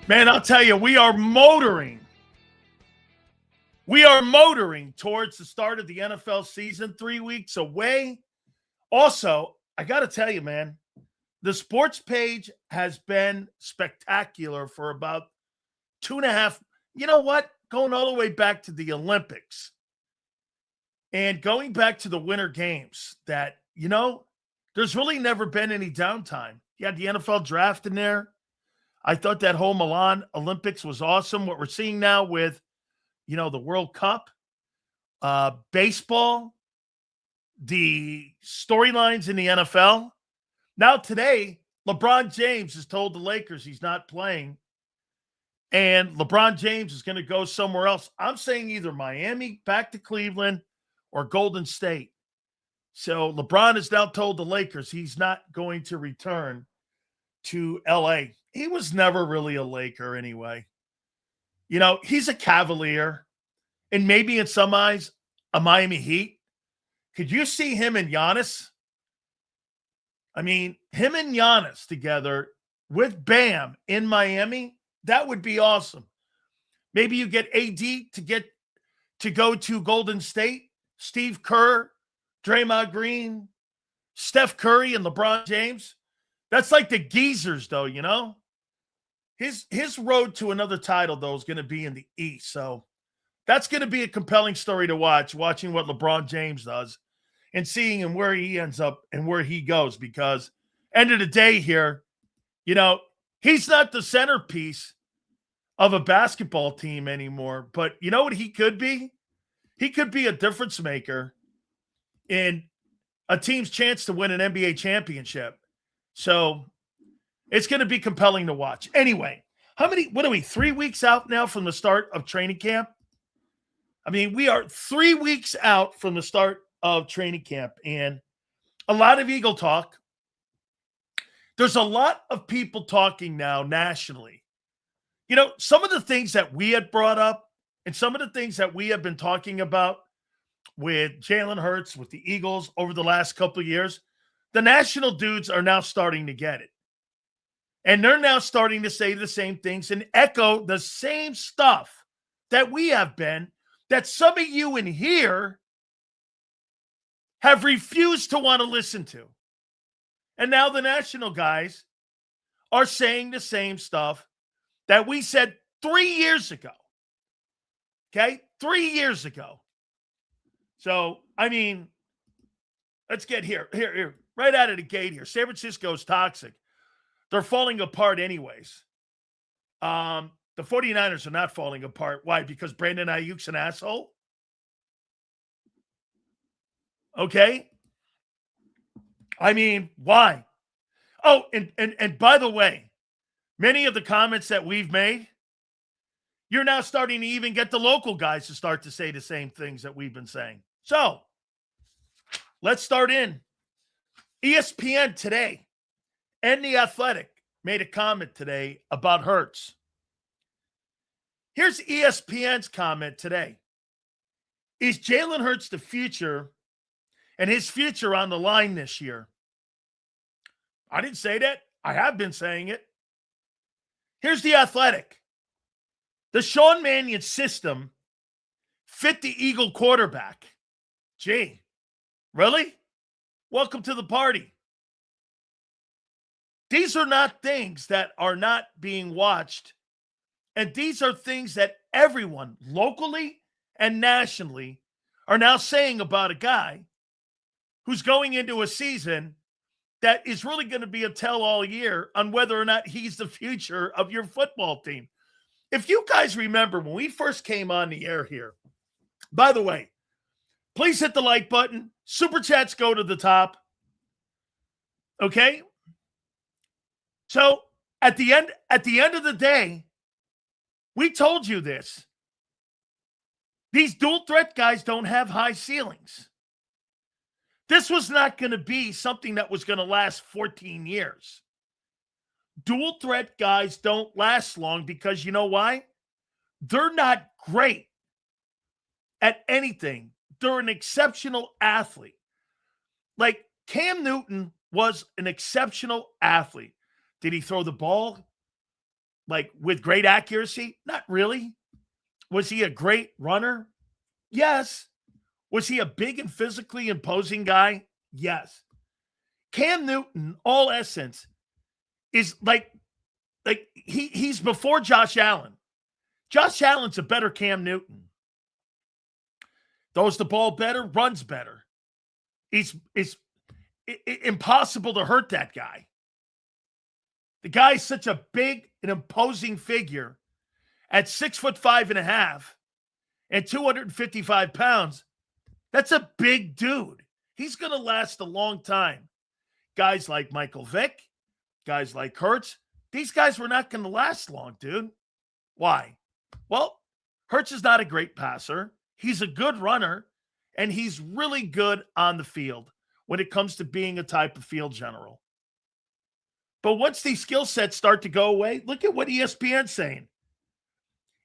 Man, I'll tell you, we are motoring. We are motoring towards the start of the NFL season, 3 weeks away. Also, I got to tell you, man, the sports page has been spectacular for about 2.5. You know what? Going all the way back to the Olympics and going back to the Winter Games, that, there's really never been any downtime. You had the NFL draft in there. I thought that whole Milan Olympics was awesome. What we're seeing now with, the World Cup, baseball, the storylines in the NFL. Now today, LeBron James has told the Lakers he's not playing, and LeBron James is going to go somewhere else. I'm saying either Miami, back to Cleveland, or Golden State. So LeBron has now told the Lakers he's not going to return to LA. He was never really a Laker anyway. He's a Cavalier, and maybe in some eyes, a Miami Heat. Could you see him and Giannis? I mean, him and Giannis together with Bam in Miami, that would be awesome. Maybe you get AD to go to Golden State, Steve Kerr, Draymond Green, Steph Curry, and LeBron James. That's like the geezers, though, His road to another title, though, is going to be in the East. So that's going to be a compelling story to watch, watching what LeBron James does and seeing him where he ends up and where he goes. Because end of the day here, he's not the centerpiece of a basketball team anymore. But you know what he could be? He could be a difference maker in a team's chance to win an NBA championship. So it's going to be compelling to watch. Anyway, what are we, 3 weeks out now from the start of training camp? I mean, we are 3 weeks out from the start of training camp, and a lot of Eagle talk. There's a lot of people talking now nationally. Some of the things that we had brought up and some of the things that we have been talking about with Jalen Hurts, with the Eagles over the last couple of years, the national dudes are now starting to get it. And they're now starting to say the same things and echo the same stuff that we have been, that some of you in here have refused to want to listen to. And now the national guys are saying the same stuff that we said 3 years ago. Okay? 3 years ago. So, I mean, let's get here, right out of the gate here. San Francisco's toxic. They're falling apart anyways. The 49ers are not falling apart. Why? Because Brandon Ayuk's an asshole? Okay. I mean, why? Oh, and by the way, many of the comments that we've made, you're now starting to even get the local guys to start to say the same things that we've been saying. So, let's start in. ESPN today and The Athletic made a comment today about Hurts. Here's ESPN's comment today. Is Jalen Hurts the future and his future on the line this year? I didn't say that. I have been saying it. Here's The Athletic. The Sean Mannion system fit the Eagle quarterback. Gee, really? Welcome to the party. These are not things that are not being watched. And these are things that everyone locally and nationally are now saying about a guy who's going into a season that is really going to be a tell-all year on whether or not he's the future of your football team. If you guys remember when we first came on the air here, by the way, please hit the like button. Super chats go to the top. Okay? So at the end of the day, we told you this. These dual threat guys don't have high ceilings. This was not going to be something that was going to last 14 years. Dual threat guys don't last long because you know why? They're not great at anything. They're an exceptional athlete. Like Cam Newton was an exceptional athlete. Did he throw the ball like with great accuracy? Not really. Was he a great runner? Yes. Was he a big and physically imposing guy? Yes. Cam Newton, all essence, is like he's before Josh Allen. Josh Allen's a better Cam Newton. Throws the ball better, runs better. It's impossible to hurt that guy. The guy's such a big and imposing figure at 6'5.5" and 255 pounds. That's a big dude. He's going to last a long time. Guys like Michael Vick, guys like Hurts, these guys were not going to last long, dude. Why? Well, Hurts is not a great passer. He's a good runner, and he's really good on the field when it comes to being a type of field general. But once these skill sets start to go away, look at what ESPN's saying.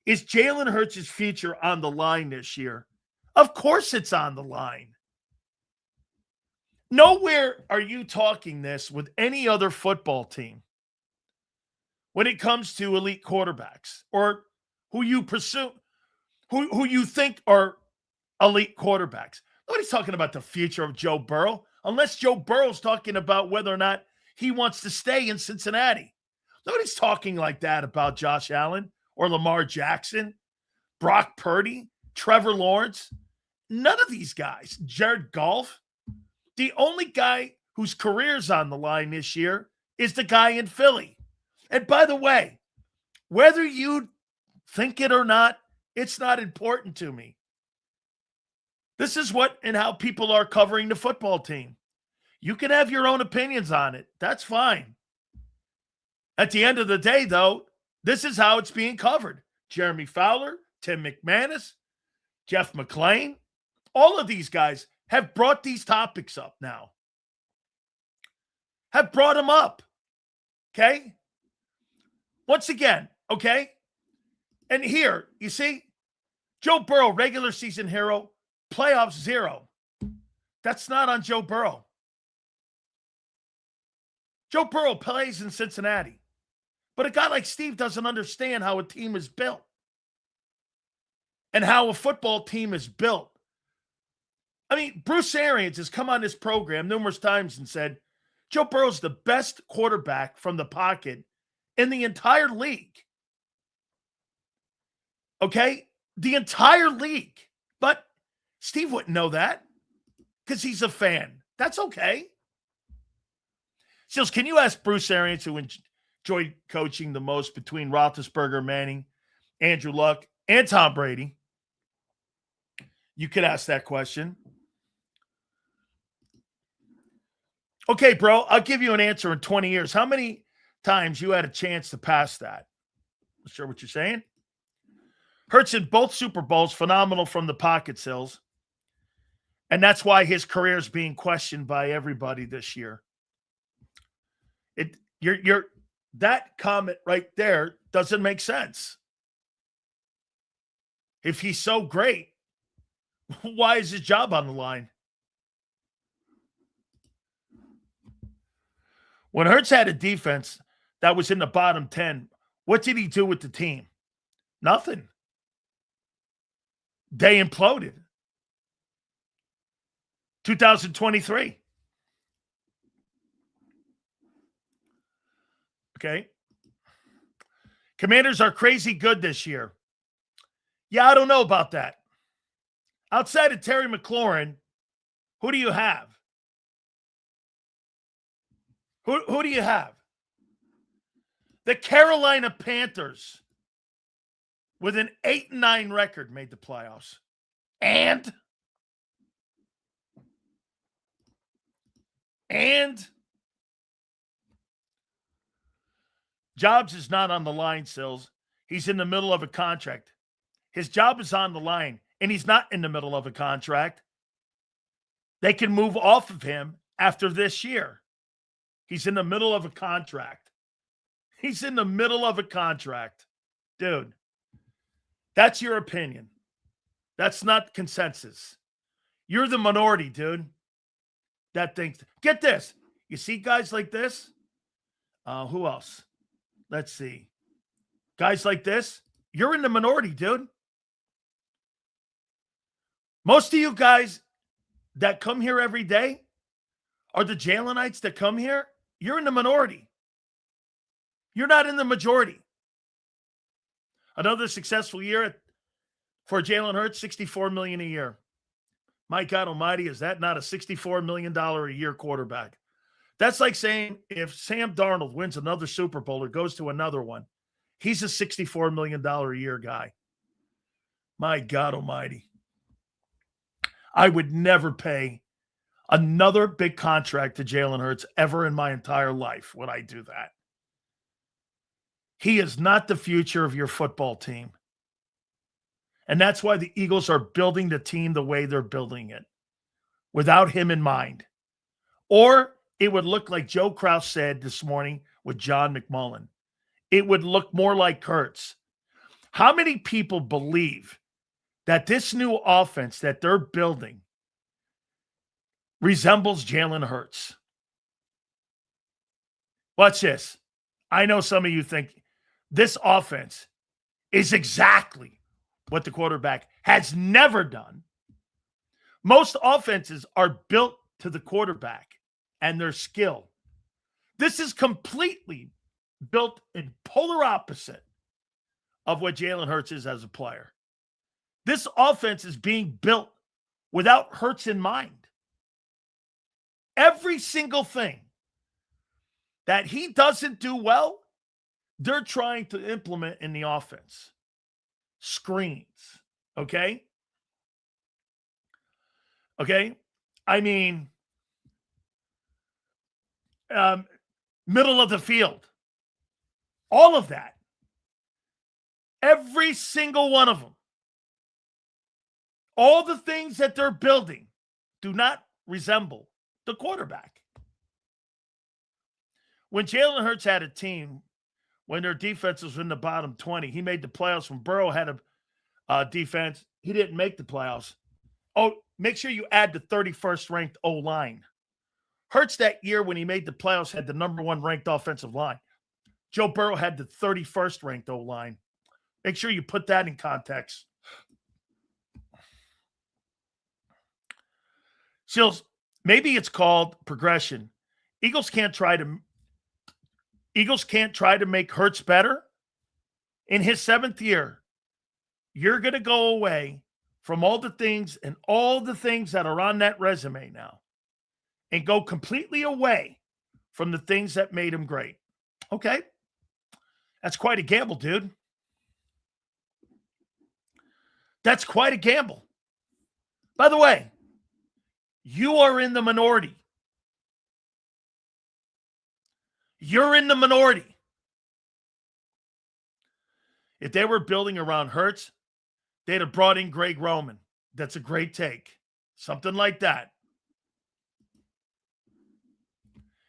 Is Jalen Hurts' future on the line this year? Of course it's on the line. Nowhere are you talking this with any other football team when it comes to elite quarterbacks or who you pursue, who you think are elite quarterbacks. Nobody's talking about the future of Joe Burrow, unless Joe Burrow's talking about whether or not he wants to stay in Cincinnati. Nobody's talking like that about Josh Allen or Lamar Jackson, Brock Purdy, Trevor Lawrence. None of these guys. Jared Goff. The only guy whose career's on the line this year is the guy in Philly. And by the way, whether you think it or not, it's not important to me. This is what and how people are covering the football team. You can have your own opinions on it. That's fine. At the end of the day, though, this is how it's being covered. Jeremy Fowler, Tim McManus, Jeff McClain, all of these guys have brought these topics up now. Have brought them up. Okay? Once again, okay? And here, you see, Joe Burrow, regular season hero, playoffs 0. That's not on Joe Burrow. Joe Burrow plays in Cincinnati. But a guy like Steve doesn't understand how a team is built and how a football team is built. I mean, Bruce Arians has come on this program numerous times and said, Joe Burrow's the best quarterback from the pocket in the entire league. Okay? The entire league. But Steve wouldn't know that because he's a fan. That's okay. Sills, can you ask Bruce Arians, who enjoyed coaching the most between Roethlisberger, Manning, Andrew Luck, and Tom Brady? You could ask that question. Okay, bro, I'll give you an answer in 20 years. How many times you had a chance to pass that? Not sure what you're saying. Hurts in both Super Bowls, phenomenal from the pocket, Sills. And that's why his career is being questioned by everybody this year. That comment right there doesn't make sense. If he's so great, why is his job on the line? When Hurts had a defense that was in the bottom 10, what did he do with the team? Nothing. They imploded. 2023. Okay. Commanders are crazy good this year. Yeah, I don't know about that. Outside of Terry McLaurin, who do you have? Who do you have? The Carolina Panthers, with an 8-9 record, made the playoffs. And Jobs is not on the line, Sills. He's in the middle of a contract. His job is on the line, and he's not in the middle of a contract. They can move off of him after this year. He's in the middle of a contract. He's in the middle of a contract. Dude, that's your opinion. That's not consensus. You're the minority, dude. That thinks. Get this. You see guys like this? Who else? Let's see. guys like this, you're in the minority, dude. Most of you guys that come here every day are the Jalenites that come here. You're in the minority. You're not in the majority. Another successful year for Jalen Hurts, $64 million a year. My God almighty, is that not a $64 million a year quarterback? That's like saying if Sam Darnold wins another Super Bowl or goes to another one, he's a $64 million a year guy. My God almighty. I would never pay another big contract to Jalen Hurts ever in my entire life would I do that. He is not the future of your football team. And that's why the Eagles are building the team the way they're building it, without him in mind. Or it would look like Joe Krause said this morning with John McMullen. It would look more like Hurts. How many people believe that this new offense that they're building resembles Jalen Hurts? Watch this. I know some of you think this offense is exactly what the quarterback has never done. Most offenses are built to the quarterback and their skill. This is completely built in polar opposite of what Jalen Hurts is as a player. This offense is being built without Hurts in mind. Every single thing that he doesn't do well, they're trying to implement in the offense. Screens, okay? Okay? I mean, middle of the field. All of that. Every single one of them. All the things that they're building do not resemble the quarterback. When Jalen Hurts had a team, when their defense was in the bottom 20, he made the playoffs. When Burrow had a defense, he didn't make the playoffs. Oh, make sure you add the 31st ranked O-line. Hurts that year when he made the playoffs had the number 1 ranked offensive line. Joe Burrow had the 31st ranked O-line. Make sure you put that in context. Sills, maybe it's called progression. Eagles can't try to make Hurts better. In his 7th year, you're going to go away from all the things that are on that resume now and go completely away from the things that made him great. Okay. That's quite a gamble, dude. That's quite a gamble. By the way, you are in the minority. You're in the minority. If they were building around Hurts, they'd have brought in Greg Roman. That's a great take. Something like that.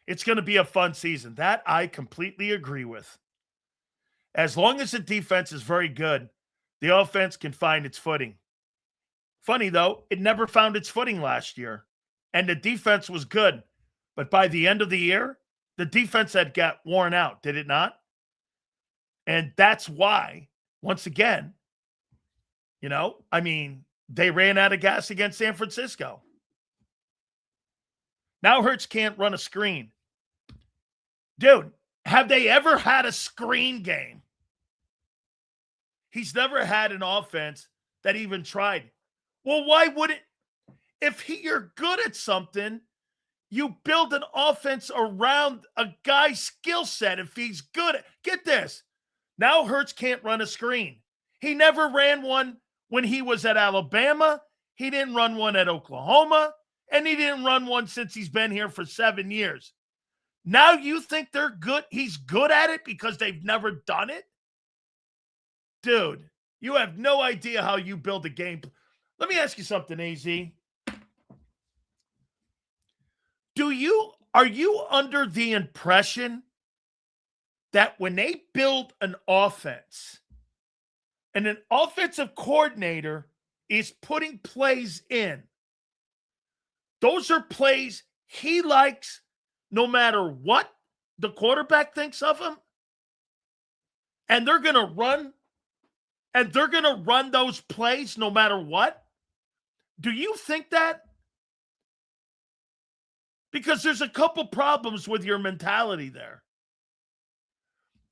It's going to be a fun season. That I completely agree with. As long as the defense is very good, the offense can find its footing. Funny, though, it never found its footing last year. And the defense was good. But by the end of the year, the defense had got worn out, did it not? And that's why, once again, they ran out of gas against San Francisco. Now Hurts can't run a screen. Dude, have they ever had a screen game? He's never had an offense that even tried. Well, why would it? If you're good at something, you build an offense around a guy's skill set. If he's good at, get this. Now Hurts can't run a screen. He never ran one when he was at Alabama. He didn't run one at Oklahoma. And he didn't run one since he's been here for 7 years. Now you think they're good? He's good at it because they've never done it? Dude, you have no idea how you build a game. Let me ask you something, AZ. Are you under the impression that when they build an offense and an offensive coordinator is putting plays in, those are plays he likes no matter what the quarterback thinks of him? and they're going to run those plays no matter what? Do you think that? Because there's a couple problems with your mentality there.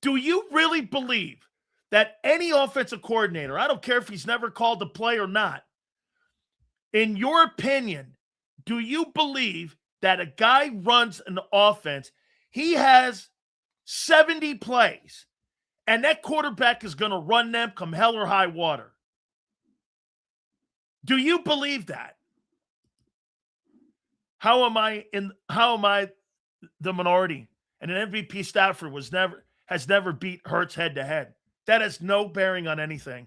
Do you really believe that any offensive coordinator, I don't care if he's never called a play or not, in your opinion, do you believe that a guy runs an offense, he has 70 plays, and that quarterback is going to run them come hell or high water? Do you believe that? How am I the minority? And an MVP Stafford has never beat Hurts head to head. That has no bearing on anything.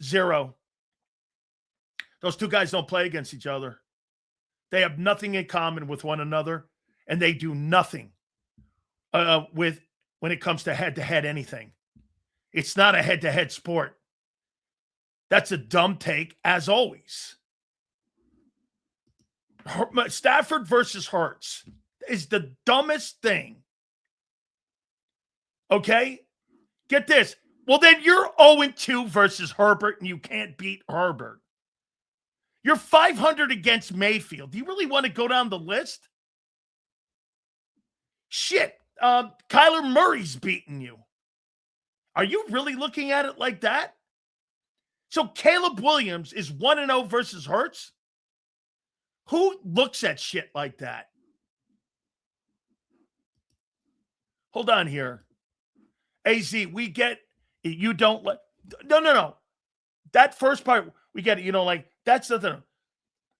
Zero. Those two guys don't play against each other. They have nothing in common with one another, and they do nothing when it comes to head-to-head anything. It's not a head-to-head sport. That's a dumb take, as always. Stafford versus Hurts is the dumbest thing. Okay? Get this. Well, then you're 0-2 versus Herbert, and you can't beat Herbert. You're 500 against Mayfield. Do you really want to go down the list? Shit. Kyler Murray's beating you. Are you really looking at it like that? So Caleb Williams is 1-0 versus Hurts? Who looks at shit like that? Hold on here. AZ, we get it. You don't like. No. That first part, we get it. You know, like, that's nothing.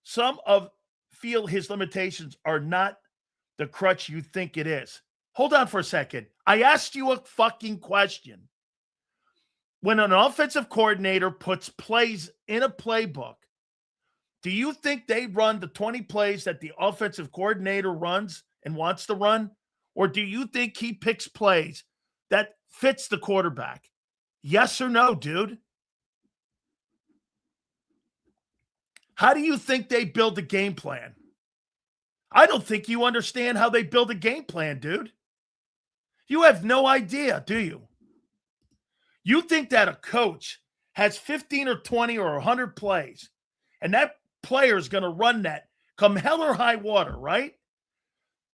Some feel his limitations are not the crutch you think it is. Hold on for a second. I asked you a fucking question. When an offensive coordinator puts plays in a playbook, do you think they run the 20 plays that the offensive coordinator runs and wants to run? Or do you think he picks plays that fits the quarterback? Yes or no, dude? How do you think they build a game plan? I don't think you understand how they build a game plan, dude. You have no idea, do you? You think that a coach has 15 or 20 or 100 plays, and that player is going to run that come hell or high water, right?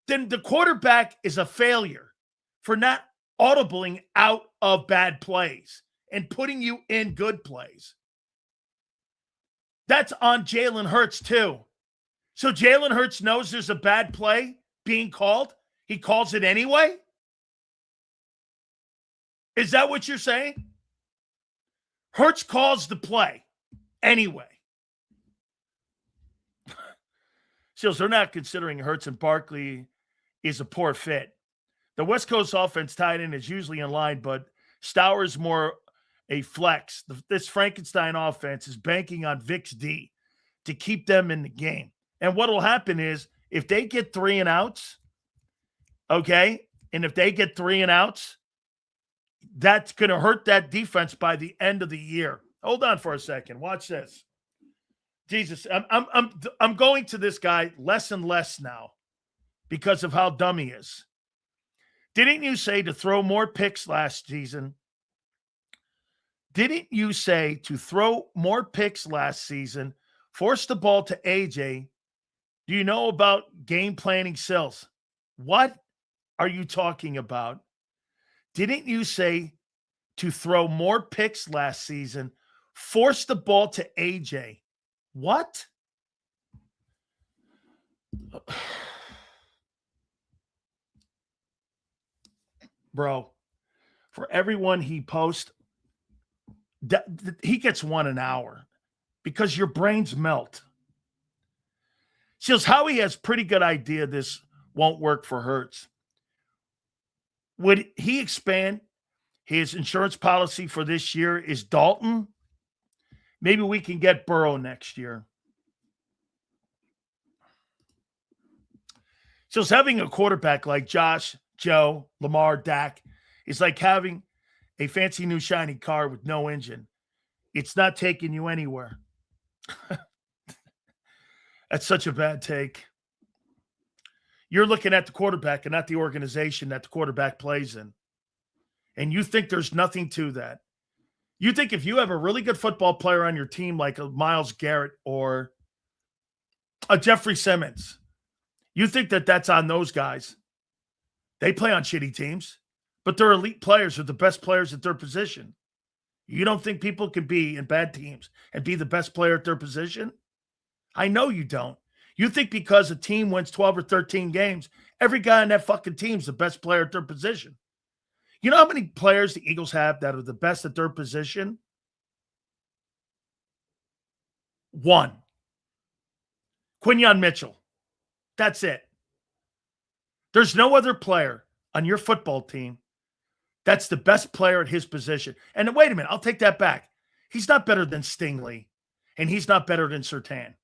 Then the quarterback is a failure for not audibling out of bad plays and putting you in good plays. That's on Jalen Hurts too. So Jalen Hurts knows there's a bad play being called. He calls it anyway? Is that what you're saying? Hurts calls the play anyway. So they're not considering Hurts and Barkley is a poor fit. The West Coast offense tight end is usually in line, but Stauer is more a flex. This Frankenstein offense is banking on Vic's D to keep them in the game. And what will happen is if they get 3 and outs, okay, and if they get 3 and outs, that's going to hurt that defense by the end of the year. Hold on for a second. Watch this. Jesus, I'm going to this guy less and less now because of how dumb he is. Didn't you say to throw more picks last season? Didn't you say to throw more picks last season, force the ball to AJ? Do you know about game planning cells? What are you talking about? Didn't you say to throw more picks last season, force the ball to AJ? What? Bro, for everyone he posts, he gets 1 an hour because your brains melt. Shows how he has pretty good idea this won't work for Hurts. Would he expand his insurance policy for this year? Is Dalton? Maybe we can get Burrow next year. So it's having a quarterback like Josh, Joe, Lamar, Dak is like having a fancy new shiny car with no engine. It's not taking you anywhere. That's such a bad take. You're looking at the quarterback and not the organization that the quarterback plays in. and you think there's nothing to that. You think if you have a really good football player on your team like a Myles Garrett or a Jeffrey Simmons, you think that that's on those guys. They play on shitty teams, but they're elite players. They're the best players at their position. You don't think people can be in bad teams and be the best player at their position? I know you don't. You think because a team wins 12 or 13 games, every guy on that fucking team's the best player at their position. You know how many players the Eagles have that are the best at their position? One. Quinyon Mitchell. That's it. There's no other player on your football team that's the best player at his position. And wait a minute, I'll take that back. He's not better than Stingley, and he's not better than Surtain.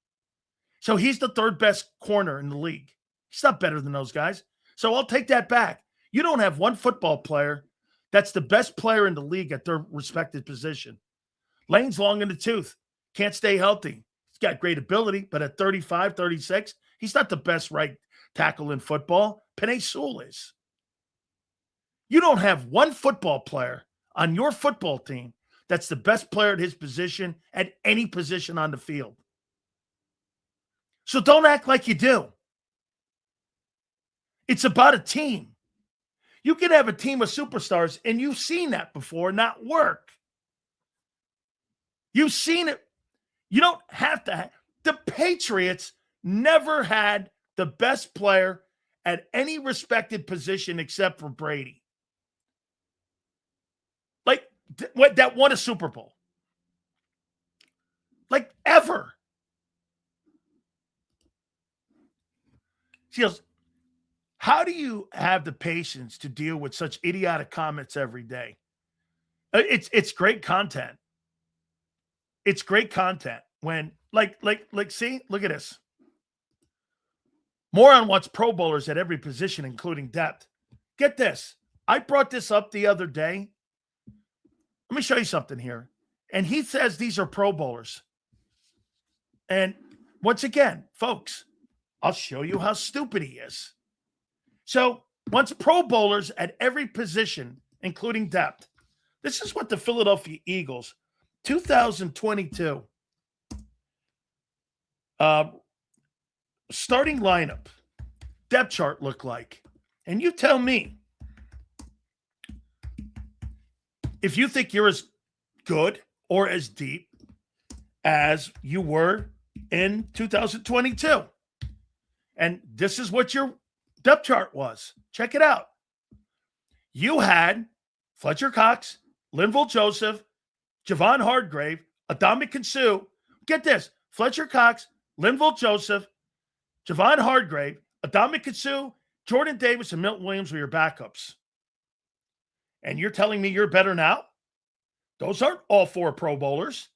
So he's the third best corner in the league. He's not better than those guys. So I'll take that back. You don't have one football player that's the best player in the league at their respective position. Lane's long in the tooth. Can't stay healthy. He's got great ability, but at 35, 36, he's not the best right tackle in football. Penei Sewell is. You don't have one football player on your football team that's the best player at his position at any position on the field. So don't act like you do. It's about a team. You can have a team of superstars, and you've seen that before not work. You've seen it. You don't have to. The Patriots never had the best player at any respected position except for Brady. Like, that won a Super Bowl. Like, ever. She goes, how do you have the patience to deal with such idiotic comments every day? It's great content. It's great content when, see, look at this. Moron wants Pro Bowlers at every position, including depth. Get this. I brought this up the other day. Let me show you something here. And he says these are Pro Bowlers. And once again, folks, I'll show you how stupid he is. So, once Pro Bowlers at every position, including depth. This is what the Philadelphia Eagles 2022 starting lineup depth chart look like. And you tell me if you think you're as good or as deep as you were in 2022. And this is what your depth chart was. Check it out. You had Fletcher Cox, Linval Joseph, Javon Hargrave, Adama Suh. Get this. Fletcher Cox, Linval Joseph, Javon Hargrave, Adama Suh, Jordan Davis, and Milton Williams were your backups. And you're telling me you're better now? Those aren't all four Pro Bowlers.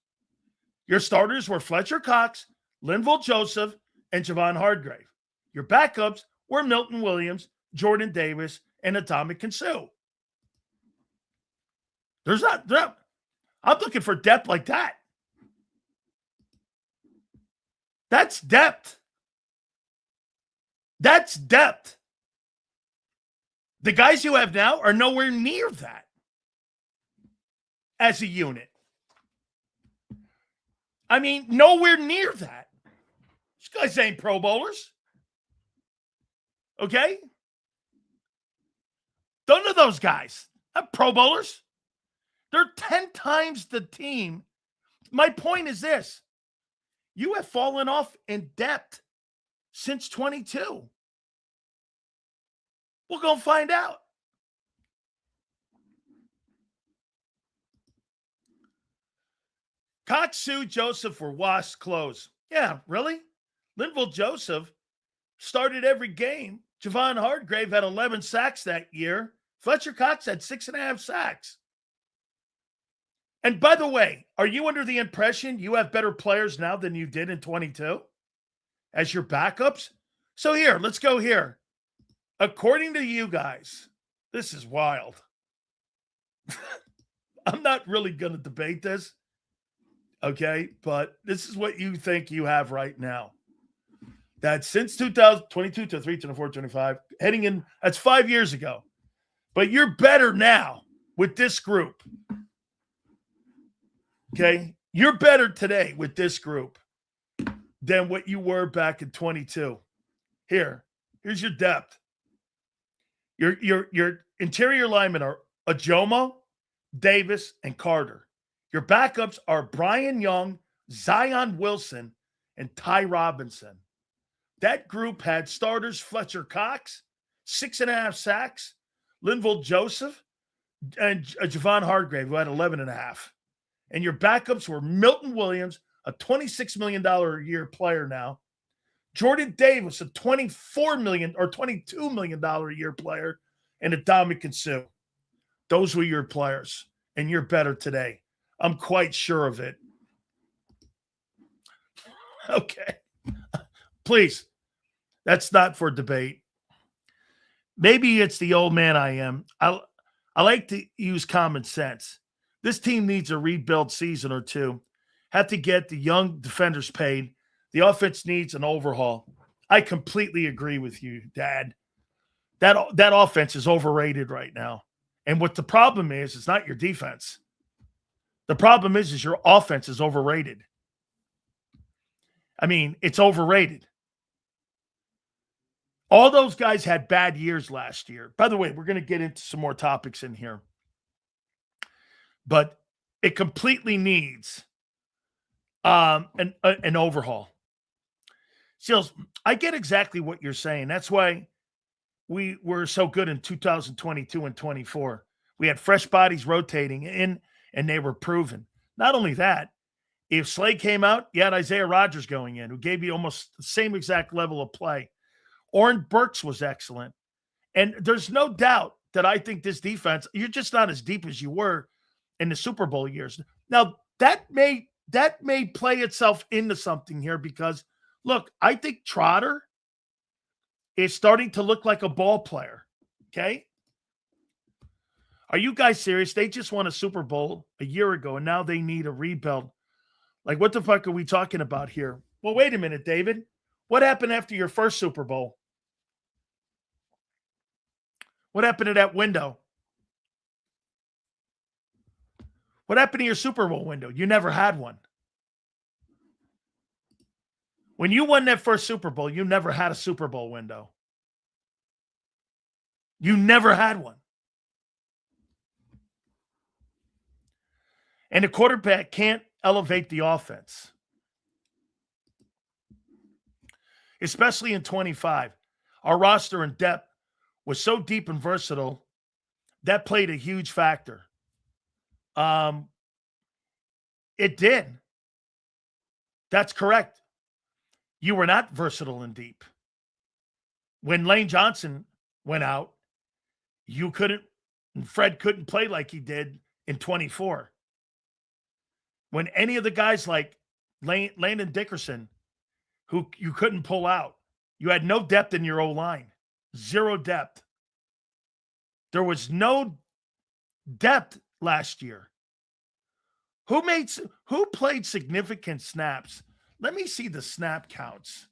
Your starters were Fletcher Cox, Linval Joseph, and Javon Hargrave. Your backups were Milton Williams, Jordan Davis, and Adama Suh. I'm looking for depth like that. That's depth. That's depth. The guys you have now are nowhere near that as a unit. I mean, nowhere near that. These guys ain't Pro Bowlers. Okay? None of those guys are Pro Bowlers. They're 10 times the team. My point is this. You have fallen off in depth since 22. We're going to find out. Cox, Suh, Joseph were washed clothes. Yeah, really? Linval Joseph started every game. Javon Hargrave had 11 sacks that year. Fletcher Cox had 6.5 sacks. And by the way, are you under the impression you have better players now than you did in 22 as your backups? So here, let's go here. According to you guys, this is wild. I'm not really going to debate this, okay? But this is what you think you have right now. That since 2022 to 23, 24, 25, heading in, that's 5 years ago. But you're better now with this group. Okay? You're better today with this group than what you were back in 22. Here's your depth. Your interior linemen are Ajomo, Davis, and Carter. Your backups are Brian Young, Zion Wilson, and Ty Robinson. That group had starters Fletcher Cox, 6.5 sacks, Linval Joseph, and Javon Hargrave, who had 11.5. And your backups were Milton Williams, a $26 million a year player now, Jordan Davis, a $24 million or $22 million a year player, and Ndamukong Suh. Those were your players, and you're better today. I'm quite sure of it. Okay. Please. That's not for debate. Maybe it's the old man I am. I like to use common sense. This team needs a rebuild season or two. Have to get the young defenders paid. The offense needs an overhaul. I completely agree with you, Dad. That offense is overrated right now. And what the problem is, it's not your defense. The problem is your offense is overrated. I mean, it's overrated. All those guys had bad years last year. By the way, we're going to get into some more topics in here. But it completely needs an overhaul. Seals, I get exactly what you're saying. That's why we were so good in 2022 and 24. We had fresh bodies rotating in, and they were proven. Not only that, if Slay came out, you had Isaiah Rodgers going in, who gave you almost the same exact level of play. Oren Burks was excellent. And there's no doubt that I think this defense, you're just not as deep as you were in the Super Bowl years. Now, that may play itself into something here because, look, I think Trotter is starting to look like a ball player, okay? Are you guys serious? They just won a Super Bowl a year ago, and now they need a rebuild. Like, what the fuck are we talking about here? Well, wait a minute, David. What happened after your first Super Bowl? What happened to that window? What happened to your Super Bowl window? You never had one. When you won that first Super Bowl, you never had a Super Bowl window. You never had one. And the quarterback can't elevate the offense. Especially in 25. Our roster and depth was so deep and versatile, that played a huge factor. It did. That's correct. You were not versatile and deep. When Lane Johnson went out, Fred couldn't play like he did in 24. When any of the guys like Landon Dickerson, who you couldn't pull out, you had no depth in your O-line. Zero depth. There was no depth last year. Who played significant snaps? Let me see the snap counts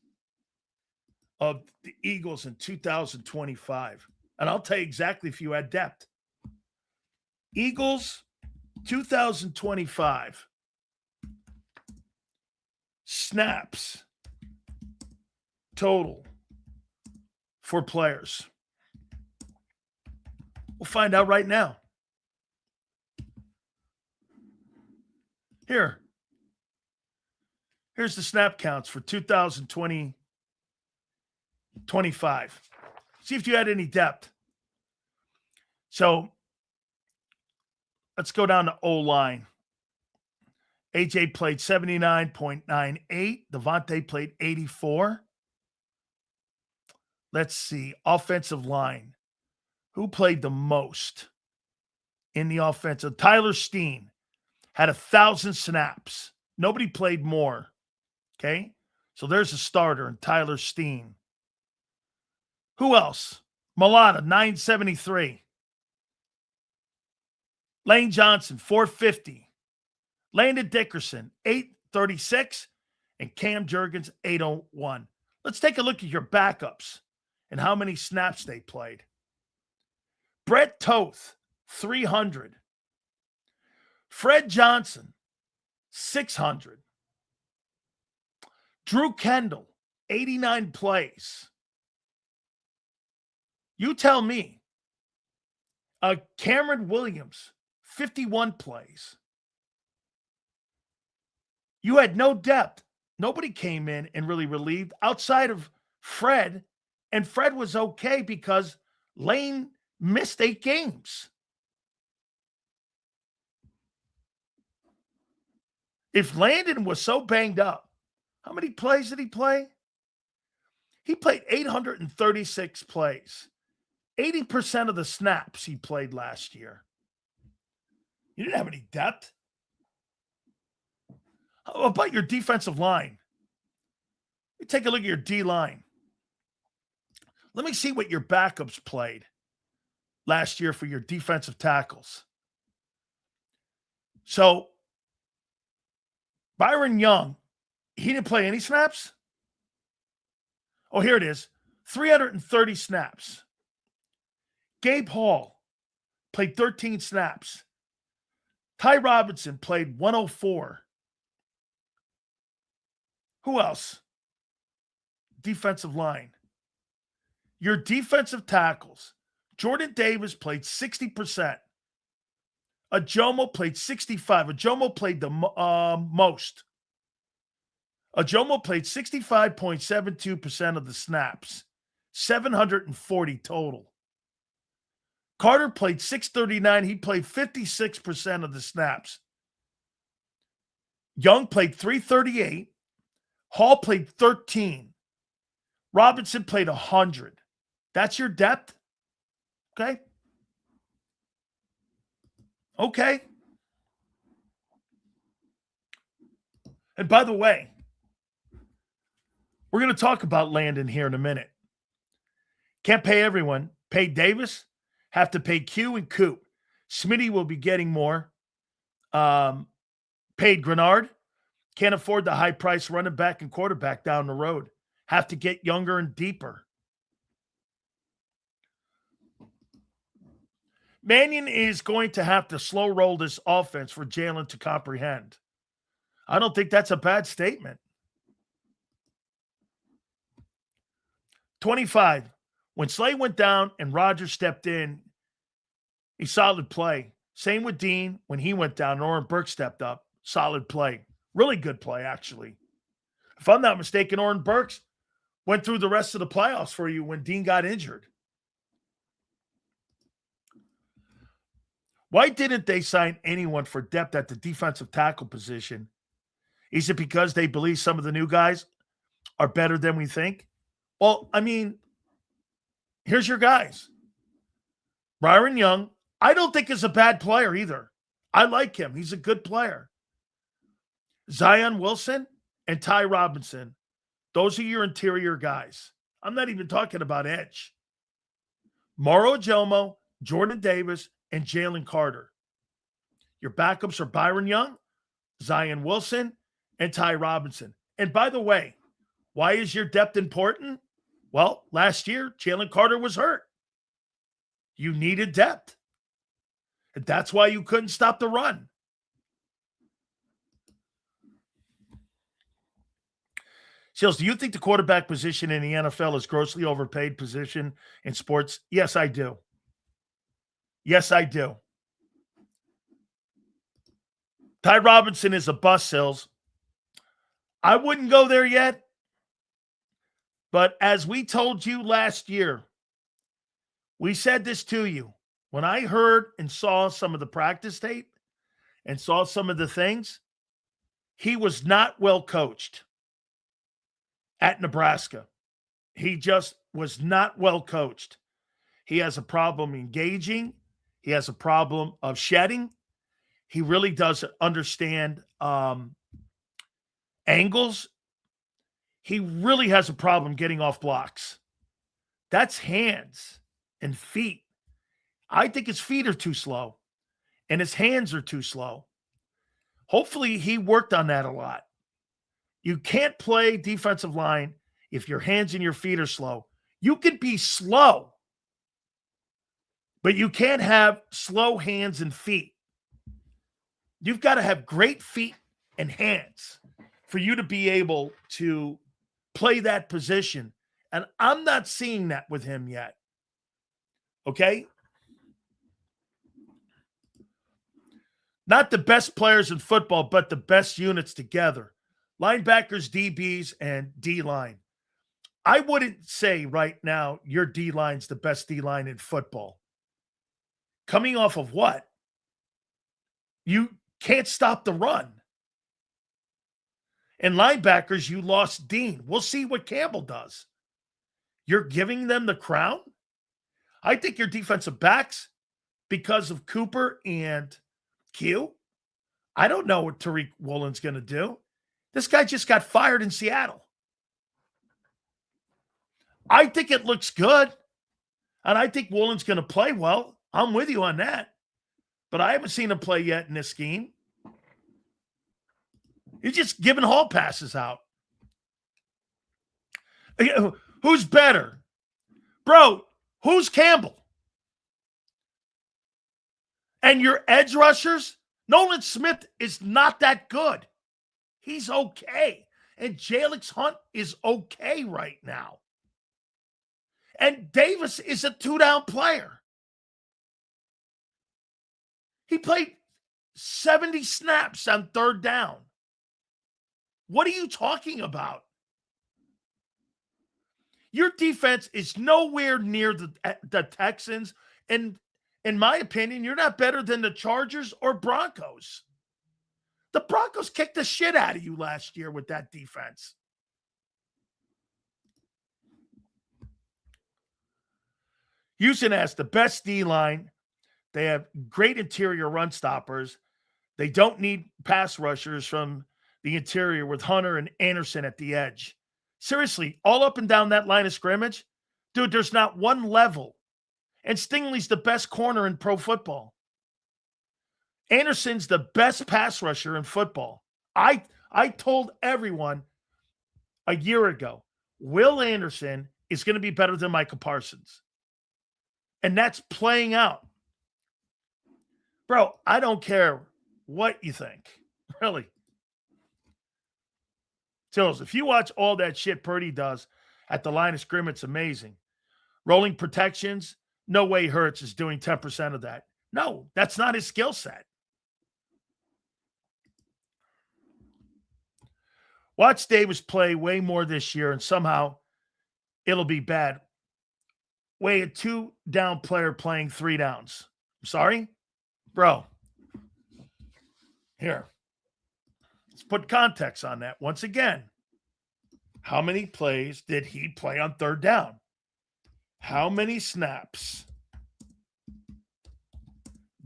of the Eagles in 2025. And I'll tell you exactly if you had depth. Eagles 2025 snaps total for players. We'll find out right now. Here's the snap counts for 2025. See if you had any depth. So let's go down to O-line. AJ played 79.98. Devonta played 84. Let's see. Offensive line. Who played the most in the offensive? Tyler Steen had 1,000 snaps. Nobody played more. Okay? So there's a starter in Tyler Steen. Who else? Malata, 973. Lane Johnson, 450. Landon Dickerson, 836. And Cam Jurgens, 801. Let's take a look at your backups and how many snaps they played. Brett Toth, 300. Fred Johnson, 600. Drew Kendall, 89 plays. You tell me. Cameron Williams, 51 plays. You had no depth. Nobody came in and really relieved outside of Fred, and Fred was okay because Lane missed 8 games. If Landon was so banged up, how many plays did he play? He played 836 plays. 80% of the snaps he played last year. You didn't have any depth. How about your defensive line? Let me take a look at your D-line. Let me see what your backups played last year for your defensive tackles. So, Byron Young, he didn't play any snaps? Oh, here it is. 330 snaps. Gabe Hall played 13 snaps. Ty Robinson played 104. Who else? Defensive line. Your defensive tackles. Jordan Davis played 60%. Ajomo played 65. Ajomo played the most. Ajomo played 65.72% of the snaps. 740 total. Carter played 639. He played 56% of the snaps. Young played 338. Hall played 13. Robinson played 100. That's your depth? Okay. Okay. And by the way, we're going to talk about Landon here in a minute. Can't pay everyone. Pay Davis. Have to pay Q and Coop. Smitty will be getting more. Paid Grenard. Can't afford the high price running back and quarterback down the road. Have to get younger and deeper. Mannion is going to have to slow roll this offense for Jalen to comprehend. I don't think that's a bad statement. 25. When Slay went down and Rodgers stepped in, a solid play. Same with Dean when he went down and Oren Burke stepped up. Solid play. Really good play, actually. If I'm not mistaken, Oren Burks went through the rest of the playoffs for you when Dean got injured. Why didn't they sign anyone for depth at the defensive tackle position? Is it because they believe some of the new guys are better than we think? Well, I mean, here's your guys. Byron Young, I don't think is a bad player either. I like him. He's a good player. Zion Wilson and Ty Robinson, those are your interior guys. I'm not even talking about edge. Moro Jomo, Jordan Davis, and Jaylen Carter. Your backups are Byron Young, Zion Wilson, and Ty Robinson. And by the way, why is your depth important? Well, last year, Jaylen Carter was hurt. You needed depth. And that's why you couldn't stop the run. Seals, do you think the quarterback position in the NFL is grossly overpaid position in sports? Yes, I do. Yes, I do. Ty Robinson is a bust, Sills. I wouldn't go there yet. But as we told you last year, we said this to you. When I heard and saw some of the practice tape and saw some of the things, he was not well coached at Nebraska. He just was not well coached. He has a problem engaging. He has a problem of shedding. He really doesn't understand angles. He really has a problem getting off blocks. That's hands and feet. I think his feet are too slow and his hands are too slow. Hopefully he worked on that a lot. You can't play defensive line if your hands and your feet are slow. You can be slow, But you can't have slow hands and feet. You've got to have great feet and hands for you to be able to play that position. And I'm not seeing that with him yet. Okay? Not the best players in football, but the best units together. Linebackers, DBs, and D-line. I wouldn't say right now your D-line's the best D-line in football. Coming off of what? You can't stop the run. And linebackers, you lost Dean. We'll see what Campbell does. You're giving them the crown? I think your defensive backs, because of Cooper and Q, I don't know what Tariq Woolen's going to do. This guy just got fired in Seattle. I think it looks good, and I think Woolen's going to play well. I'm with you on that. But I haven't seen him play yet in this scheme. He's just giving hall passes out. Who's better? Bro, who's Campbell? And your edge rushers? Nolan Smith is not that good. He's okay. And Jalen Hunt is okay right now. And Davis is a two-down player. He played 70 snaps on third down. What are you talking about? Your defense is nowhere near the Texans. And in my opinion, you're not better than the Chargers or Broncos. The Broncos kicked the shit out of you last year with that defense. Houston has the best D-line. They have great interior run stoppers. They don't need pass rushers from the interior with Hunter and Anderson at the edge. Seriously, all up and down that line of scrimmage, dude, there's not one level. And Stingley's the best corner in pro football. Anderson's the best pass rusher in football. I told everyone a year ago, Will Anderson is going to be better than Micah Parsons. And that's playing out. Bro, I don't care what you think. Really. Tills, if you watch all that shit Purdy does at the line of scrimmage, it's amazing. Rolling protections, no way Hurts is doing 10% of that. No, that's not his skill set. Watch Davis play way more this year, and somehow it'll be bad. Way a two-down player playing three downs. I'm sorry? Bro. Here. Let's put context on that. Once again, how many plays did he play on third down? How many snaps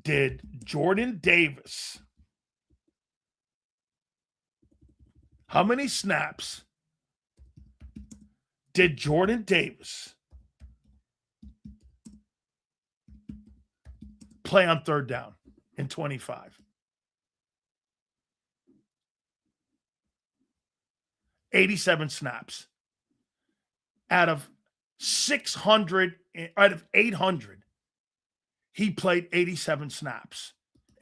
did Jordan Davis? How many snaps did Jordan Davis play on third down in 25? 87 snaps. Out of 800, he played 87 snaps.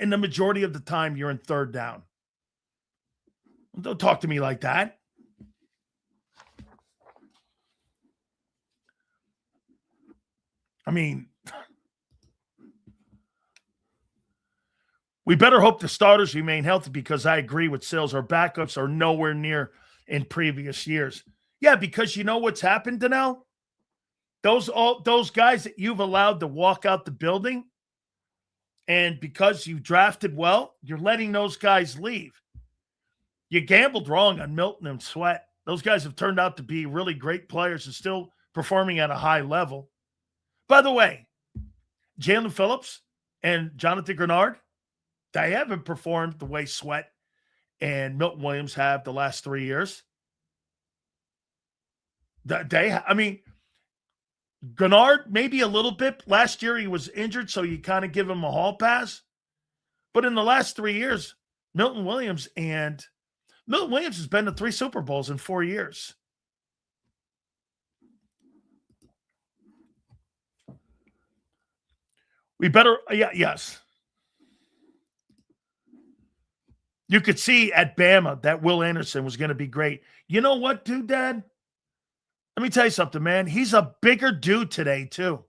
And the majority of the time, you're in third down. Don't talk to me like that. I mean, we better hope the starters remain healthy, because I agree with Sills. Our backups are nowhere near in previous years. Yeah, because you know what's happened, Danelle? Those guys that you've allowed to walk out the building, and because you drafted well, you're letting those guys leave. You gambled wrong on Milton and Sweat. Those guys have turned out to be really great players and still performing at a high level. By the way, Jalen Phillips and Jonathan Grenard, they haven't performed the way Sweat and Milton Williams have the last 3 years. Grenard, maybe a little bit. Last year he was injured, so you kind of give him a hall pass. But in the last 3 years, Milton Williams has been to 3 Super Bowls in 4 years. We better, yes. You could see at Bama that Will Anderson was going to be great. You know what, dude, Dad? Let me tell you something, man. He's a bigger dude today, too.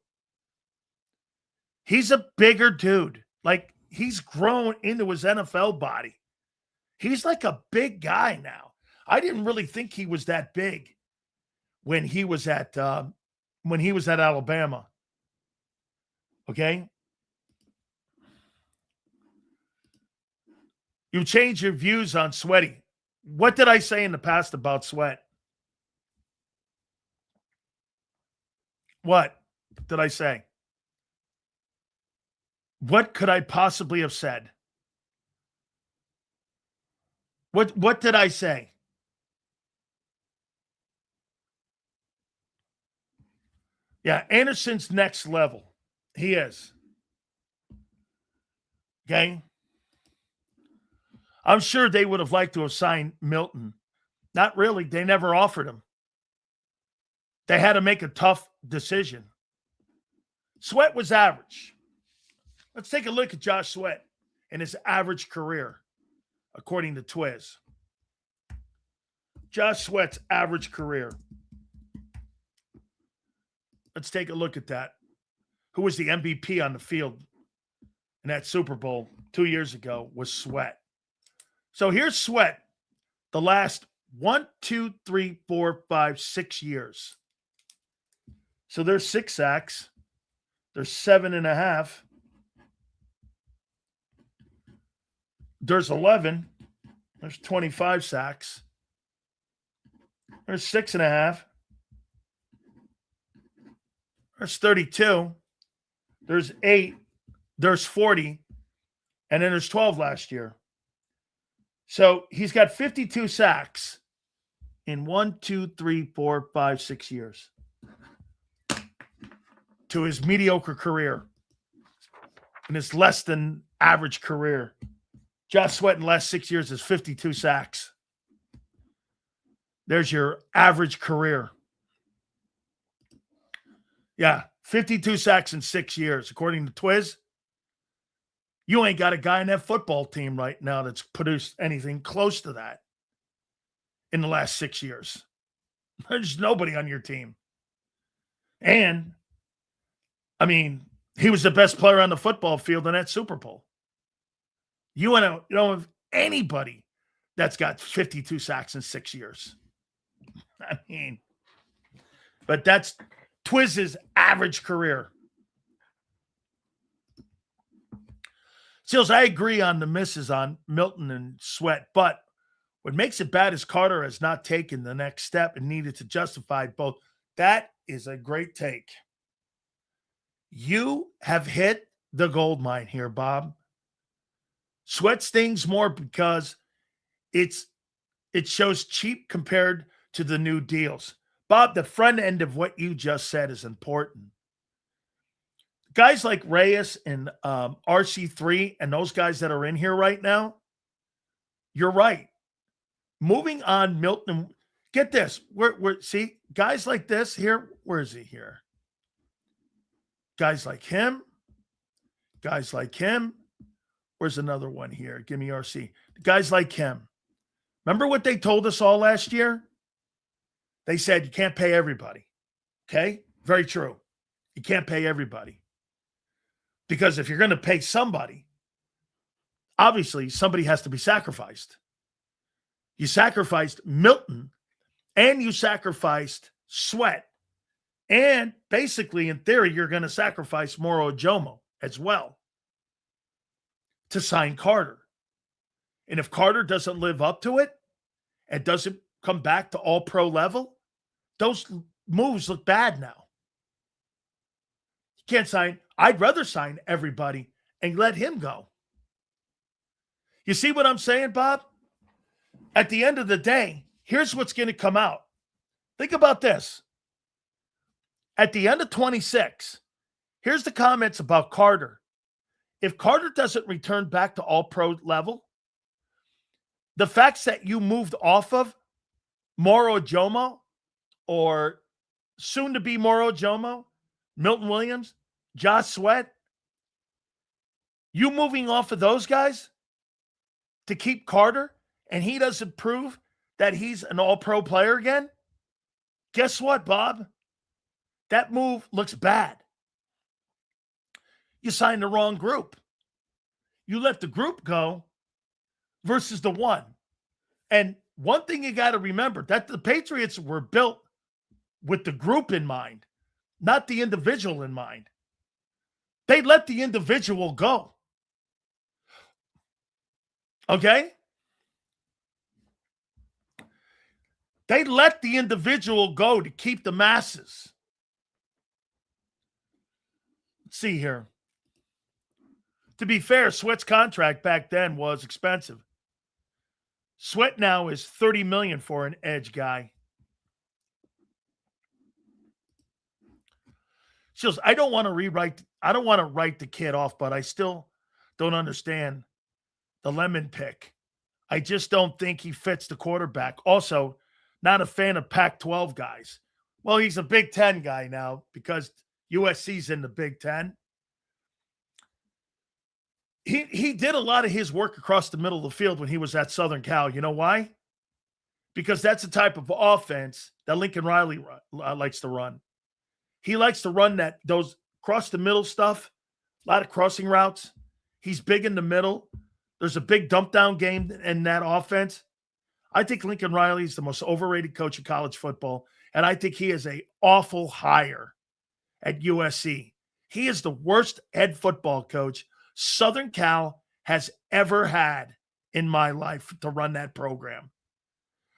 He's a bigger dude. Like, he's grown into his NFL body. He's like a big guy now. I didn't really think he was that big when he was at Alabama. Okay? You change your views on Sweaty. What did I say in the past about Sweat? What did I say? What could I possibly have said? What did I say? Yeah, Anderson's next level. He is. Okay? I'm sure they would have liked to have signed Milton. Not really. They never offered him. They had to make a tough decision. Sweat was average. Let's take a look at Josh Sweat and his average career, according to Twiz. Josh Sweat's average career. Let's take a look at that. Who was the MVP on the field in that Super Bowl 2 years ago was Sweat. So here's Sweat the last 1, 2, 3, 4, 5, 6 years. So there's 6 sacks. There's 7.5. There's 11. There's 25 sacks. There's 6.5. There's 32. There's 8. There's 40. And then there's 12 last year. So he's got 52 sacks in 1, 2, 3, 4, 5, 6 years to his mediocre career and his less than average career. Josh Sweat in the last 6 years is 52 sacks. There's your average career. Yeah, 52 sacks in 6 years, according to Twiz. You ain't got a guy in that football team right now that's produced anything close to that in the last 6 years. There's nobody on your team. And, I mean, he was the best player on the football field in that Super Bowl. You don't have anybody that's got 52 sacks in 6 years. I mean, but that's Twiz's average career. Seals, I agree on the misses on Milton and Sweat, but what makes it bad is Carter has not taken the next step and needed to justify both. That is a great take. You have hit the gold mine here, Bob. Sweat stings more because it shows cheap compared to the new deals. Bob, the front end of what you just said is important. Guys like Reyes and RC3 and those guys that are in here right now, you're right. Moving on, Milton, get this. See, guys like this here, where is he here? Guys like him. Where's another one here? Give me RC. Guys like him. Remember what they told us all last year? They said you can't pay everybody. Okay? Very true. You can't pay everybody. Because if you're going to pay somebody, obviously somebody has to be sacrificed. You sacrificed Milton and you sacrificed Sweat. And basically, in theory, you're going to sacrifice Moro Ojomo as well to sign Carter. And if Carter doesn't live up to it and doesn't come back to all-pro level, those moves look bad now. You can't sign. I'd rather sign everybody and let him go. You see what I'm saying, Bob? At the end of the day, here's what's going to come out. Think about this. At the end of 26, here's the comments about Carter. If Carter doesn't return back to all-pro level, the facts that you moved off of Moro Ojomo or soon-to-be Moro Ojomo, Milton Williams, Josh Sweat, You moving off of those guys to keep Carter, and he doesn't prove that he's an all-pro player again? Guess what, Bob? That move looks bad. You signed the wrong group. You let the group go versus the one. And one thing you got to remember, that the Patriots were built with the group in mind, not the individual in mind. They let the individual go. Okay? They let the individual go to keep the masses. Let's see here. To be fair, Sweat's contract back then was expensive. Sweat now is $30 million for an edge guy. Shields, I don't want to write the kid off, but I still don't understand the lemon pick. I just don't think he fits the quarterback. Also, not a fan of Pac-12 guys. Well, he's a Big Ten guy now because USC's in the Big Ten. He did a lot of his work across the middle of the field when he was at Southern Cal. You know why? Because that's the type of offense that Lincoln Riley likes to run. He likes to run those cross the middle stuff, a lot of crossing routes. He's big in the middle. There's a big dump down game in that offense. I think Lincoln Riley is the most overrated coach in college football, and I think he is an awful hire at USC. He is the worst head football coach Southern Cal has ever had in my life to run that program.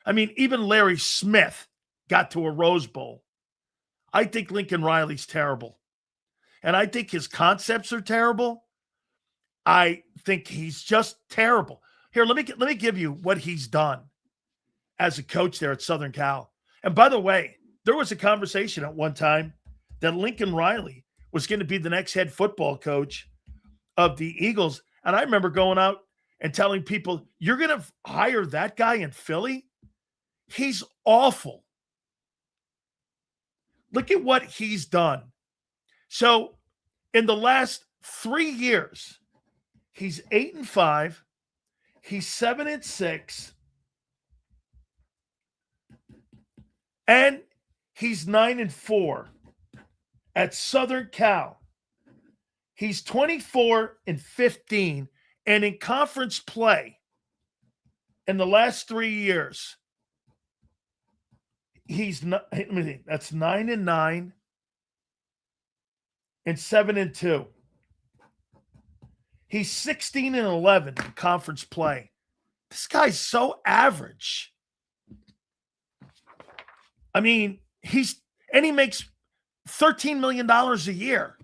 I mean, even Larry Smith got to a Rose Bowl. I think Lincoln Riley's terrible. And I think his concepts are terrible. I think he's just terrible. Here, let me give you what he's done as a coach there at Southern Cal. And by the way, there was a conversation at one time that Lincoln Riley was going to be the next head football coach of the Eagles. And I remember going out and telling people, you're going to hire that guy in Philly? He's awful. Look at what he's done. So in the last 3 years, he's 8-5. He's 7-6. And he's 9-4 at Southern Cal. He's 24-15. And in conference play in the last 3 years, he's not, that's 9-9 and 7-2. He's 16-11 in conference play. This guy's so average. I mean, he makes $13 million a year.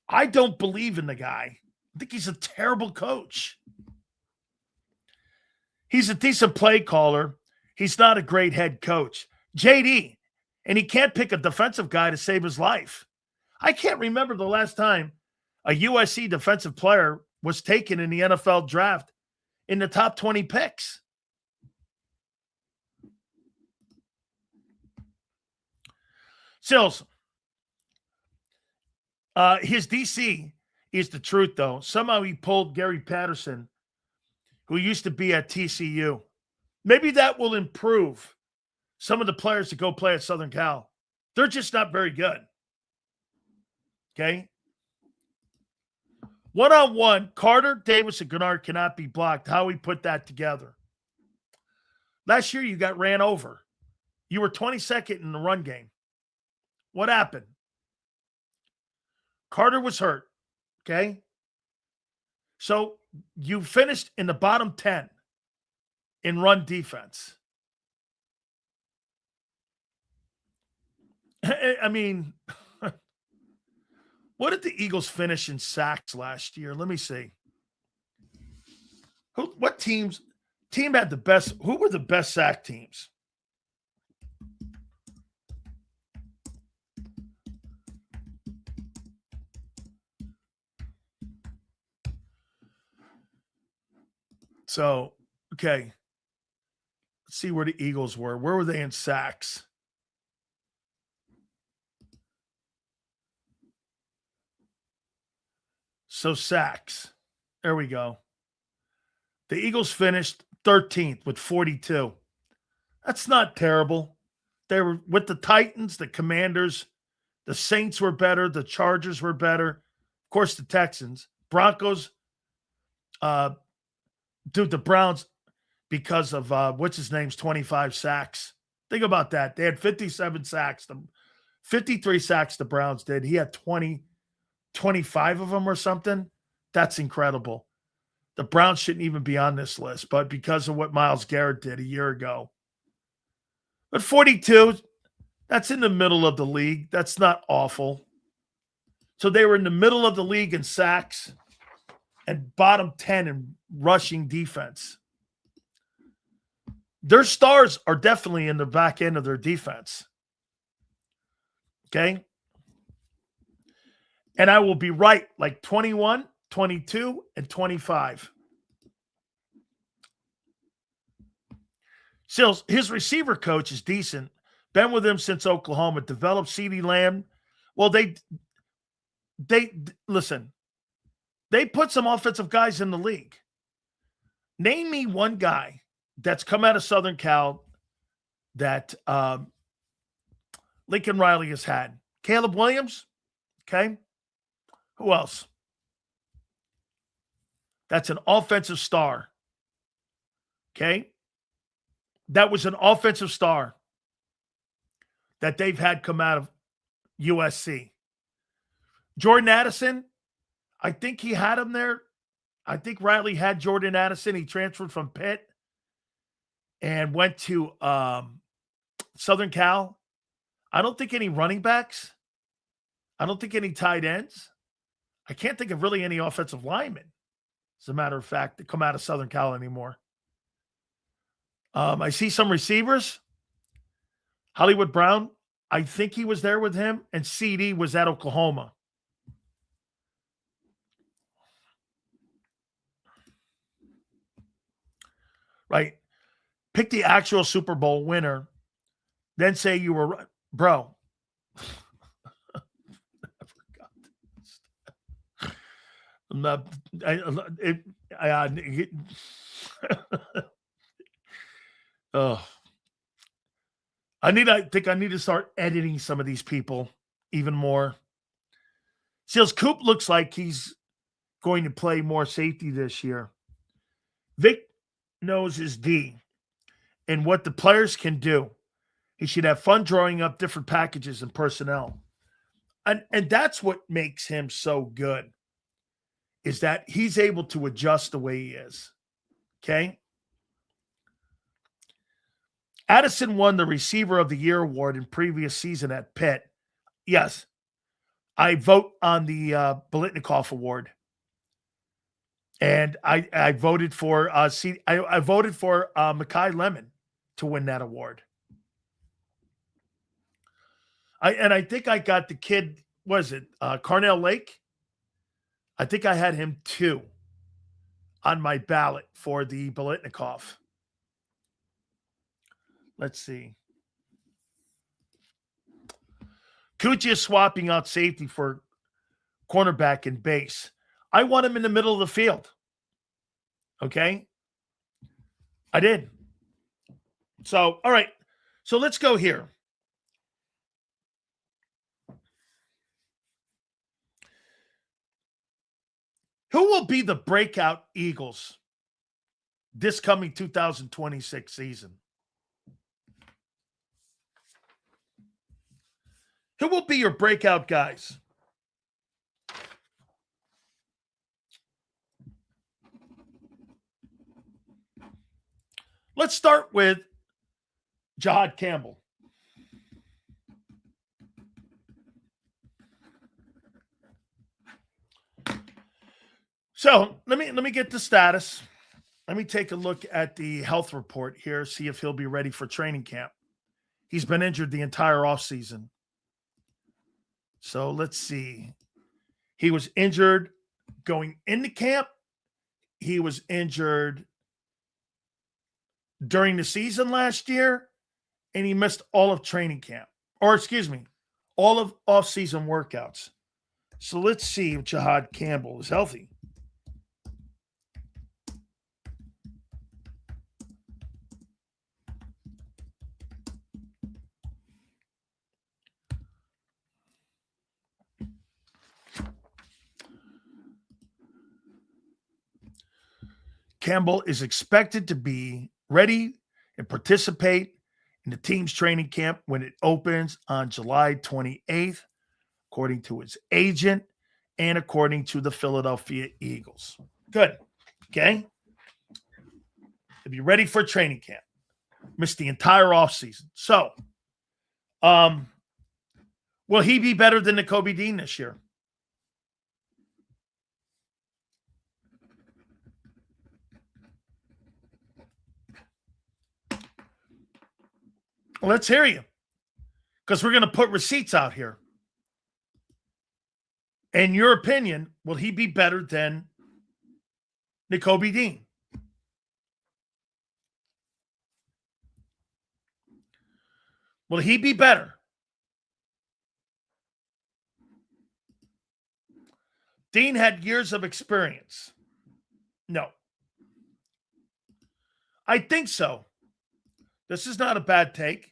I don't believe in the guy. I think he's a terrible coach. He's a decent play caller. He's not a great head coach. JD, and he can't pick a defensive guy to save his life. I can't remember the last time a USC defensive player was taken in the NFL draft in the top 20 picks. Sills, his DC is the truth, though. Somehow he pulled Gary Patterson, who used to be at TCU. Maybe that will improve some of the players to go play at Southern Cal. They're just not very good. Okay? One-on-one, Carter, Davis, and Gennard cannot be blocked. How we put that together? Last year, you got ran over. You were 22nd in the run game. What happened? Carter was hurt. Okay? So you finished in the bottom 10 in run defense. I mean, what did the Eagles finish in sacks last year? Let me see. What team had the best? Who were the best sack teams? So, okay. Let's see where the Eagles were. Where were they in sacks? So sacks. There we go. The Eagles finished 13th with 42. That's not terrible. They were with the Titans, the Commanders, the Saints were better, the Chargers were better. Of course, the Texans. Broncos, the Browns, because of what's his name's 25 sacks. Think about that. They had 57 sacks. 53 sacks the Browns did. He had 25 of them or something. That's incredible. The Browns shouldn't even be on this list, but because of what Myles Garrett did a year ago. But 42, that's in the middle of the league. That's not awful. So they were in the middle of the league in sacks and bottom 10 in rushing defense. Their stars are definitely in the back end of their defense. Okay? And I will be right, like 21, 22, and 25. Still, his receiver coach is decent. Been with him since Oklahoma. Developed CeeDee Lamb. Well, they listen. They put some offensive guys in the league. Name me one guy that's come out of Southern Cal that Lincoln Riley has had. Caleb Williams. Okay. Who else? That's an offensive star. Okay. That was an offensive star that they've had come out of USC. Jordan Addison, I think he had him there. I think Riley had Jordan Addison. He transferred from Pitt and went to Southern Cal. I don't think any running backs. I don't think any tight ends. I can't think of really any offensive linemen, as a matter of fact, that come out of Southern Cal anymore. I see some receivers. Hollywood Brown, I think he was there with him, and CD was at Oklahoma. Right? Pick the actual Super Bowl winner, then say you were, bro. I'm not, oh. I think I need to start editing some of these people even more. Seals Coop looks like he's going to play more safety this year. Vic knows his D and what the players can do. He should have fun drawing up different packages and personnel. And that's what makes him so good, is that he's able to adjust the way he is. Okay? Addison won the Receiver of the Year award in previous season at Pitt. Yes, I vote on the Biletnikoff Award, and I voted for I voted for Mekhi Lemon to win that award. I think I got the kid. Was it Carnell Lake? I think I had him too on my ballot for the Biletnikoff. Let's see. Kuchia swapping out safety for cornerback and base. I want him in the middle of the field. Okay? I did. So, all right. So let's go here. Who will be the breakout Eagles this coming 2026 season? Who will be your breakout guys? Let's start with Jiad Campbell. So let me get the status. Let me take a look at the health report here, see if he'll be ready for training camp. He's been injured the entire offseason. So let's see. He was injured going into camp. He was injured during the season last year, and he missed all of training camp. Or excuse me, all of off-season workouts. So let's see if Jiad Campbell is healthy. Campbell is expected to be ready and participate in the team's training camp when it opens on July 28th, according to his agent and according to the Philadelphia Eagles. Good. Okay. To be ready for training camp. Missed the entire offseason. So, will he be better than Nakobe Dean this year? Let's hear you, because we're going to put receipts out here. In your opinion, will he be better than Nakobe Dean? Will he be better? Dean had years of experience. No. I think so. This is not a bad take.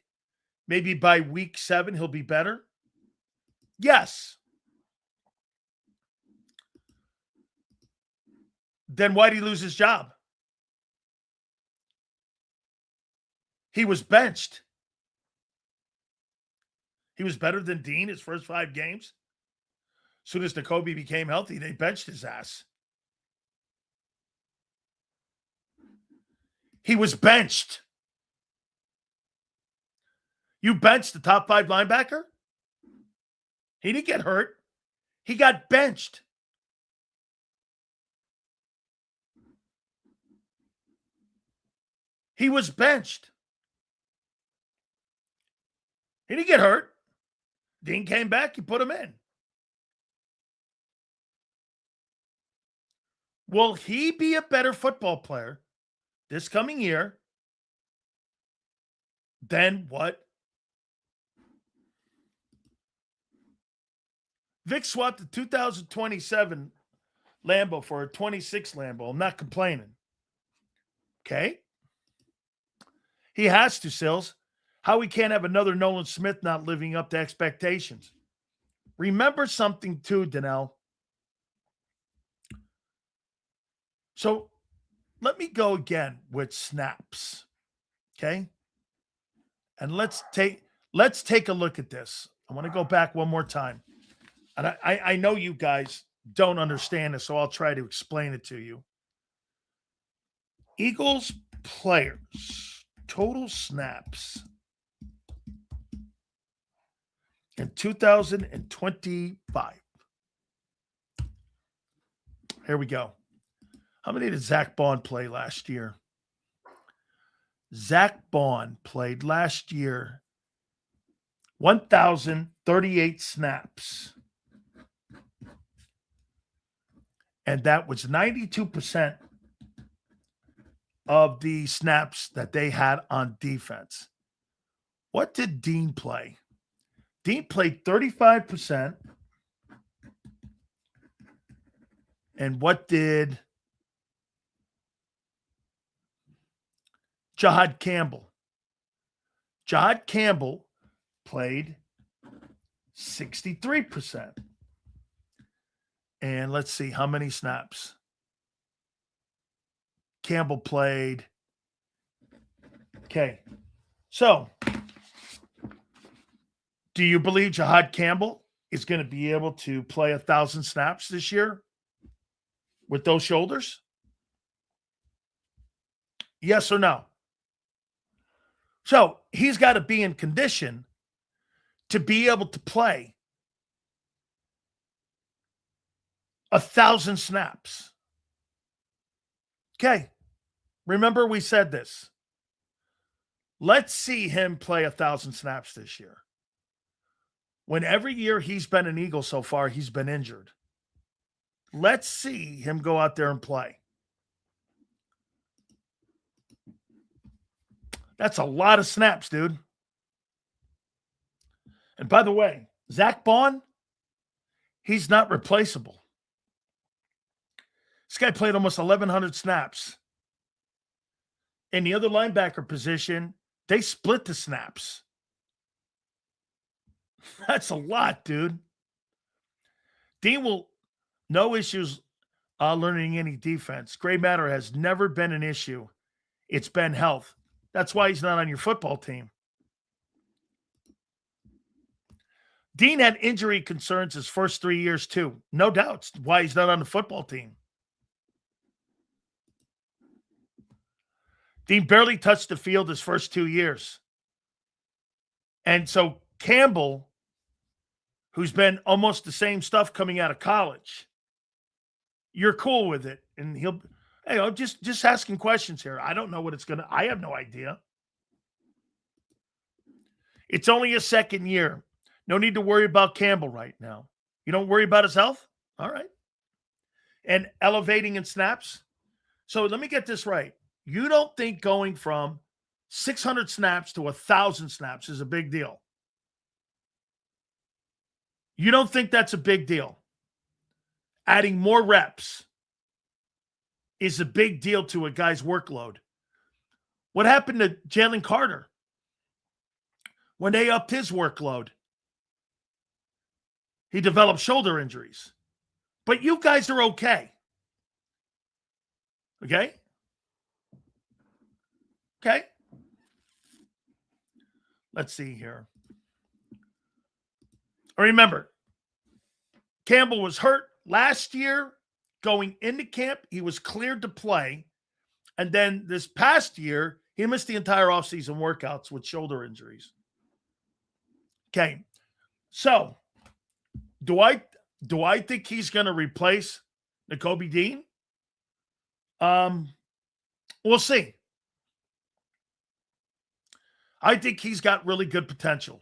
Maybe by week 7, he'll be better. Yes. Then why did he lose his job? He was benched. He was better than Dean his first 5 games. As soon as Nakobe became healthy, they benched his ass. He was benched. You benched the top 5 linebacker? He didn't get hurt. He got benched. He was benched. He didn't get hurt. Dean came back, you put him in. Will he be a better football player this coming year than what? Vic swapped the 2027 Lambo for a 26 Lambo. I'm not complaining. Okay? He has to, Sills. How we can't have another Nolan Smith not living up to expectations. Remember something too, Danelle. So let me go again with snaps. Okay? And let's take a look at this. I want to go back one more time. And I know you guys don't understand this, so I'll try to explain it to you. Eagles players, total snaps in 2025. Here we go. How many did Zach Bond play last year? Zach Bond played last year 1,038 snaps. And that was 92% of the snaps that they had on defense. What did Dean play? Dean played 35%. And what did Jiad Campbell? Jiad Campbell played 63%. And let's see how many snaps Campbell played. Okay. So, do you believe Jiad Campbell is going to be able to play 1,000 snaps this year with those shoulders? Yes or no? So, he's got to be in condition to be able to play 1,000 snaps. Okay. Remember we said this. Let's see him play 1,000 snaps this year. When every year he's been an Eagle so far, he's been injured. Let's see him go out there and play. That's a lot of snaps, dude. And by the way, Zach Bond, He's not replaceable. This guy played almost 1,100 snaps. In the other linebacker position, they split the snaps. That's a lot, dude. Dean will no issues learning any defense. Gray matter has never been an issue. It's been health. That's why he's not on your football team. Dean had injury concerns his first 3 years too. No doubts why he's not on the football team. Dean barely touched the field his first 2 years. And so Campbell, who's been almost the same stuff coming out of college, you're cool with it. And he'll, just asking questions here. I don't know what it's going to, I have no idea. It's only a second year. No need to worry about Campbell right now. You don't worry about his health? All right. And elevating in snaps. So let me get this right. You don't think going from 600 snaps to 1,000 snaps is a big deal? You don't think that's a big deal? Adding more reps is a big deal to a guy's workload. What happened to Jaylen Carter when they upped his workload? He developed shoulder injuries. But you guys are okay. Okay? Okay. Let's see here. Remember, Campbell was hurt last year going into camp. He was cleared to play. And then this past year, he missed the entire offseason workouts with shoulder injuries. Okay. So, do I think he's going to replace Nakobe Dean? We'll see. I think he's got really good potential.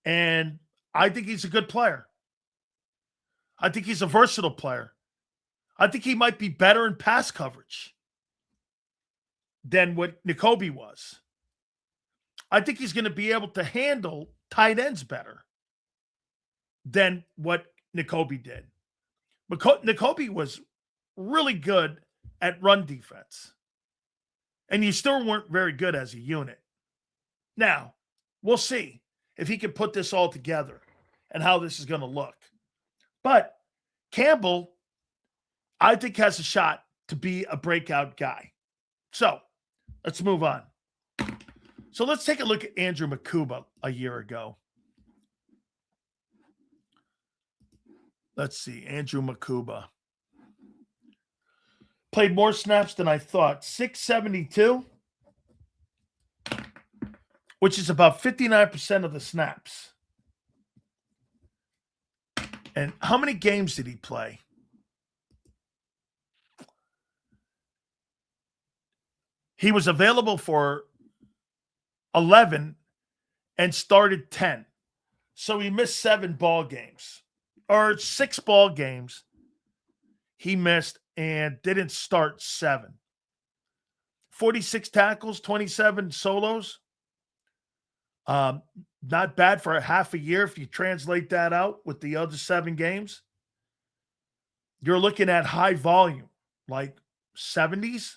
And I think he's a good player. I think he's a versatile player. I think he might be better in pass coverage than what Nakobe was. I think he's going to be able to handle tight ends better than what Nakobe did. Nakobe was really good at run defense. And you still weren't very good as a unit. Now, we'll see if he can put this all together and how this is going to look. But Campbell, I think, has a shot to be a breakout guy. So, let's move on. So, let's take a look at Andrew Makuba a year ago. Let's see. Andrew Makuba played more snaps than I thought. 672, which is about 59% of the snaps. And how many games did he play? He was available for 11 and started 10. So he missed 7 ball games. Or 6 ball games he missed and didn't start 7. 46 tackles, 27 solos. Not bad for a half a year if you translate that out with the other 7 games. You're looking at high volume, like 70s,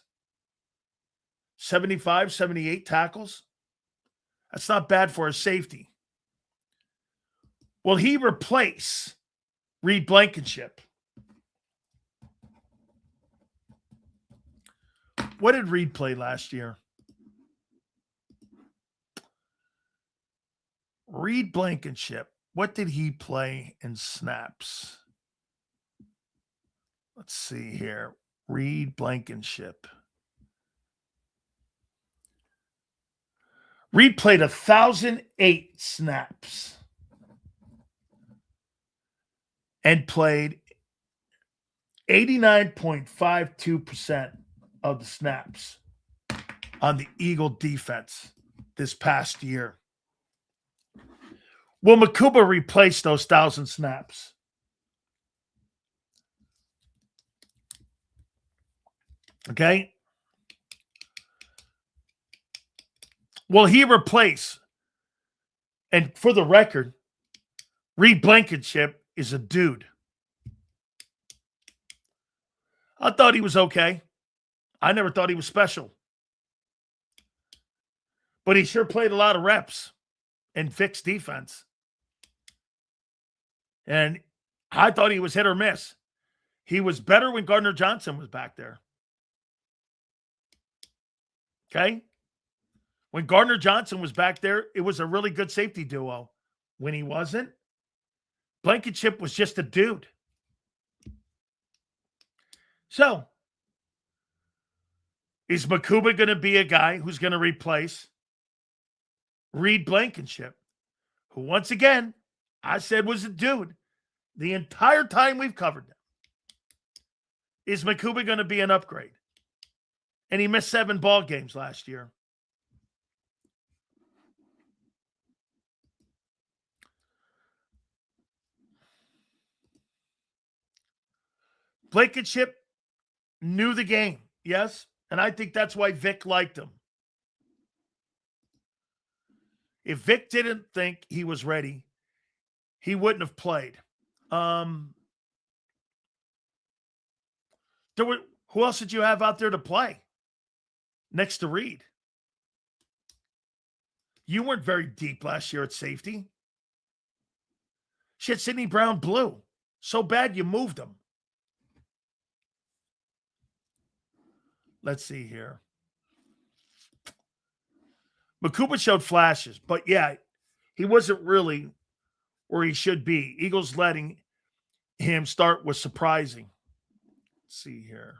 75, 78 tackles. That's not bad for a safety. Will he replace Reed Blankenship? What did Reed play last year? Reed Blankenship. What did he play in snaps? Let's see here. Reed Blankenship. Reed played 1,008 snaps and played 89.52% of the snaps on the Eagle defense this past year. Will Makuba replace those 1,000 snaps? Okay. Will he replace, and for the record, Reed Blankenship is a dude. I thought he was okay. I never thought he was special. But he sure played a lot of reps and fixed defense. And I thought he was hit or miss. He was better when Gardner Johnson was back there. Okay? When Gardner Johnson was back there, it was a really good safety duo. When he wasn't, Blankenship was just a dude. So, is Makuba going to be a guy who's going to replace Reed Blankenship, who once again, I said was a dude the entire time we've covered them? Is Makuba going to be an upgrade? And he missed 7 ball games last year. Blankenship knew the game, yes? And I think that's why Vic liked him. If Vic didn't think he was ready, he wouldn't have played. Who else did you have out there to play next to Reed? You weren't very deep last year at safety. Shit, Sidney Brown blew. So bad you moved him. Let's see here. Makuba showed flashes, but yeah, he wasn't really where he should be. Eagles letting him start was surprising. Let's see here.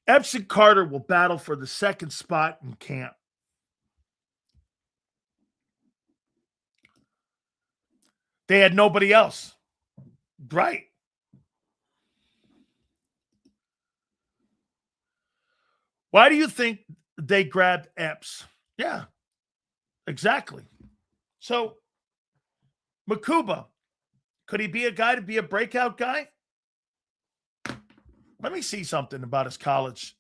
Epps and Carter will battle for the second spot in camp. They had nobody else. Right. Why do you think they grabbed Epps? Yeah, exactly. So, Makuba, could he be a guy to be a breakout guy? Let me see something about his college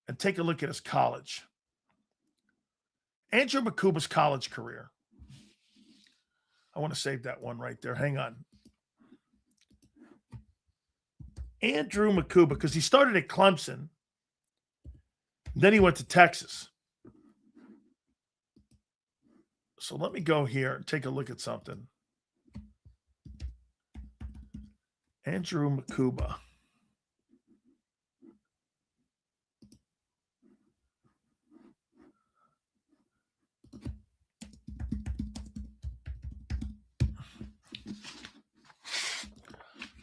and take a look at his college. Andrew Makuba's college career. I want to save that one right there. Hang on. Andrew Makuba, because he started at Clemson. Then he went to Texas. So let me go here and take a look at something. Andrew Makuba.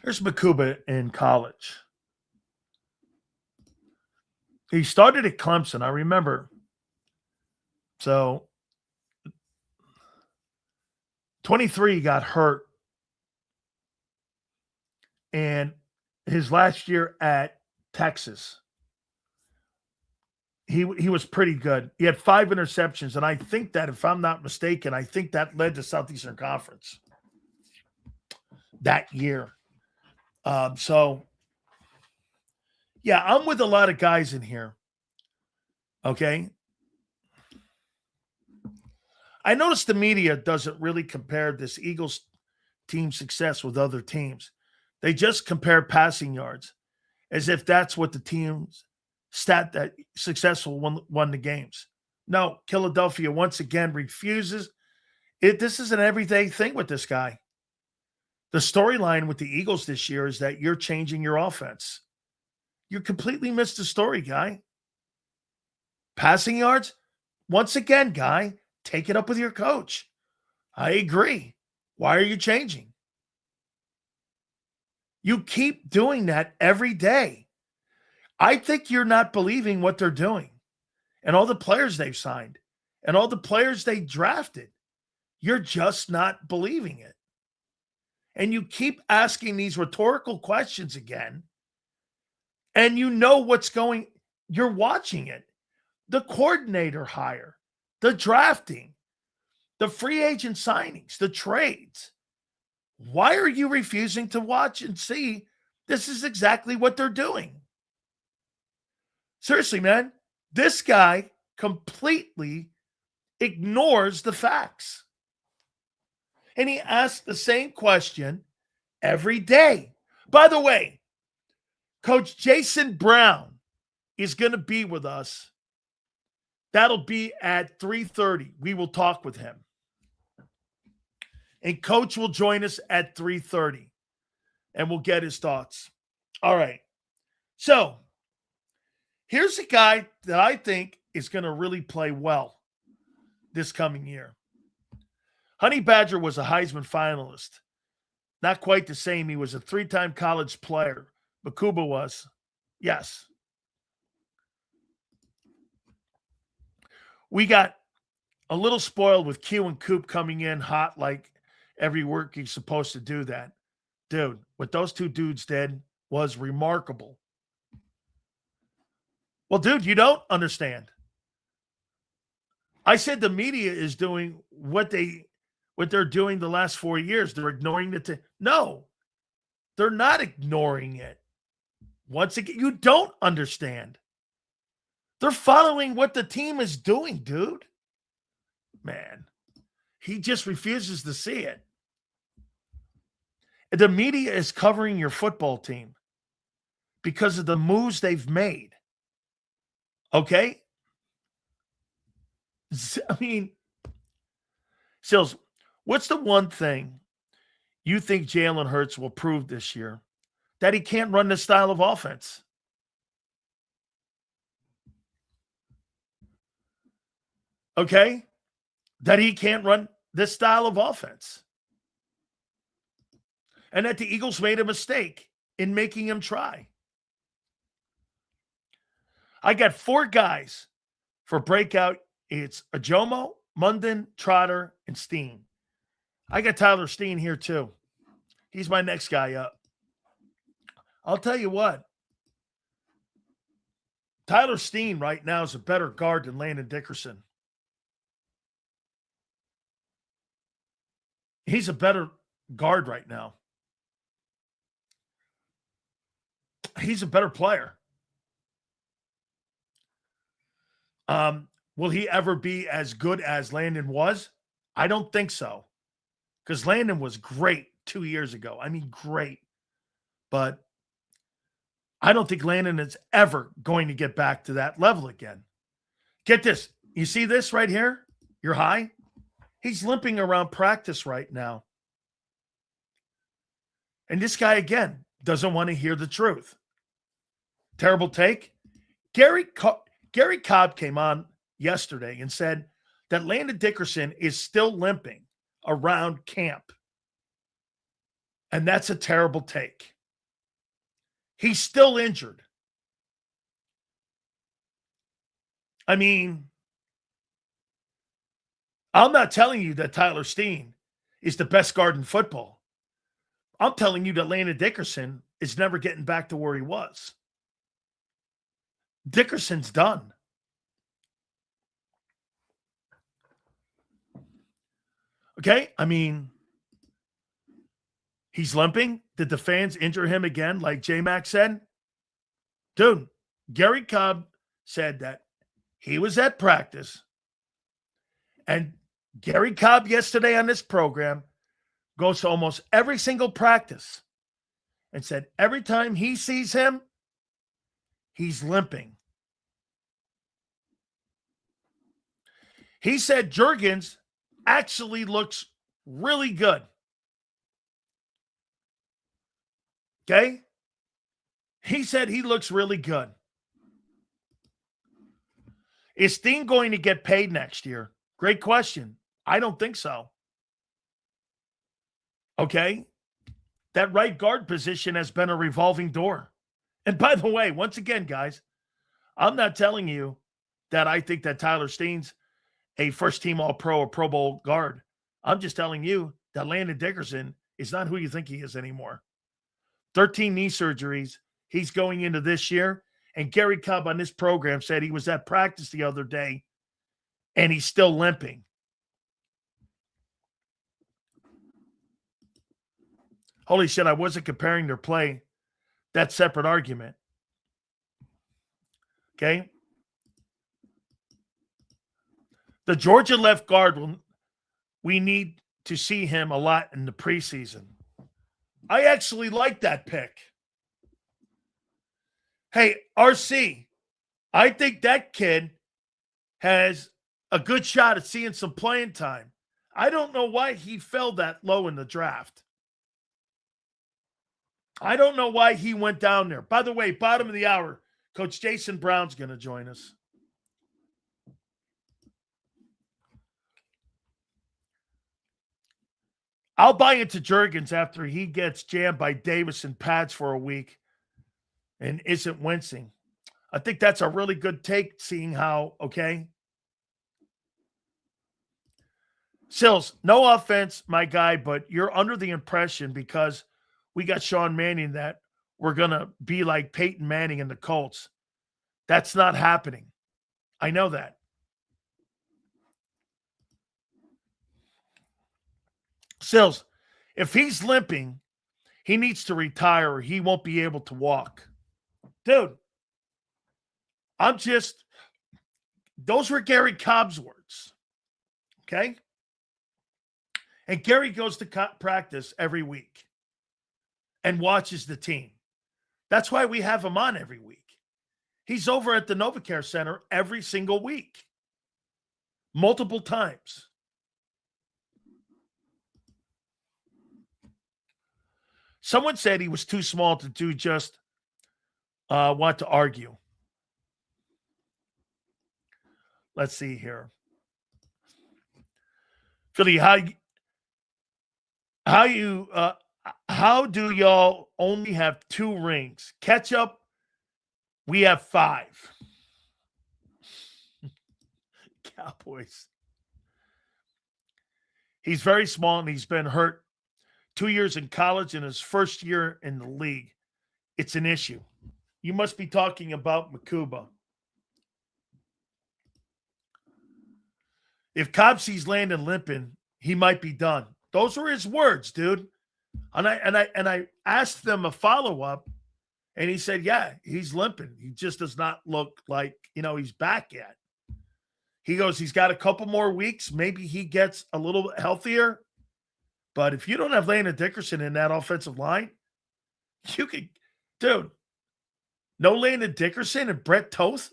Here's Makuba in college. He started at Clemson, I remember. So, 23 got hurt. And his last year at Texas, he was pretty good. He had 5 interceptions, and I think that, if I'm not mistaken, I think that led to Southeastern Conference that year. So, yeah, I'm with a lot of guys in here. Okay. I noticed the media doesn't really compare this Eagles team success with other teams. They just compare passing yards as if that's what the team's stat that successful won the games. No, Philadelphia once again refuses. This is an everyday thing with this guy. The storyline with the Eagles this year is that you're changing your offense. You completely missed the story, guy. Passing yards, once again, guy, take it up with your coach. I agree. Why are you changing? You keep doing that every day. I think you're not believing what they're doing and all the players they've signed and all the players they drafted. You're just not believing it. And you keep asking these rhetorical questions again, and you know what's going, you're watching it. The coordinator hire, the drafting, the free agent signings, the trades. Why are you refusing to watch and see this is exactly what they're doing? Seriously, man, this guy completely ignores the facts. And he asks the same question every day. By the way, Coach Jason Brown is going to be with us. That'll be at 3:30. We will talk with him. And Coach will join us at 3:30. And we'll get his thoughts. All right. So, here's a guy that I think is going to really play well this coming year. Honey Badger was a Heisman finalist. Not quite the same. He was a 3-time college player. Bakuba was. Yes. We got a little spoiled with Q and Coop coming in hot like every work he's supposed to do that. Dude, what those two dudes did was remarkable. Well, dude, you don't understand. I said the media is doing what they're doing the last 4 years. They're ignoring it. No, they're not ignoring it. Once again, you don't understand. They're following what the team is doing, dude. Man, he just refuses to see it. The media is covering your football team because of the moves they've made. Okay? I mean, Sills, what's the one thing you think Jalen Hurts will prove this year? That he can't run this style of offense. Okay? That he can't run this style of offense. And that the Eagles made a mistake in making him try. I got 4 guys for Breakout. It's Ajomo, Munden, Trotter, and Steen. I got Tyler Steen here too. He's my next guy up. I'll tell you what. Tyler Steen right now is a better guard than Landon Dickerson. He's a better guard right now. He's a better player. Will he ever be as good as Landon was? I don't think so. Because Landon was great 2 years ago. I mean, great. But I don't think Landon is ever going to get back to that level again. Get this. You see this right here? Your high? He's limping around practice right now. And this guy, again, doesn't want to hear the truth. Terrible take. Gary Cobb came on yesterday and said that Landon Dickerson is still limping around camp. And that's a terrible take. He's still injured. I mean, I'm not telling you that Tyler Steen is the best guard in football. I'm telling you that Landon Dickerson is never getting back to where he was. Dickerson's done. Okay? I mean, he's limping. Did the fans injure him again, like J-Mac said? Dude, Gary Cobb said that he was at practice. And Gary Cobb yesterday on this program goes to almost every single practice and said every time he sees him, he's limping. He said Juergens actually looks really good. Okay? He said he looks really good. Is Steen going to get paid next year? Great question. I don't think so. Okay? That right guard position has been a revolving door. And by the way, once again, guys, I'm not telling you that I think that Tyler Steen's a first-team All-Pro or Pro Bowl guard. I'm just telling you that Landon Dickerson is not who you think he is anymore. 13 knee surgeries. He's going into this year. And Gary Cobb on this program said he was at practice the other day, and he's still limping. Holy shit, I wasn't comparing their play. That's separate argument. Okay? The Georgia left guard, we need to see him a lot in the preseason. I actually like that pick. Hey, RC, I think that kid has a good shot at seeing some playing time. I don't know why he fell that low in the draft. I don't know why he went down there. By the way, bottom of the hour, Coach Jason Brown's going to join us. I'll buy into Jurgens after he gets jammed by Davis and pads for a week and isn't wincing. I think that's a really good take, seeing how, okay? Sills, no offense, my guy, but you're under the impression because we got Sean Mannion that we're going to be like Peyton Manning and the Colts. That's not happening. I know that. Sills, if he's limping, he needs to retire or he won't be able to walk. Dude, those were Gary Cobb's words. Okay? And Gary goes to practice every week and watches the team. That's why we have him on every week. He's over at the NovaCare Center every single week, multiple times. Someone said he was too small to do just want to argue. Let's see here. Philly, how do y'all only have 2 rings? Catch up, we have 5. Cowboys. He's very small and he's been hurt 2 years in college and his first year in the league. It's an issue. You must be talking about Makuba. If Cobb sees Landon limping, he might be done. Those were his words, dude. And I asked them a follow-up, and he said, yeah, he's limping. He just does not look like, he's back yet. He goes, he's got a couple more weeks. Maybe he gets a little healthier. But if you don't have Landon Dickerson in that offensive line, you could, dude, no Landon Dickerson and Brett Toth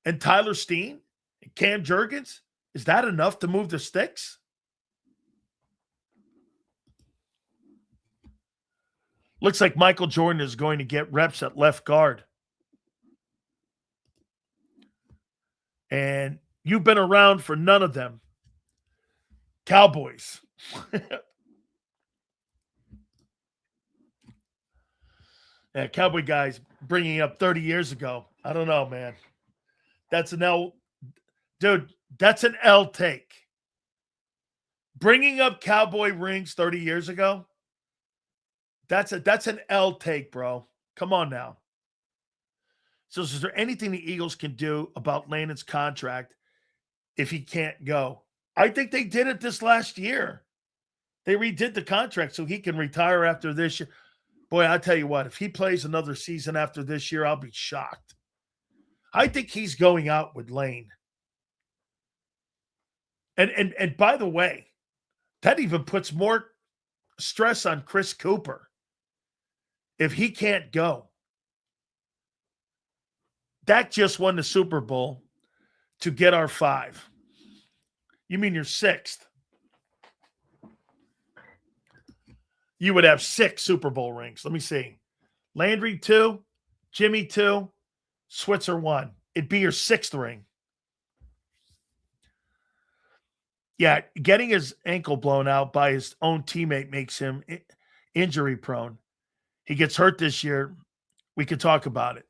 and Tyler Steen and Cam Jurgens, is that enough to move the sticks? Looks like Michael Jordan is going to get reps at left guard. And you've been around for none of them. Cowboys. Yeah, Cowboy guys bringing up 30 years ago. I don't know, man. That's an L. Dude, that's an L take. Bringing up Cowboy rings 30 years ago, that's an L take, bro. Come on now. So is there anything the Eagles can do about Landon's contract if he can't go? I think they did it this last year. They redid the contract so he can retire after this year. Boy, I tell you what, if he plays another season after this year, I'll be shocked. I think he's going out with Lane. And by the way, that even puts more stress on Chris Cooper if he can't go. Dak just won the Super Bowl to get our 5. You mean your 6th? You would have 6 Super Bowl rings. Let me see. Landry 2, Jimmy 2, Switzer 1. It'd be your 6th ring. Yeah, getting his ankle blown out by his own teammate makes him injury prone. He gets hurt this year. We could talk about it.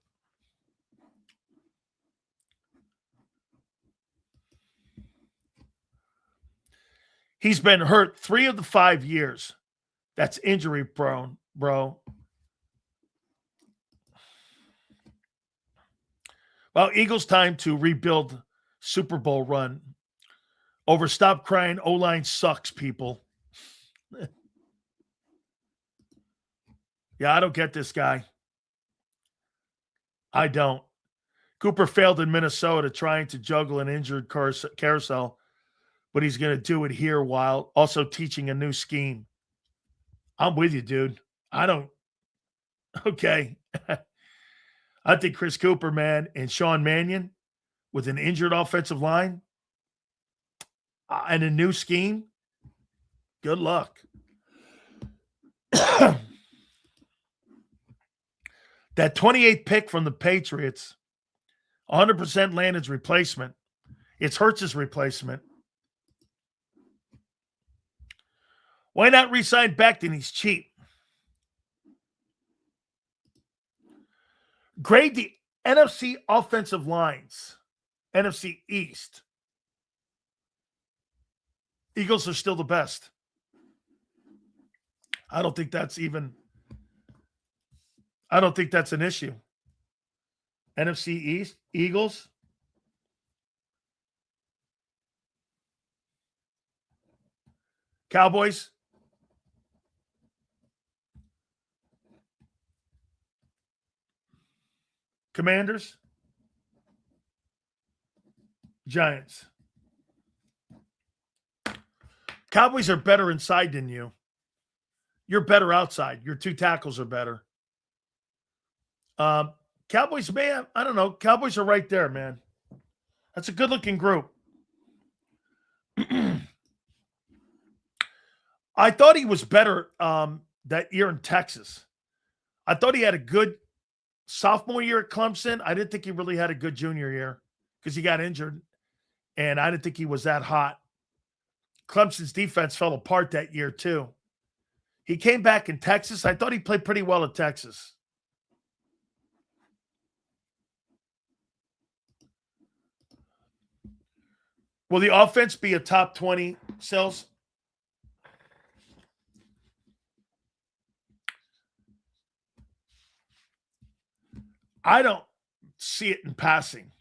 He's been hurt 3 of the 5 years. That's injury prone, bro. Well, Eagles time to rebuild Super Bowl run. Over stop crying, O-line sucks, people. Yeah, I don't get this guy. I don't. Cooper failed in Minnesota trying to juggle an injured carousel but he's going to do it here while also teaching a new scheme. I'm with you, dude. Okay. I think Chris Cooper, man, and Sean Mannion with an injured offensive line and a new scheme, good luck. That 28th pick from the Patriots, 100% Landon's replacement. It's Hurts' replacement. Why not re-sign Becton? He's cheap. Grade the NFC offensive lines. NFC East. Eagles are still the best. I don't think that's an issue. NFC East, Eagles. Cowboys. Commanders. Giants. Cowboys are better inside than you. You're better outside. Your two tackles are better. Cowboys, man, I don't know. Cowboys are right there, man. That's a good-looking group. I thought he was better that year in Texas. I thought he had a good sophomore year at Clemson. I didn't think he really had a good junior year because he got injured, and I didn't think he was that hot. Clemson's defense fell apart that year, too. He came back in Texas. I thought he played pretty well at Texas. Will the offense be a top 20, Sills? I don't see it in passing.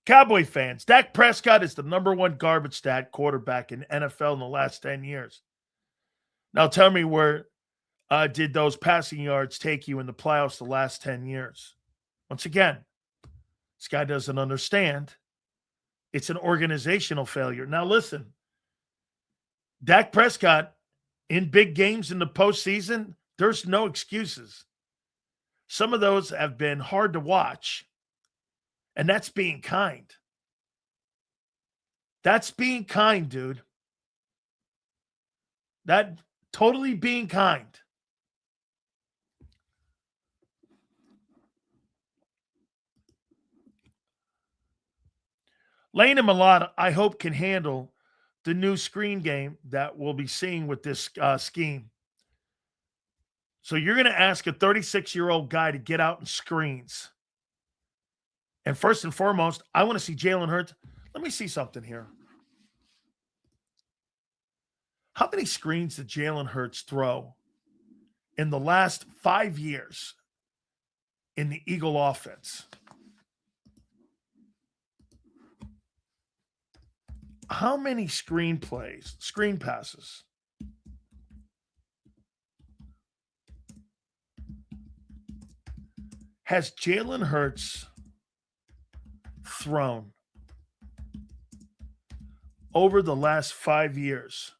Cowboy fans, Dak Prescott is the number one garbage stat quarterback in NFL in the last 10 years. Now tell me where did those passing yards take you in the playoffs the last 10 years? Once again, this guy doesn't understand. It's an organizational failure. Now listen, Dak Prescott in big games in the postseason, there's no excuses. Some of those have been hard to watch. And that's being kind. That's being kind, dude. That totally being kind. Lane and Milata, I hope, can handle the new screen game that we'll be seeing with this scheme. So you're going to ask a 36-year-old guy to get out and screens. And first and foremost, I want to see Jalen Hurts. Let me see something here. How many screens did Jalen Hurts throw in the last 5 years in the Eagle offense? How many screen passes? Has Jalen Hurts thrown over the last 5 years?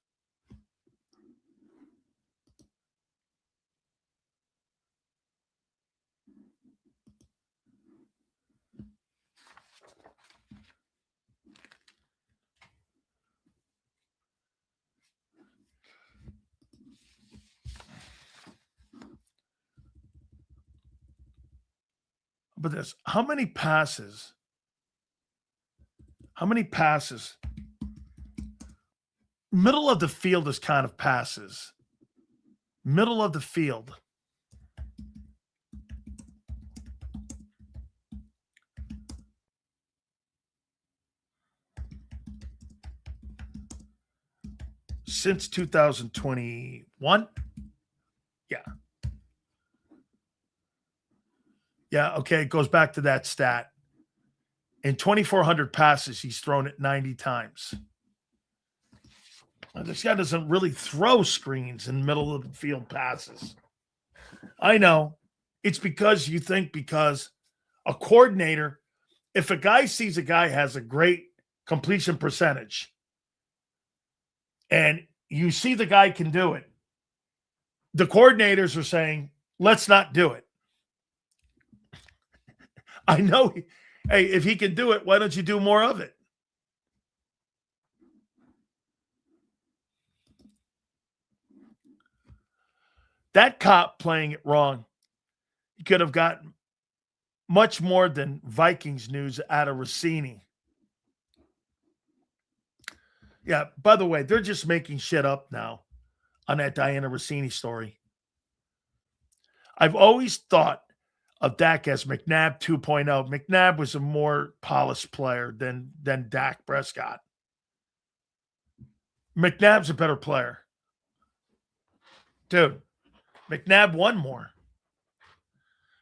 But this, how many passes? Middle of the field is kind of passes. Middle of the field. Since 2021? Yeah. Yeah, okay, it goes back to that stat. In 2,400 passes, he's thrown it 90 times. This guy doesn't really throw screens in middle of the field passes. I know. It's because you think because a coordinator if a guy sees a guy has a great completion percentage and you see the guy can do it, the coordinators are saying, let's not do it. I know. Hey, if he can do it, why don't you do more of it? That cop playing it wrong, he could have gotten much more than Vikings news out of Rossini. Yeah, by the way, they're just making shit up now on that Diana Rossini story. I've always thought of Dak as McNabb 2.0. McNabb was a more polished player than Dak Prescott. McNabb's a better player. Dude, McNabb won more.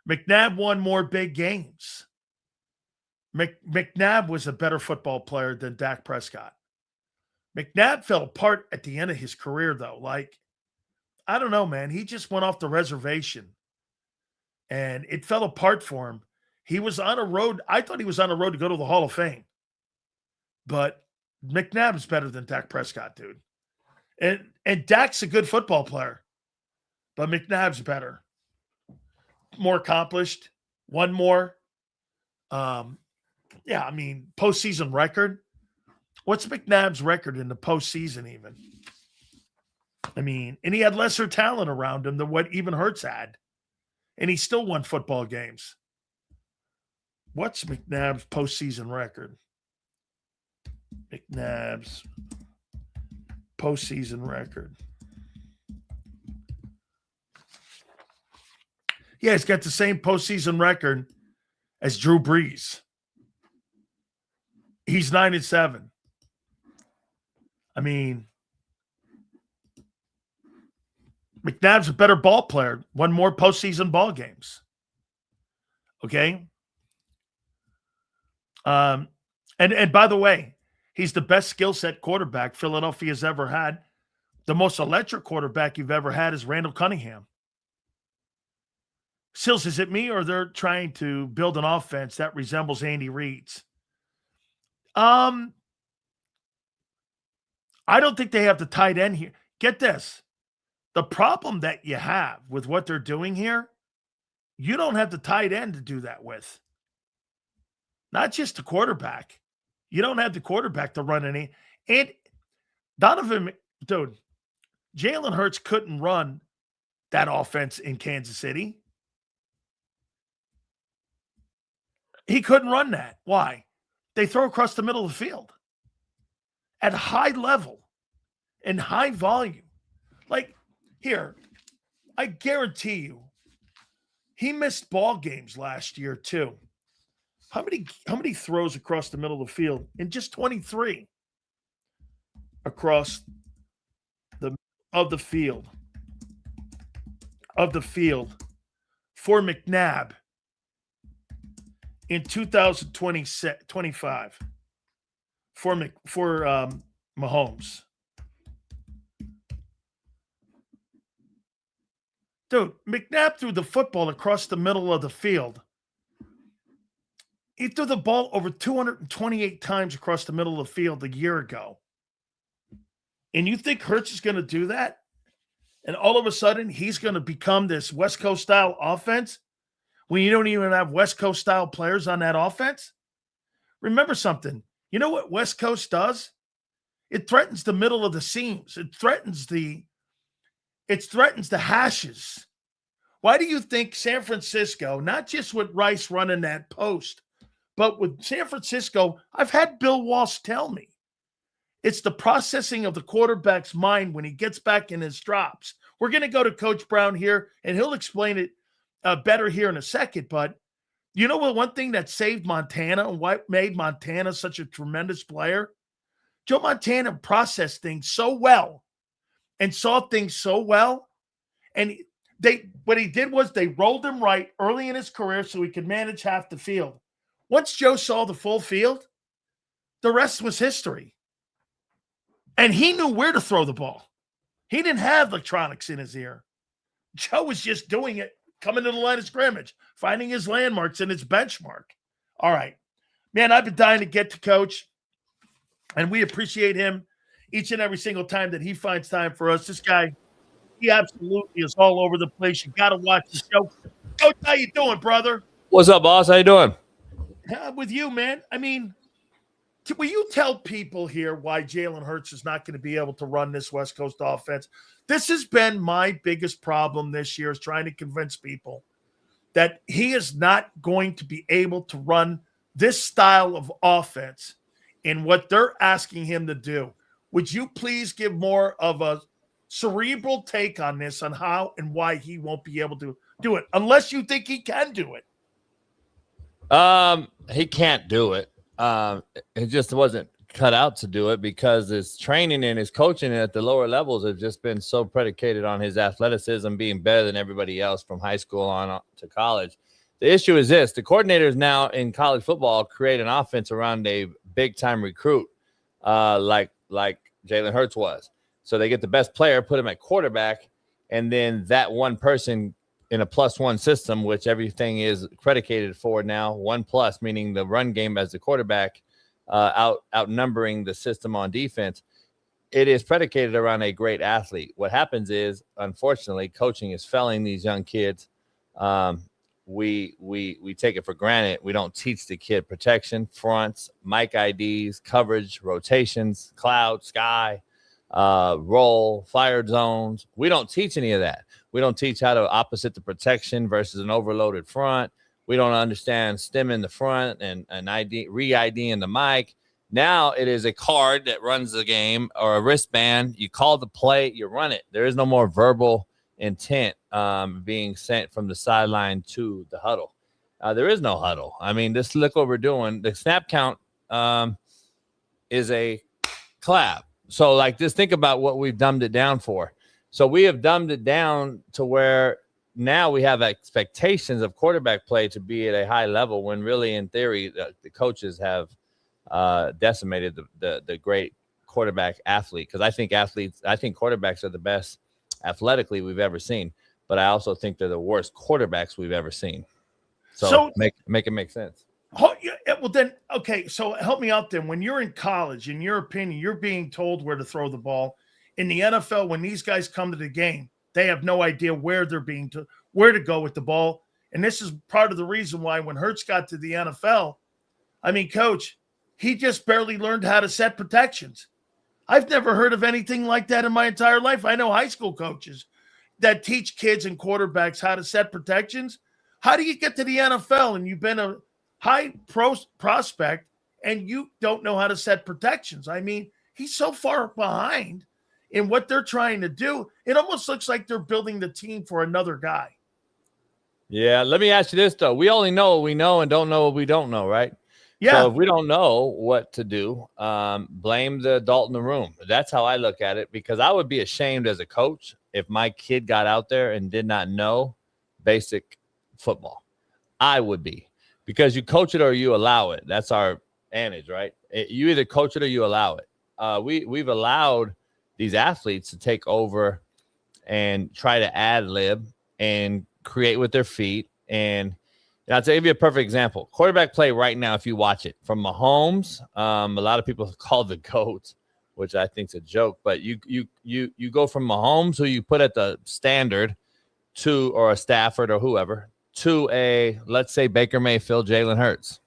McNabb won more big games. McNabb was a better football player than Dak Prescott. McNabb fell apart at the end of his career, though. Like, I don't know, man. He just went off the reservation. And it fell apart for him. He was on a road. I thought he was on a road to go to the Hall of Fame. But McNabb's better than Dak Prescott, dude. And Dak's a good football player. But McNabb's better. More accomplished. One more. Yeah, I mean, postseason record. What's McNabb's record in the postseason even? I mean, and he had lesser talent around him than what even Hurts had. And he still won football games. What's McNabb's postseason record? McNabb's postseason record. Yeah, he's got the same postseason record as Drew Brees. He's 9-7. I mean, McNabb's a better ball player, won more postseason ball games. Okay? And by the way, he's the best skill set quarterback Philadelphia's ever had. The most electric quarterback you've ever had is Randall Cunningham. Sills, is it me or they're trying to build an offense that resembles Andy Reid's? I don't think they have the tight end here. Get this. The problem that you have with what they're doing here, you don't have the tight end to do that with. Not just the quarterback. You don't have the quarterback to run any. And Donovan, dude, Jalen Hurts couldn't run that offense in Kansas City. He couldn't run that. Why? They throw across the middle of the field at high level and high volume. Like, here, I guarantee you, he missed ball games last year too. How many throws across the middle of the field? In just 23 across the field for McNabb in 2025 for Mahomes. Dude, McNabb threw the football across the middle of the field. He threw the ball over 228 times across the middle of the field a year ago. And you think Hurts is going to do that? And all of a sudden, he's going to become this West Coast-style offense when you don't even have West Coast-style players on that offense? Remember something. You know what West Coast does? It threatens the middle of the seams. It threatens the hashes. Why do you think San Francisco, not just with Rice running that post, but with San Francisco, I've had Bill Walsh tell me, it's the processing of the quarterback's mind when he gets back in his drops. We're going to go to Coach Brown here, and he'll explain it better here in a second. But you know what? One thing that saved Montana and what made Montana such a tremendous player? Joe Montana processed things so well and saw things so well. And what he did was they rolled him right early in his career so he could manage half the field. Once Joe saw the full field, the rest was history. And he knew where to throw the ball. He didn't have electronics in his ear. Joe was just doing it, coming to the line of scrimmage, finding his landmarks and his benchmark. All right. Man, I've been dying to get to Coach, and we appreciate him each and every single time that he finds time for us. This guy, he absolutely is all over the place. You got to watch the show. Coach, how you doing, brother? What's up, boss? How you doing? With you, man. I mean, will you tell people here why Jalen Hurts is not going to be able to run this West Coast offense? This has been my biggest problem this year, is trying to convince people that he is not going to be able to run this style of offense in what they're asking him to do. Would you please give more of a cerebral take on this, on how and why he won't be able to do it, unless you think he can do it? He can't do it. It just wasn't cut out to do it, because his training and his coaching at the lower levels have just been so predicated on his athleticism being better than everybody else from high school on to college. The issue is this: the coordinators now in college football create an offense around a big-time recruit, like Jalen Hurts was. So they get the best player, put him at quarterback, and then that one person in a +1 system, which everything is predicated for now, 1+, meaning the run game as the quarterback, outnumbering the system on defense. It is predicated around a great athlete. What happens is, unfortunately, coaching is failing these young kids. We take it for granted. We don't teach the kid protection, fronts, mic IDs, coverage, rotations, cloud, sky, roll, fire zones. We don't teach any of that. We don't teach how to opposite the protection versus an overloaded front. We don't understand stem in the front and re-ID in the mic. Now it is a card that runs the game, or a wristband. You call the play, you run it. There is no more verbal intent being sent from the sideline to the huddle. There is no huddle. I mean, look what we're doing. The snap count is a clap. So, like, just think about what we've dumbed it down for. So we have dumbed it down to where now we have expectations of quarterback play to be at a high level, when really, in theory, the coaches have decimated the great quarterback athlete. Because I think quarterbacks are the best athletically we've ever seen, but I also think they're the worst quarterbacks we've ever seen. So make it make sense. Well, then, okay, so help me out then. When you're in college, in your opinion, you're being told where to throw the ball. In the NFL, when these guys come to the game, they have no idea where where to go with the ball. And this is part of the reason why when Hurts got to the NFL, I mean, Coach, he just barely learned how to set protections. I've never heard of anything like that in my entire life. I know high school coaches that teach kids and quarterbacks how to set protections. How do you get to the NFL and you've been a high prospect and you don't know how to set protections? I mean, he's so far behind in what they're trying to do. It almost looks like they're building the team for another guy. Yeah, let me ask you this, though. We only know what we know and don't know what we don't know, right? Yeah. So if we don't know what to do, blame the adult in the room. That's how I look at it, because I would be ashamed as a coach if my kid got out there and did not know basic football. I would be, because you coach it or you allow it. That's our advantage, right? You either coach it or you allow it. We've allowed these athletes to take over and try to ad lib and create with their feet. And I'll give you a perfect example. Quarterback play right now, if you watch it, from Mahomes, a lot of people call the GOAT, which I think is a joke, but you go from Mahomes, who you put at the standard, to, or a Stafford or whoever, to a, let's say, Baker Mayfield, Jalen Hurts.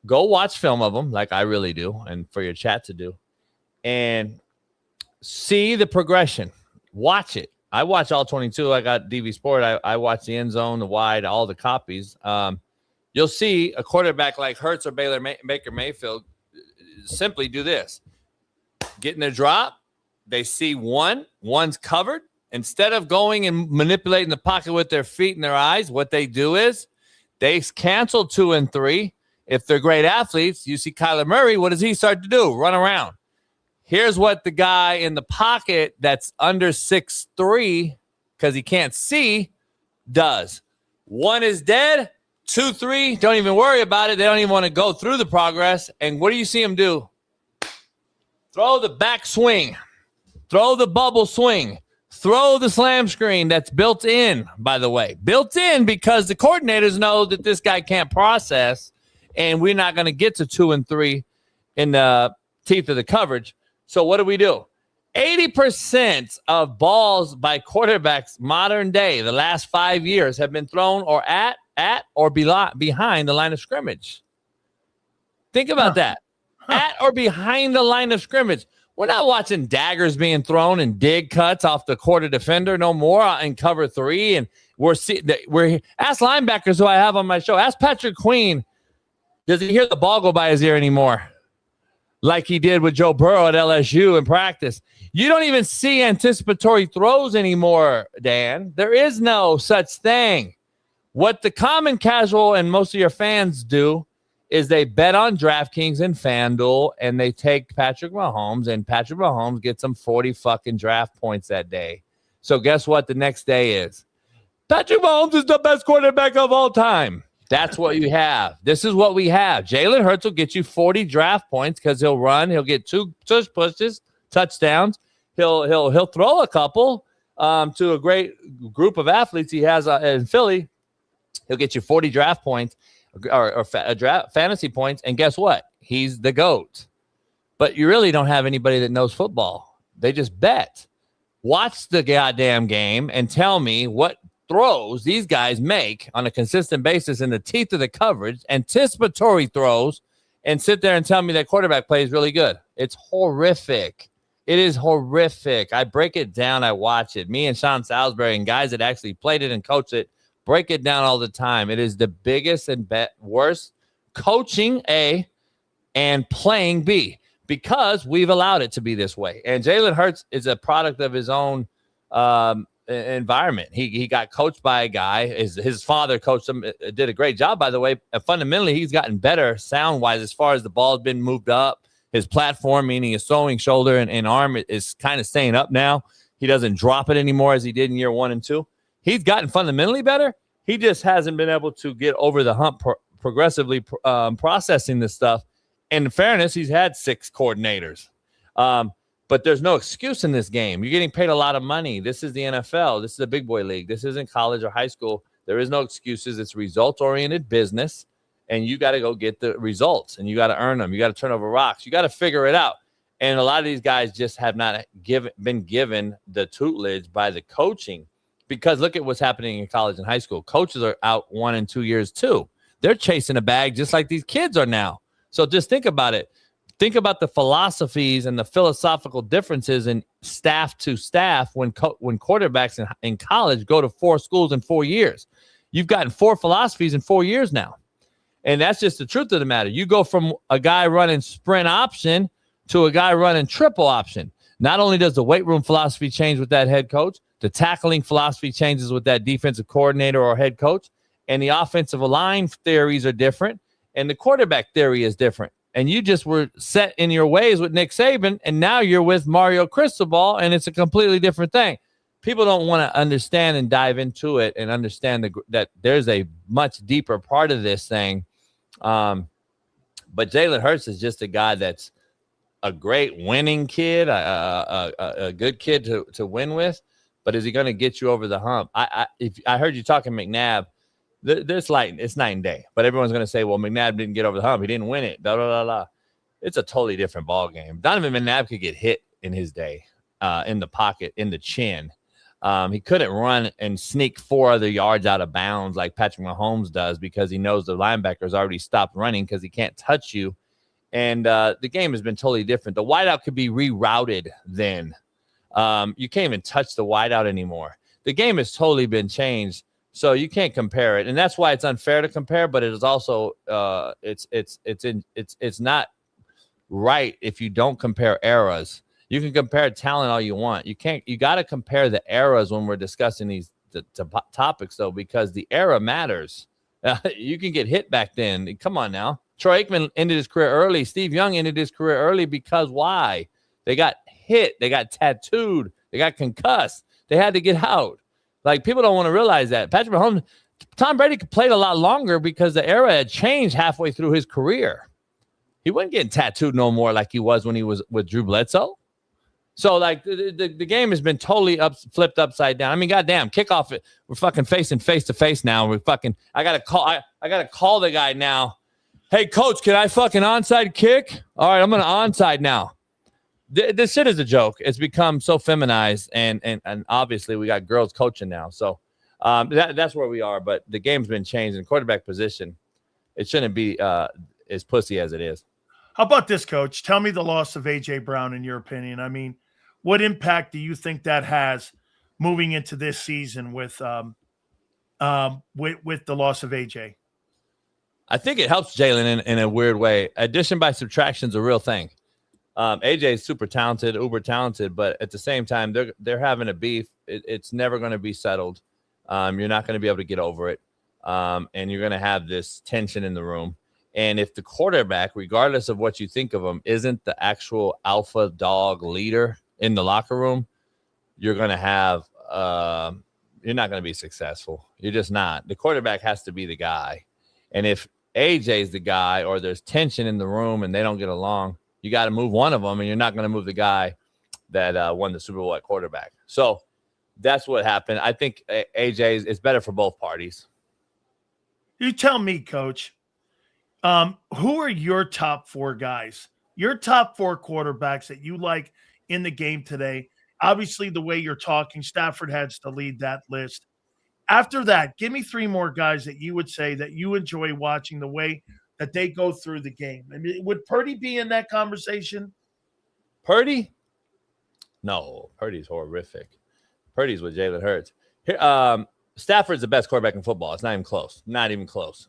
Go watch film of them, like I really do, and for your chat to do, and see the progression. Watch it. I watch all 22. I got DV Sport. I watch the end zone, the wide, all the copies. You'll see a quarterback like Hurts or Baker Mayfield simply do this. Get in their drop. They see one's covered. Instead of going and manipulating the pocket with their feet and their eyes, what they do is they cancel 2 and 3. If they're great athletes, you see Kyler Murray, what does he start to do? Run around. Here's what the guy in the pocket that's under 6'3", because he can't see, does. 1 is dead, 2, 3, don't even worry about it. They don't even want to go through the progress. And what do you see him do? Throw the back swing. Throw the bubble swing. Throw the slam screen that's built in, by the way. Built in because the coordinators know that this guy can't process and we're not going to get to 2 and 3 in the teeth of the coverage. So what do? 80% of balls by quarterbacks modern day, the last 5 years, have been thrown or at or behind the line of scrimmage. Think about that. At or behind the line of scrimmage. We're not watching daggers being thrown and dig cuts off the quarter defender no more in cover 3. And we're ask linebackers who I have on my show. Ask Patrick Queen. Does he hear the ball go by his ear anymore? Like he did with Joe Burrow at LSU in practice. You don't even see anticipatory throws anymore, Dan. There is no such thing. What the common casual and most of your fans do is they bet on DraftKings and FanDuel, and they take Patrick Mahomes, and Patrick Mahomes gets them 40 fucking draft points that day. So guess what the next day is? Patrick Mahomes is the best quarterback of all time. That's what you have. This is what we have. Jalen Hurts will get you 40 draft points because he'll run. He'll get 2 tush pushes, touchdowns. He'll throw a couple to a great group of athletes he has in Philly. He'll get you 40 draft points or draft fantasy points. And guess what? He's the GOAT. But you really don't have anybody that knows football. They just bet. Watch the goddamn game and tell me what throws these guys make on a consistent basis in the teeth of the coverage, anticipatory throws, and sit there and tell me that quarterback play is really good. It's horrific. It is horrific. I break it down. I watch it. Me and Sean Salisbury and guys that actually played it and coached it break it down all the time. It is the biggest and worst coaching A and playing B because we've allowed it to be this way. And Jalen Hurts is a product of his own environment. He got coached by a guy. His father coached him, did a great job, by the way. Fundamentally, he's gotten better sound-wise as far as the ball's been moved up. His platform, meaning his throwing shoulder and arm, is kind of staying up now. He doesn't drop it anymore as he did in year 1 and 2. He's gotten fundamentally better. He just hasn't been able to get over the hump progressively processing this stuff. And in fairness, he's had 6 coordinators. But there's no excuse in this game. You're getting paid a lot of money. This is the NFL. This is a big boy league. This isn't college or high school. There is no excuses. It's results-oriented business, and you got to go get the results, and you got to earn them. You got to turn over rocks. You got to figure it out. And a lot of these guys just have not been given the tutelage by the coaching. Because look at what's happening in college and high school. Coaches are out 1 and 2 years too. They're chasing a bag just like these kids are now. So just think about it. Think about the philosophies and the philosophical differences in staff to staff when quarterbacks in college go to 4 schools in 4 years. You've gotten 4 philosophies in 4 years now. And that's just the truth of the matter. You go from a guy running sprint option to a guy running triple option. Not only does the weight room philosophy change with that head coach, the tackling philosophy changes with that defensive coordinator or head coach, and the offensive line theories are different, and the quarterback theory is different. And you just were set in your ways with Nick Saban, and now you're with Mario Cristobal, and it's a completely different thing. People don't want to understand and dive into it and understand that there's a much deeper part of this thing. But Jalen Hurts is just a guy that's a great winning kid, a good kid to win with. But is he going to get you over the hump? If I heard you talking McNabb, it's night and day. But everyone's going to say, well, McNabb didn't get over the hump. He didn't win it. Blah, blah, blah, blah. It's a totally different ball game. Donovan McNabb could get hit in his day, in the pocket, in the chin. He couldn't run and sneak 4 other yards out of bounds like Patrick Mahomes does because he knows the linebacker's already stopped running because he can't touch you. And the game has been totally different. The wideout could be rerouted then. You can't even touch the wideout anymore. The game has totally been changed, so you can't compare it, and that's why it's unfair to compare. But it is also it's not right if you don't compare eras. You can compare talent all you want. You can't. You got to compare the eras when we're discussing these topics, though, because the era matters. You can get hit back then. Come on now. Troy Aikman ended his career early. Steve Young ended his career early because why? They got hit. They got tattooed. They got concussed. They had to get out. Like, people don't want to realize that. Patrick Mahomes, Tom Brady played a lot longer because the era had changed halfway through his career. He wasn't getting tattooed no more like he was when he was with Drew Bledsoe. So, like, the game has been totally flipped upside down. I mean, goddamn, kickoff. We're fucking facing face to face now. I gotta call the guy now. Hey, coach, can I fucking onside kick? All right, I'm going to onside now. This shit is a joke. It's become so feminized, and obviously we got girls coaching now. So that's where we are. But the game's been changed in quarterback position. It shouldn't be as pussy as it is. How about this, Coach? Tell me the loss of A.J. Brown in your opinion. I mean, what impact do you think that has moving into this season with the loss of A.J.? I think it helps Jalen in a weird way. Addition by subtraction is a real thing. AJ is super talented, uber talented, but at the same time, they're having a beef. It's never going to be settled. You're not going to be able to get over it, and you're going to have this tension in the room. And if the quarterback, regardless of what you think of him, isn't the actual alpha dog leader in the locker room, you're going to have you're not going to be successful. You're just not. The quarterback has to be the guy. And if AJ's the guy, or there's tension in the room and they don't get along, you got to move one of them, and you're not going to move the guy that won the Super Bowl at quarterback. So that's what happened. I think AJ is better for both parties. You tell me, Coach, who are your top 4 guys, your top 4 quarterbacks that you like in the game today? Obviously, the way you're talking, Stafford has to lead that list. After that, give me 3 more guys that you would say that you enjoy watching the way that they go through the game. I mean, would Purdy be in that conversation? Purdy? No, Purdy's horrific. Purdy's with Jalen Hurts. Stafford's the best quarterback in football. It's not even close. Not even close.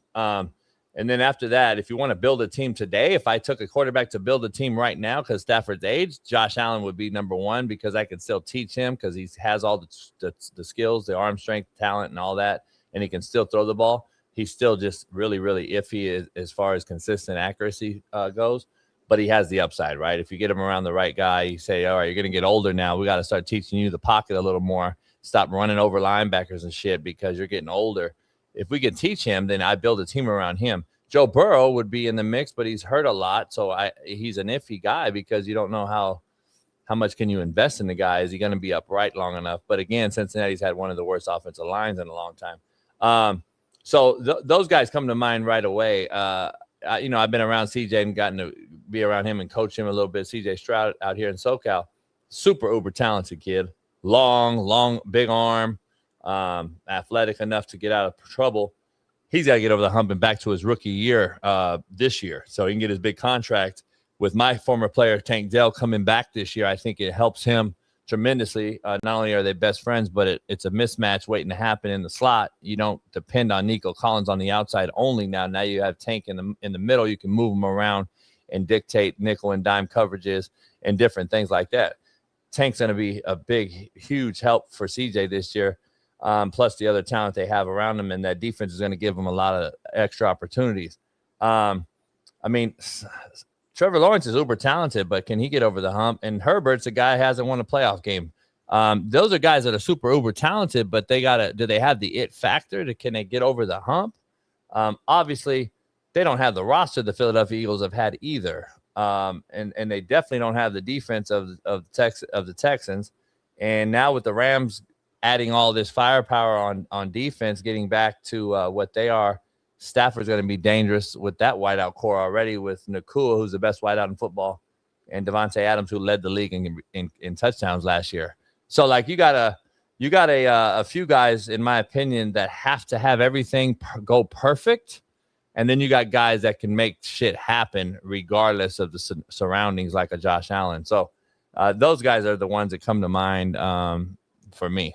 And then after that, if you want to build a team today, if I took a quarterback to build a team right now because Stafford's age, Josh Allen would be number 1 because I could still teach him because he has all the skills, the arm strength, talent, and all that, and he can still throw the ball. He's still just really, really iffy as far as consistent accuracy goes, but he has the upside, right? If you get him around the right guy, you say, all right, you're going to get older now. We got to start teaching you the pocket a little more. Stop running over linebackers and shit because you're getting older. If we can teach him, then I build a team around him. Joe Burrow would be in the mix, but he's hurt a lot, so he's an iffy guy because you don't know how much can you invest in the guy. Is he going to be upright long enough? But again, Cincinnati's had one of the worst offensive lines in a long time. So those guys come to mind right away. I've been around CJ and gotten to be around him and coach him a little bit. CJ Stroud out here in SoCal, super uber talented kid, long, big arm, athletic enough to get out of trouble. He's got to get over the hump and back to his rookie year this year so he can get his big contract. With my former player, Tank Dell, coming back this year, I think it helps him tremendously. Not only are they best friends, but it's a mismatch waiting to happen in the slot. You don't depend on Nico Collins on the outside only now. Now you have Tank in the middle. You can move them around and dictate nickel and dime coverages and different things like that. Tank's going to be a big, huge help for CJ this year. Plus the other talent they have around them, and that defense is going to give them a lot of extra opportunities. Trevor Lawrence is uber talented, but can he get over the hump? And Herbert's a guy who hasn't won a playoff game. Those are guys that are super uber talented, but do they have the it factor? Can they get over the hump? Obviously, they don't have the roster the Philadelphia Eagles have had either. And they definitely don't have the defense of the Texans. And now with the Rams adding all this firepower on defense, getting back to what they are, Stafford's going to be dangerous with that wideout core already with Nakua, who's the best wideout in football, and Devonta Adams, who led the league in touchdowns last year. So, like, you got a few guys, in my opinion, that have to have everything go perfect, and then you got guys that can make shit happen regardless of the surroundings, like a Josh Allen. So, those guys are the ones that come to mind for me.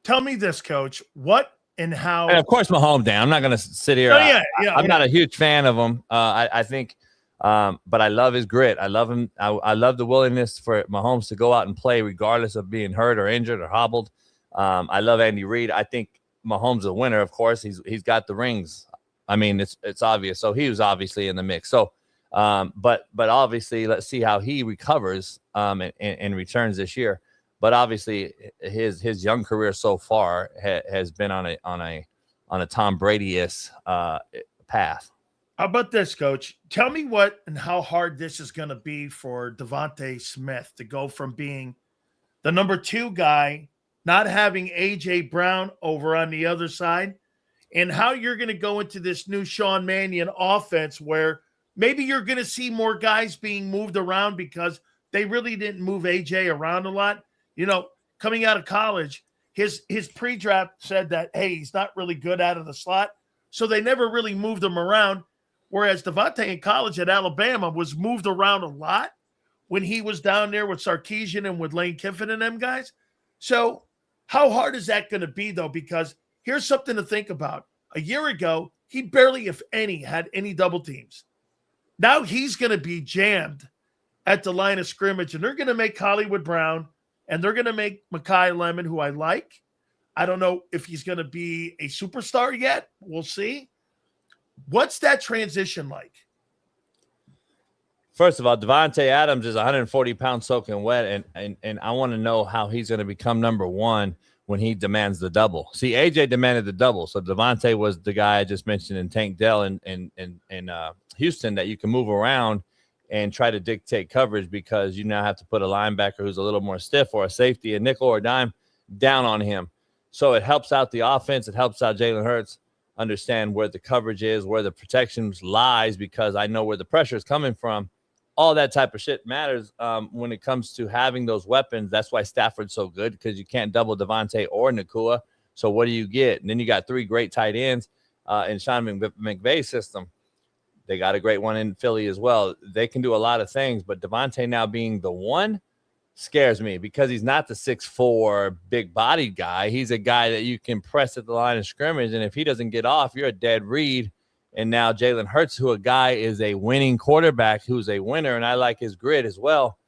Tell me this, Coach. What and how? And of course, Mahomes, Dan. I'm not going to sit here. I'm not a huge fan of him. I think, but I love his grit. I love him. I love the willingness for Mahomes to go out and play regardless of being hurt or injured or hobbled. I love Andy Reid. I think Mahomes is a winner. Of course, he's got the rings. I mean, it's obvious. So he was obviously in the mix. So, but obviously, let's see how he recovers and returns this year. But obviously, his young career so far has been on a Tom Brady-esque path. How about this, Coach? Tell me what and how hard this is going to be for Devonta Smith to go from being the number 2 guy, not having A.J. Brown over on the other side, and how you're going to go into this new Sean Mannion offense where maybe you're going to see more guys being moved around because they really didn't move AJ around a lot. You know, coming out of college, his pre-draft said that, hey, he's not really good out of the slot. So they never really moved him around. Whereas Devonta in college at Alabama was moved around a lot when he was down there with Sarkisian and with Lane Kiffin and them guys. So how hard is that going to be, though? Because here's something to think about. A year ago, he barely, if any, had any double teams. Now he's going to be jammed at the line of scrimmage, and they're going to make Hollywood Brown, and they're going to make Mekhi Lemon, who I like. I don't know if he's going to be a superstar yet. We'll see. What's that transition like? First of all, Devonta Adams is 140 pounds soaking wet, and I want to know how he's going to become number one when he demands the double. See, AJ demanded the double, so Devonta was the guy I just mentioned in Tank Dell in Houston that you can move around and try to dictate coverage because you now have to put a linebacker who's a little more stiff or a safety, a nickel or a dime down on him. So it helps out the offense. It helps out Jalen Hurts understand where the coverage is, where the protections lies, because I know where the pressure is coming from. All that type of shit matters when it comes to having those weapons. That's why Stafford's so good, because you can't double Devonta or Nakua. So what do you get? And then you got three great tight ends in Sean McVay's system. They got a great one in Philly as well. They can do a lot of things, but Devonta now being the one scares me because he's not the 6'4" big-bodied guy. He's a guy that you can press at the line of scrimmage, and if he doesn't get off, you're a dead read. And now Jalen Hurts, who a guy is a winning quarterback, who's a winner, and I like his grit as well.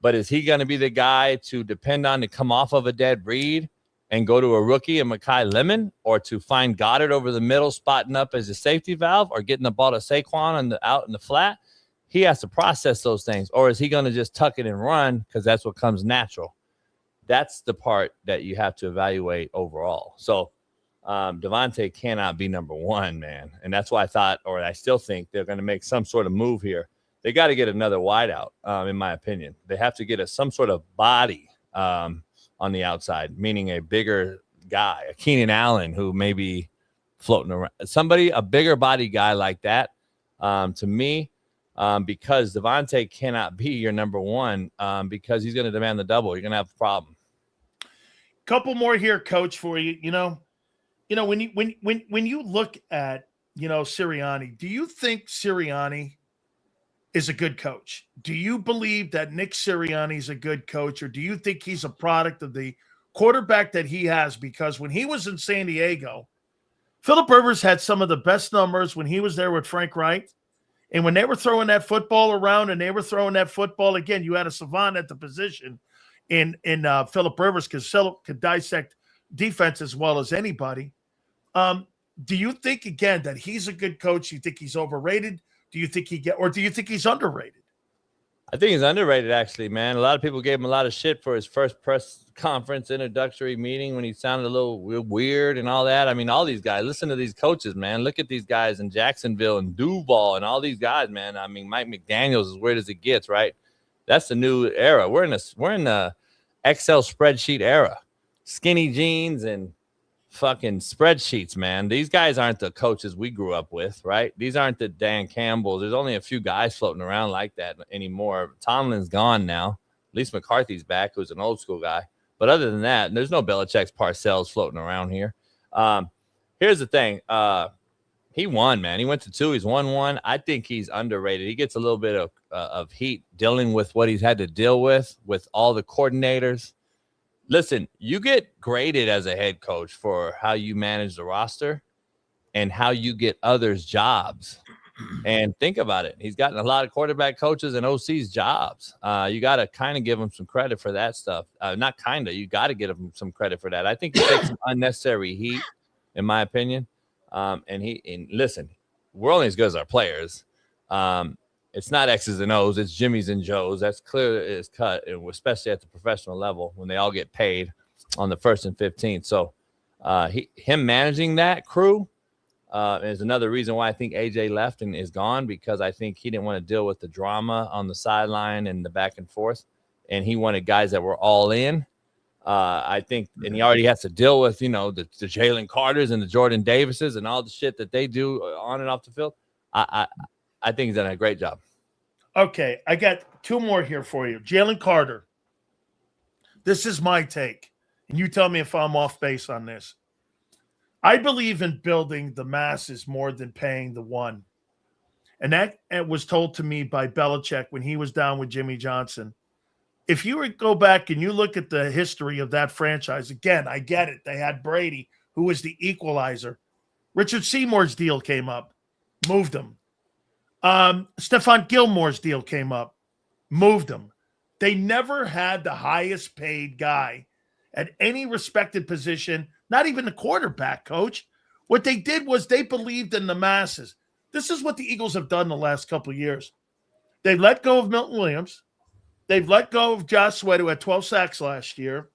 But is he going to be the guy to depend on to come off of a dead read and go to a rookie and Mekhi Lemon, or to find Goddard over the middle, spotting up as a safety valve, or getting the ball to Saquon out in the flat? He has to process those things. Or is he going to just tuck it and run because that's what comes natural? That's the part that you have to evaluate overall. So Devonta cannot be number one, man. And that's why I thought, or I still think, they're going to make some sort of move here. They got to get another wideout, in my opinion. They have to get some sort of body on the outside, meaning a bigger guy, a Keenan Allen who may be floating around. Somebody, a bigger body guy like that, to me, because Devonta cannot be your number one because he's going to demand the double. You're going to have a problem. Couple more here, Coach, for you. You know, when you look at, Sirianni, do you think Sirianni is a good coach? Do you believe that Nick Sirianni is a good coach, or do you think he's a product of the quarterback that he has? Because when he was in San Diego, Phillip Rivers had some of the best numbers when he was there with Frank Reich. And when they were throwing that football around and they were throwing that football, again, you had a savant at the position in Phillip Rivers, because Phillip could dissect defense as well as anybody. Do you think, again, that he's a good coach? Do you think he's overrated? Do you think do you think he's underrated? I think he's underrated, actually, man. A lot of people gave him a lot of shit for his first press conference introductory meeting when he sounded a little weird and all that. I mean, all these guys, listen to these coaches, man. Look at these guys in Jacksonville and Duval and all these guys, man. I mean, Mike McDaniels, as weird as it gets, right? That's the new era. We're in the Excel spreadsheet era. Skinny jeans and fucking spreadsheets, man. These guys aren't the coaches we grew up with, right? These aren't the Dan Campbells. There's only a few guys floating around like that anymore. Tomlin's gone now. At least McCarthy's back, who's an old school guy. But other than that, there's no Belichick's Parcells floating around here. Here's the thing. He won, man. He went to 2. He's won 1. I think he's underrated. He gets a little bit of heat dealing with what he's had to deal with all the coordinators. Listen, you get graded as a head coach for how you manage the roster and how you get others jobs. And think about it. He's gotten a lot of quarterback coaches and OCs jobs. You got to kind of give him some credit for that stuff. Not kind of. You got to give him some credit for that. I think he takes some unnecessary heat, in my opinion. And listen, we're only as good as our players. It's not X's and O's. It's Jimmy's and Joe's. That's clear as cut, especially at the professional level when they all get paid on the 1st and 15th. So him managing that crew is another reason why I think AJ left and is gone, because I think he didn't want to deal with the drama on the sideline and the back and forth. And he wanted guys that were all in. I think, and he already has to deal with, the Jaylen Carters and the Jordan Davises and all the shit that they do on and off the field. I think he's done a great job. Okay, I got two more here for you. Jaylen Carter. This is my take, and you tell me if I'm off base on this. I believe in building the masses more than paying the one. And that was told to me by Belichick when he was down with Jimmy Johnson. If you go back and you look at the history of that franchise, again, I get it. They had Brady, who was the equalizer. Richard Seymour's deal came up, moved him. Stephon Gilmore's deal came up, moved him. They never had the highest paid guy at any respected position, not even the quarterback, coach. What they did was they believed in the masses. This is what the Eagles have done the last couple of years. They've let go of Milton Williams. They've let go of Josh Sweat, who had 12 sacks last year.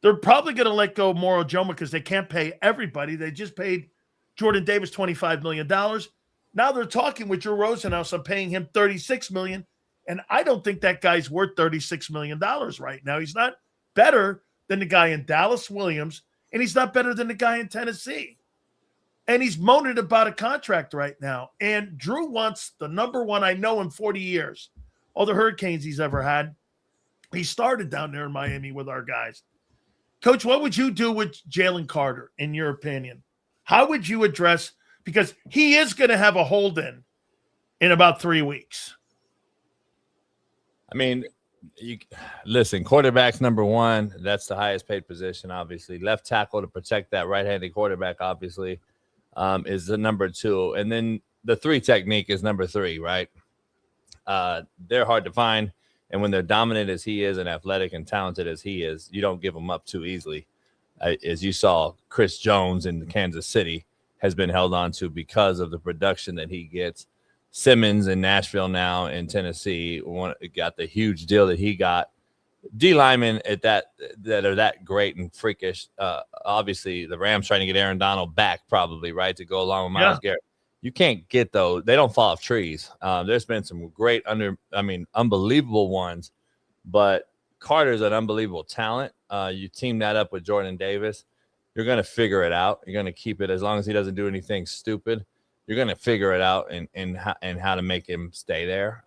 They're probably going to let go of Moro Joma because they can't pay everybody. They just paid Jordan Davis $25 million. Now they're talking with Drew Rosenhaus on paying him $36 million. And I don't think that guy's worth $36 million right now. He's not better than the guy in Dallas Williams, and he's not better than the guy in Tennessee. And he's moaning about a contract right now. And Drew wants the number one I know in 40 years. All the Hurricanes he's ever had. He started down there in Miami with our guys. Coach, what would you do with Jaylen Carter, in your opinion? How would you address – because he is going to have a hold-in about 3 weeks. I mean, listen, quarterback's number one. That's the highest paid position, obviously. Left tackle to protect that right-handed quarterback, obviously, is the number two. And then the three technique is number three, right? They're hard to find. And when they're dominant as he is and athletic and talented as he is, you don't give them up too easily. As you saw, Chris Jones in Kansas City has been held on to because of the production that he gets. Simmons in Nashville now in Tennessee got the huge deal that he got. D linemen at that are that great and freakish. Obviously, the Rams trying to get Aaron Donald back probably, right, to go along with Myles Garrett. You can't get those. They don't fall off trees. There's been some great unbelievable ones, but Carter's an unbelievable talent. You team that up with Jordan Davis, you're going to figure it out. You're going to keep it as long as he doesn't do anything stupid. You're going to figure it out and how to make him stay there.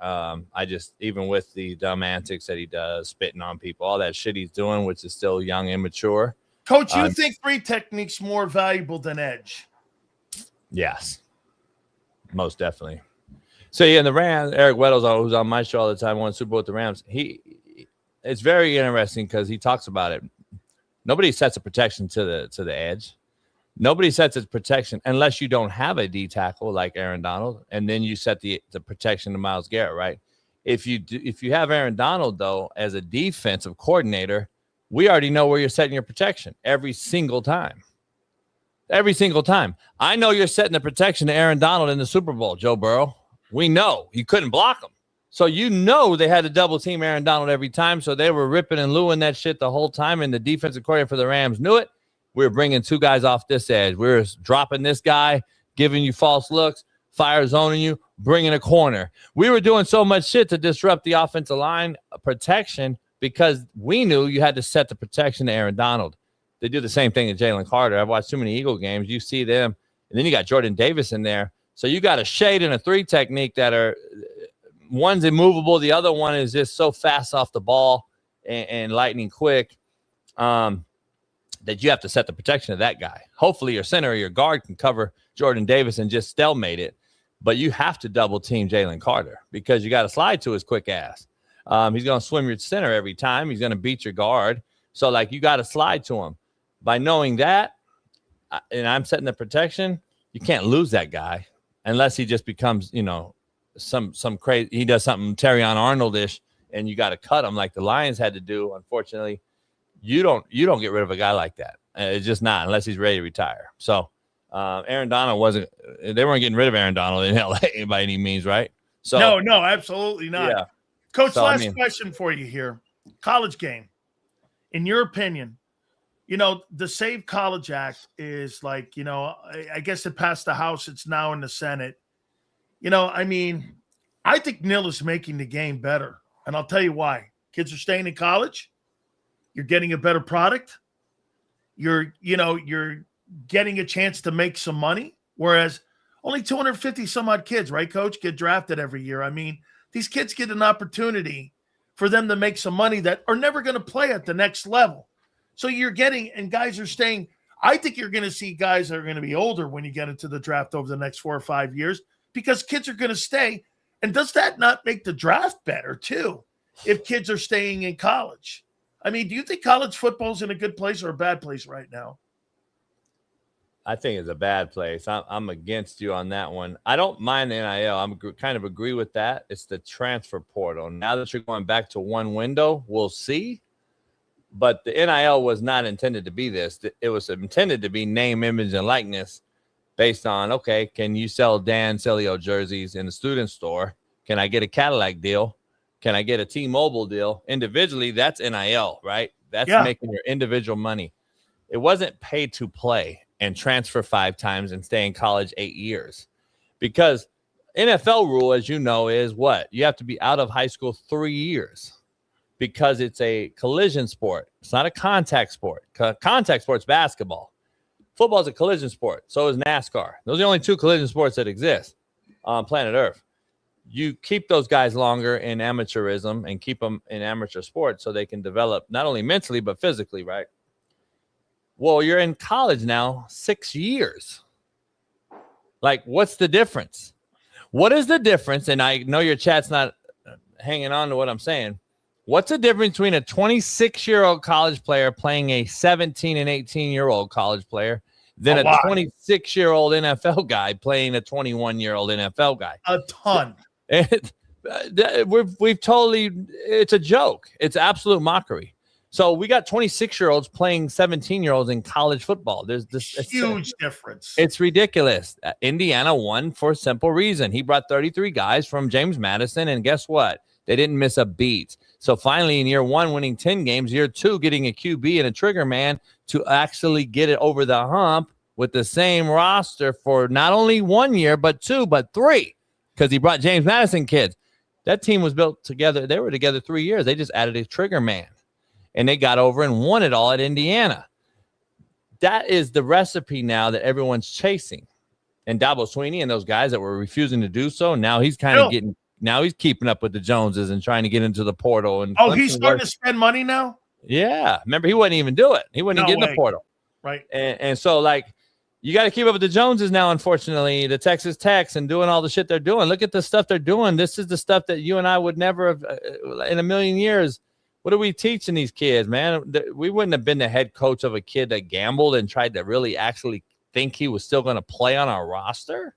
Even with the dumb antics that he does, spitting on people, all that shit he's doing, which is still young, immature. Coach, you think three technique's more valuable than edge? Yes. Most definitely. So yeah, the Rams, Eric Weddle's who's on my show all the time, won Super Bowl with the Rams. It's very interesting because he talks about it. Nobody sets a protection to the edge. Nobody sets its protection unless you don't have a D tackle like Aaron Donald, and then you set the protection to Myles Garrett, right? If you have Aaron Donald though as a defensive coordinator, we already know where you're setting your protection every single time. Every single time. I know you're setting the protection to Aaron Donald in the Super Bowl, Joe Burrow. We know you couldn't block him. So you know they had to double team Aaron Donald every time. So they were ripping and looing that shit the whole time. And the defensive coordinator for the Rams knew it. We were bringing two guys off this edge. We were dropping this guy, giving you false looks, fire zoning you, bringing a corner. We were doing so much shit to disrupt the offensive line protection because we knew you had to set the protection to Aaron Donald. They do the same thing to Jaylen Carter. I've watched too many Eagle games. You see them, and then you got Jordan Davis in there. So you got a shade and a three technique that are one's immovable. The other one is just so fast off the ball and lightning quick that you have to set the protection of that guy. Hopefully your center or your guard can cover Jordan Davis and just stalemate it. But you have to double team Jaylen Carter because you got to slide to his quick ass. He's going to swim your center every time. He's going to beat your guard. So, you got to slide to him. By knowing that, and I'm setting the protection, you can't lose that guy unless he just becomes, some crazy. He does something Terrion Arnold-ish, and you got to cut him like the Lions had to do. Unfortunately, you don't get rid of a guy like that. It's just not unless he's ready to retire. So, Aaron Donald they weren't getting rid of Aaron Donald in LA by any means, right? So no, absolutely not. Yeah. Coach, last question for you here. College game. In your opinion, the Save College Act is I guess it passed the House. It's now in the Senate. I think NIL is making the game better. And I'll tell you why. Kids are staying in college. You're getting a better product. You're getting a chance to make some money. Whereas only 250 some odd kids, right, Coach, get drafted every year. I mean, these kids get an opportunity for them to make some money that are never going to play at the next level. So you're getting, and guys are staying. I think you're going to see guys that are going to be older when you get into the draft over the next 4 or 5 years because kids are going to stay. And does that not make the draft better too if kids are staying in college? I mean, do you think college football is in a good place or a bad place right now? I think it's a bad place. I'm against you on that one. I don't mind the NIL. I'm kind of agree with that. It's the transfer portal. Now that you're going back to one window, we'll see. But the NIL was not intended to be this. It was intended to be name, image, and likeness based on, okay, can you sell Dan Sileo jerseys in the student store? Can I get a Cadillac deal? Can I get a T-Mobile deal? Individually, that's NIL, right? That's making your individual money. It wasn't pay to play and transfer 5 times and stay in college 8 years. Because NFL rule, as you know, is what? You have to be out of high school 3 years because it's a collision sport. It's not a contact sport. Contact sport's basketball. Football is a collision sport. So is NASCAR. Those are the only 2 collision sports that exist on planet Earth. You keep those guys longer in amateurism and keep them in amateur sports so they can develop not only mentally but physically, right? Well, you're in college now 6 years. Like, what's the difference? What is the difference? And I know your chat's not hanging on to what I'm saying. What's the difference between a 26-year-old college player playing a 17 and 18-year-old college player than a 26-year-old NFL guy playing a 21-year-old NFL guy? A ton. We've totally, it's a joke. It's absolute mockery. So we got 26-year-olds playing 17-year-olds in college football. There's this huge difference. It's ridiculous. Indiana won for a simple reason. He brought 33 guys from James Madison, and guess what? They didn't miss a beat. So finally, in year 1, winning 10 games, year 2, getting a QB and a trigger man to actually get it over the hump with the same roster for not only 1 year, but 2, but 3, because he brought James Madison kids. That team was built together. They were together 3 years. They just added a trigger man. And they got over and won it all at Indiana. That is the recipe now that everyone's chasing. And Dabo Swinney and those guys that were refusing to do so, now he's kind of he's keeping up with the Joneses and trying to get into the portal. And he's starting to spend money now? Yeah. Remember, he wouldn't even do it. He wouldn't even get in the portal. Right. And so, like, you got to keep up with the Joneses now, unfortunately, the Texas Techs and doing all the shit they're doing. Look at the stuff they're doing. This is the stuff that you and I would never have in a million years. What are we teaching these kids, man? We wouldn't have been the head coach of a kid that gambled and tried to really actually think he was still going to play on our roster.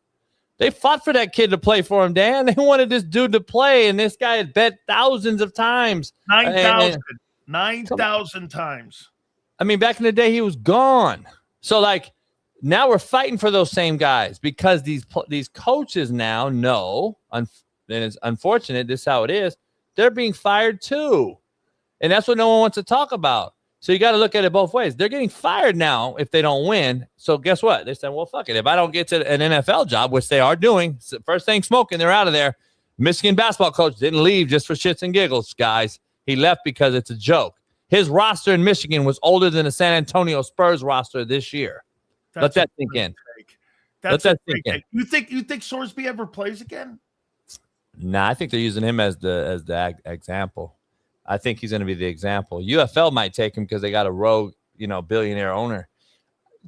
They fought for that kid to play for him, Dan. They wanted this dude to play, and this guy had bet thousands of times. 9,000 times. I mean, back in the day, he was gone. So, like, now we're fighting for those same guys because these coaches now know, and it's unfortunate, this is how it is, they're being fired too. And that's what no one wants to talk about. So you got to look at it both ways. They're getting fired now if they don't win. So guess what? They said, well, fuck it. If I don't get to an NFL job, which they are doing, first thing smoking, they're out of there. Michigan basketball coach didn't leave just for shits and giggles, guys. He left because it's a joke. His roster in Michigan was older than the San Antonio Spurs roster this year. Let that sink in. Let that sink in. You think Sorsby ever plays again? Nah, I think they're using him as the example. I think he's going to be the example. UFL might take him because they got a rogue, billionaire owner.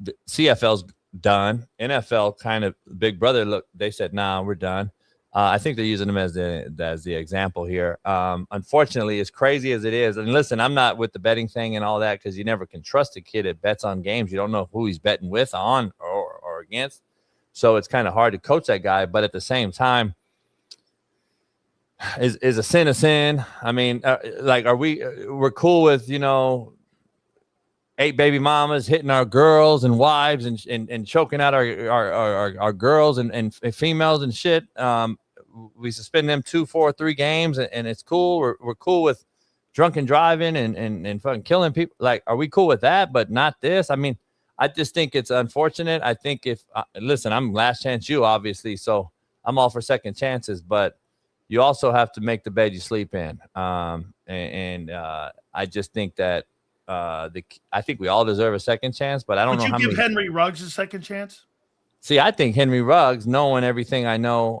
The CFL's done. NFL kind of big brother. Look, they said, nah, we're done. I think they're using him as the example here. Unfortunately, as crazy as it is, and listen, I'm not with the betting thing and all that because you never can trust a kid that bets on games. You don't know who he's betting with, on or against. So it's kind of hard to coach that guy. But at the same time, is a sin a sin? I mean, we're cool with, 8 baby mamas hitting our girls and wives and choking out our girls and females and shit. We suspend them 2, 4, 3 games and it's cool. We're cool with drunken driving and fucking killing people. Like, are we cool with that? But not this. I mean, I just think it's unfortunate. I think listen, I'm last chance you, obviously. So I'm all for second chances, but you also have to make the bed you sleep in. I just think that I think we all deserve a second chance, but I don't know how many. Would you give Henry Ruggs a second chance? See, I think Henry Ruggs, knowing everything I know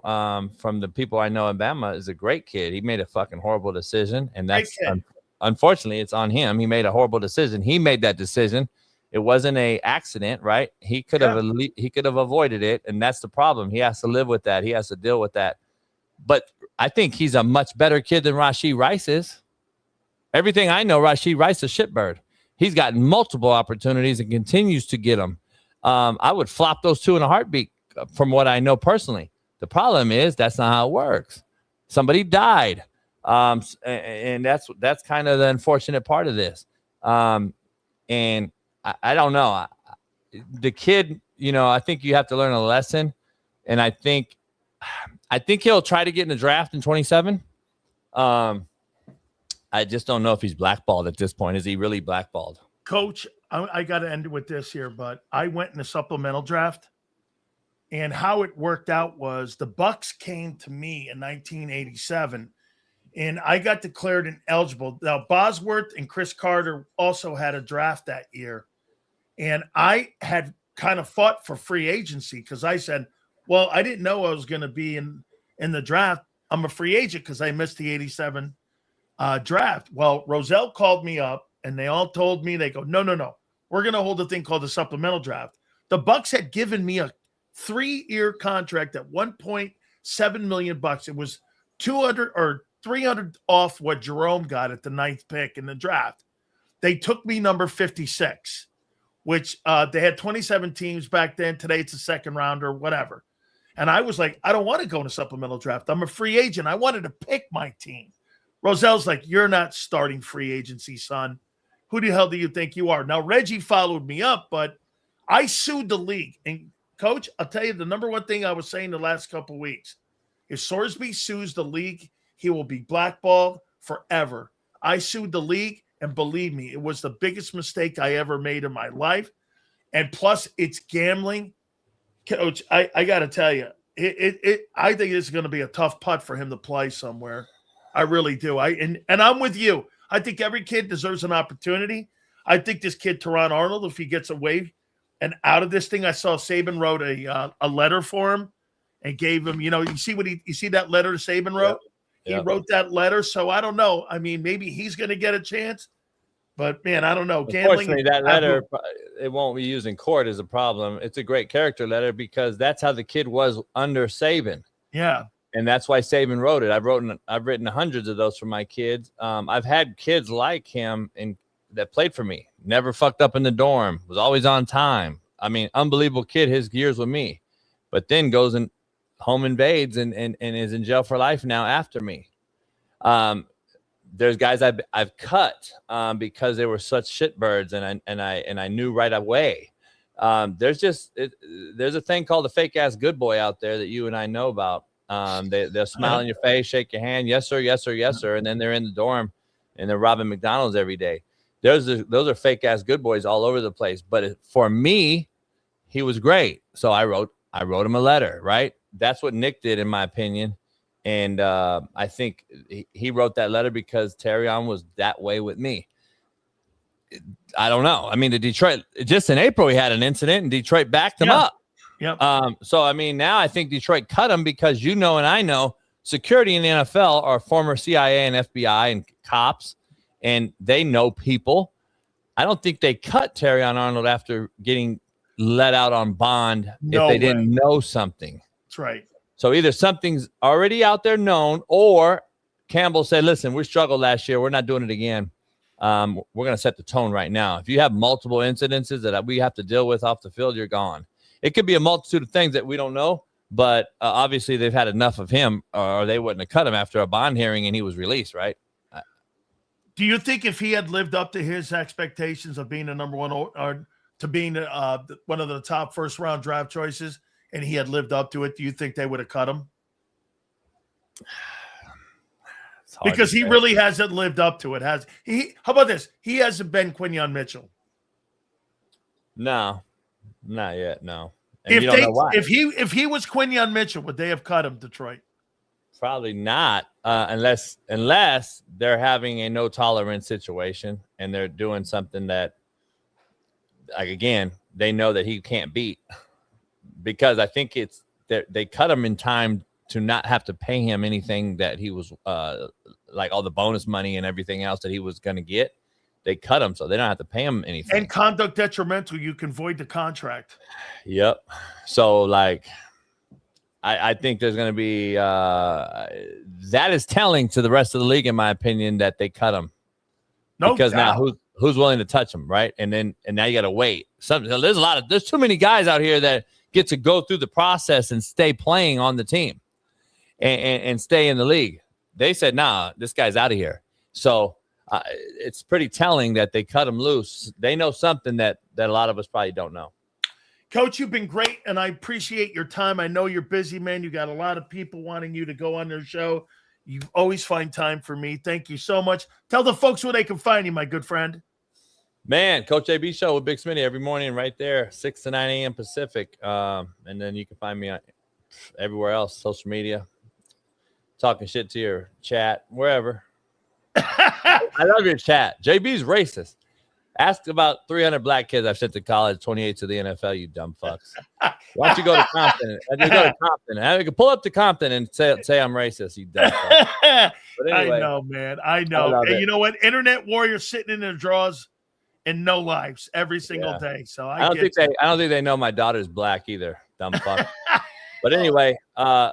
from the people I know in Bama, is a great kid. He made a fucking horrible decision, and that's unfortunately it's on him. He made a horrible decision. He made that decision. It wasn't a accident, right? He could have avoided it, and that's the problem. He has to live with that. He has to deal with that. But I think he's a much better kid than Rashee Rice is. Everything I know, Rashee Rice is shitbird. He's gotten multiple opportunities and continues to get them. I would flop those two in a heartbeat from what I know personally. The problem is that's not how it works. Somebody died. And that's kind of the unfortunate part of this. And I don't know. The kid, I think you have to learn a lesson. And I think he'll try to get in the draft in 27. I just don't know if he's blackballed at this point. Is he really blackballed? Coach, I got to end with this here, but I went in a supplemental draft, and how it worked out was the Bucks came to me in 1987, and I got declared ineligible. Now, Bosworth and Chris Carter also had a draft that year, and I had kind of fought for free agency because I said, well, I didn't know I was going to be in the draft. I'm a free agent because I missed the 87 draft. Well, Roselle called me up, and they all told me, they go, no. We're going to hold a thing called the supplemental draft. The Bucks had given me a 3-year contract at $1.7 million. It was 200 or 300 off what Jerome got at the 9th pick in the draft. They took me number 56, which they had 27 teams back then. Today it's a second rounder, whatever. And I was like, I don't want to go in a supplemental draft. I'm a free agent. I wanted to pick my team. Roselle's like, you're not starting free agency, son. Who the hell do you think you are? Now, Reggie followed me up, but I sued the league. And, Coach, I'll tell you the number one thing I was saying the last couple of weeks. If Sorsby sues the league, he will be blackballed forever. I sued the league, and believe me, it was the biggest mistake I ever made in my life. And plus, it's gambling. Coach, I got to tell you, I think it's going to be a tough putt for him to play somewhere. I really do. And I'm with you. I think every kid deserves an opportunity. I think this kid, Teron Arnold, if he gets away and out of this thing, I saw Saban wrote a letter for him and gave him, you see that letter Saban wrote? Yep. He wrote that letter. So I don't know. I mean, maybe he's going to get a chance. But, man, I don't know. Unfortunately, that letter, it won't be used in court is a problem. It's a great character letter because that's how the kid was under Saban. Yeah. And that's why Saban wrote it. I've written hundreds of those for my kids. I've had kids like him that played for me, never fucked up in the dorm, was always on time. I mean, unbelievable kid his years with me, but then goes and home invades and is in jail for life now after me. There's guys I've cut because they were such shitbirds, and I knew right away. There's a thing called the fake ass good boy out there that you and I know about. They'll smile in your face, shake your hand, yes sir, yes sir, yes sir, and then they're in the dorm and they're robbing McDonald's every day. Those are fake ass good boys all over the place. But for me, he was great, so I wrote him a letter. Right, that's what Nick did, in my opinion, and I think he wrote that letter because Terrion was that way with me. I don't know. I mean, the Detroit, just in April, he had an incident, and Detroit backed him up. Yep. So, I mean, now I think Detroit cut him because and I know security in the NFL are former CIA and FBI and cops, and they know people. I don't think they cut Terrion Arnold after getting let out on bond if they didn't know something. That's right. So either something's already out there known, or Campbell said, listen, we struggled last year. We're not doing it again. We're going to set the tone right now. If you have multiple incidences that we have to deal with off the field, you're gone. It could be a multitude of things that we don't know, but obviously they've had enough of him, or they wouldn't have cut him after a bond hearing and he was released, right? Do you think if he had lived up to his expectations of being a number one or to being one of the top first-round draft choices, and he had lived up to it, do you think they would have cut him? Because he really hasn't lived up to it, has he? How about this? He hasn't been Quinyon Mitchell. No. Not yet, no. And if he was Quinyon Mitchell, would they have cut him, Detroit? Probably not. unless they're having a no tolerance situation and they're doing something that, like, again, they know that he can't beat, because I think it's they cut him in time to not have to pay him anything that he was like all the bonus money and everything else that he was going to get. They cut him so they don't have to pay him anything. And conduct detrimental, you can void the contract. Yep. So, like, I think there's going to be that is telling to the rest of the league, in my opinion, that they cut him. No because doubt. now who's willing to touch him, right? And now you got to wait. There's too many guys out here that get to go through the process and stay playing on the team and stay in the league. They said, nah, this guy's out of here. So it's pretty telling that they cut him loose. They know something that a lot of us probably don't know. Coach, you've been great, and I appreciate your time. I know you're busy, man. You got a lot of people wanting you to go on their show. You always find time for me. Thank you so much. Tell the folks where they can find you, my good friend. Man, Coach AB Show with Big Smitty every morning right there, 6 to 9 a.m. Pacific. And then you can find me everywhere else, social media, talking shit to your chat, wherever. I love your chat. JB's racist. Ask about 300 black kids I've sent to college, 28 to the NFL, you dumb fucks. Why don't you go to Compton? I can pull up to Compton and say I'm racist, you dumb fuck. But anyway, I know, man. I know. And you know what? Internet warriors sitting in their drawers and no lives every single day. So I don't think they know my daughter's black either, dumb fuck. But anyway,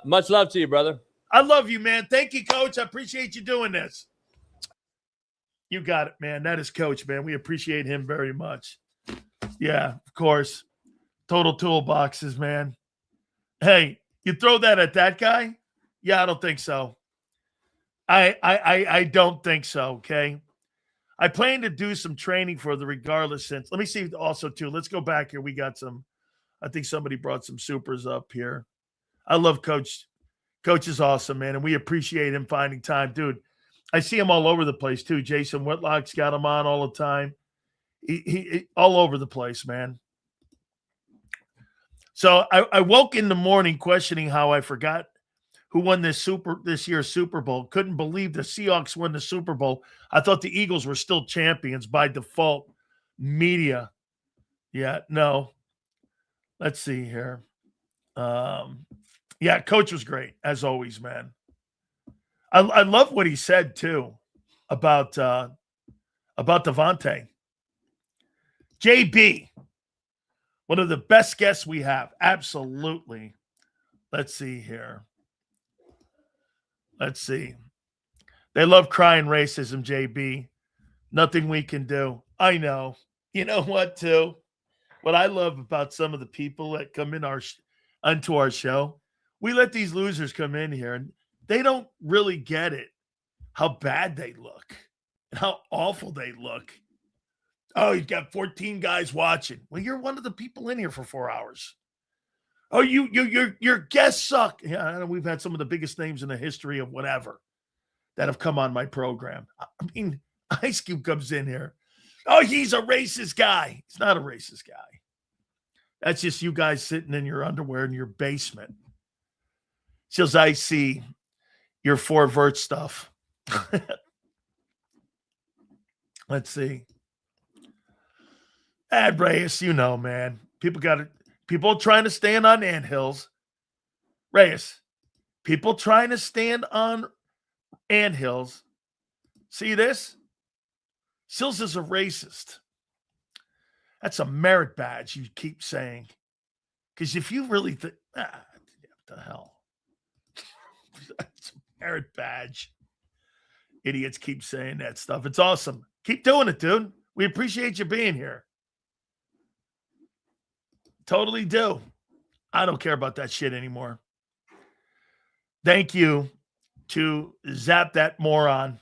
much love to you, brother. I love you, man. Thank you, Coach. I appreciate you doing this. You got it, man. That is Coach, man. We appreciate him very much. Yeah, of course. Total toolboxes, man. Hey, you throw that at that guy? Yeah, I don't think so. I don't think so, okay? I plan to do some training for the regardless since. Let me see also, too. Let's go back here. We got some. I think somebody brought some supers up here. I love Coach. Coach is awesome, man, and we appreciate him finding time. Dude, I see him all over the place, too. Jason Whitlock's got him on all the time. He all over the place, man. So I woke in the morning questioning how I forgot who won this year's Super Bowl. Couldn't believe the Seahawks won the Super Bowl. I thought the Eagles were still champions by default. Media. Yeah, no. Let's see here. Yeah, Coach was great, as always, man. I love what he said, too, about Devonta. JB, one of the best guests we have. Absolutely. Let's see here. Let's see. They love crying racism, JB. Nothing we can do. I know. You know what, too? What I love about some of the people that come in onto our show, we let these losers come in here, and they don't really get it, how bad they look and how awful they look. Oh, you've got 14 guys watching. Well, you're one of the people in here for 4 hours. Oh, your guests suck. Yeah, I know we've had some of the biggest names in the history of whatever that have come on my program. I mean, Ice Cube comes in here. Oh, he's a racist guy. He's not a racist guy. That's just you guys sitting in your underwear in your basement. Says I see your Fort Vert stuff. Let's see. Ad Reyes, you know, man. People trying to stand on anthills. Reyes, people trying to stand on anthills. See this? Sills is a racist. That's a merit badge you keep saying. Because if you really think, what the hell? That's a merit badge. Idiots keep saying that stuff. It's awesome. Keep doing it, dude. We appreciate you being here. Totally do. I don't care about that shit anymore. Thank you to Zap That Moron.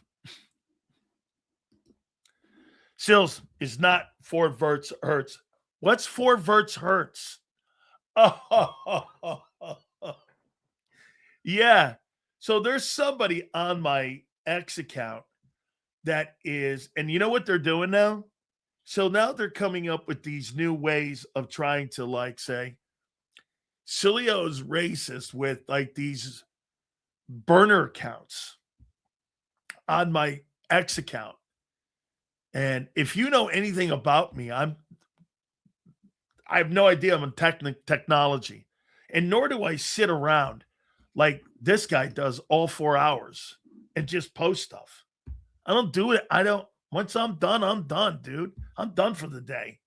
Sills is not Fort Verts Hurts. What's Fort Verts Hurts? Oh, yeah. So there's somebody on my X account that is, and you know what they're doing now? So now they're coming up with these new ways of trying to, like, say, Sileo is racist with, like, these burner accounts. on my X account. And if you know anything about me, I have no idea I'm in technology. And nor do I sit around like this guy does all 4 hours and just post stuff. I don't do it. Once I'm done, dude. I'm done for the day.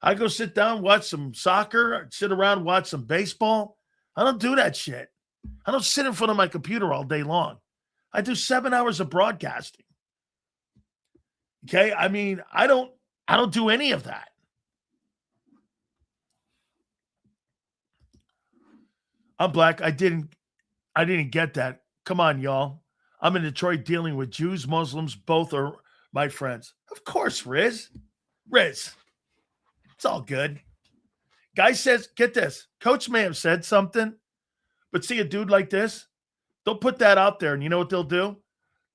I go sit down, watch some soccer, sit around, watch some baseball. I don't do that shit. I don't sit in front of my computer all day long. I do 7 hours of broadcasting. Okay? I mean, I don't do any of that. I'm black. I didn't get that. Come on, y'all. I'm in Detroit dealing with Jews, Muslims. Both are my friends. Of course, Riz. It's all good. Guy says, get this. Coach may have said something, but see a dude like this, they'll put that out there, and you know what they'll do?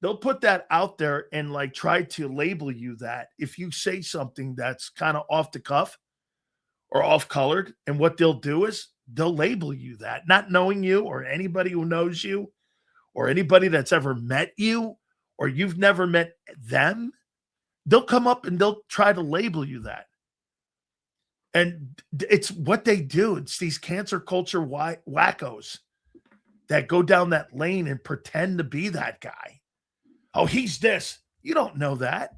They'll put that out there and like try to label you that if you say something that's kind of off the cuff or off colored, and what they'll do is they'll label you that, not knowing you or anybody who knows you or anybody that's ever met you or you've never met them. They'll come up and they'll try to label you that. And it's what they do. It's these cancer culture wackos that go down that lane and pretend to be that guy. Oh, he's this. You don't know that.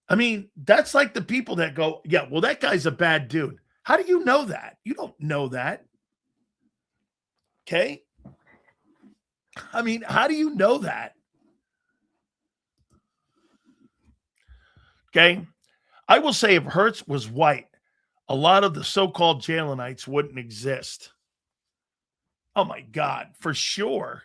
I mean, that's like the people that go, yeah, well, that guy's a bad dude. How do you know that? You don't know that. Okay? I mean, how do you know that? Okay? I will say if Hurts was white, a lot of the so-called Jalenites wouldn't exist. Oh my God, for sure.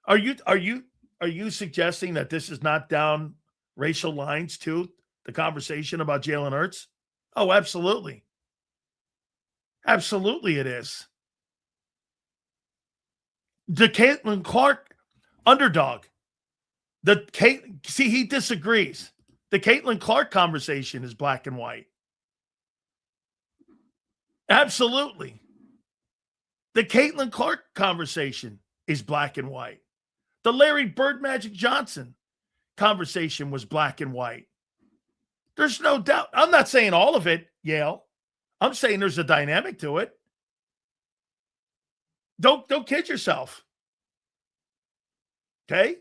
Are you suggesting that this is not down racial lines too? The conversation about Jalen Hurts? Oh, absolutely. Absolutely it is. The Caitlin Clark underdog. See, he disagrees. The Caitlin Clark conversation is black and white. Absolutely. The Caitlin Clark conversation is black and white. The Larry Bird Magic Johnson conversation was black and white. There's no doubt. I'm not saying all of it, Yale. I'm saying there's a dynamic to it. Don't kid yourself. Okay?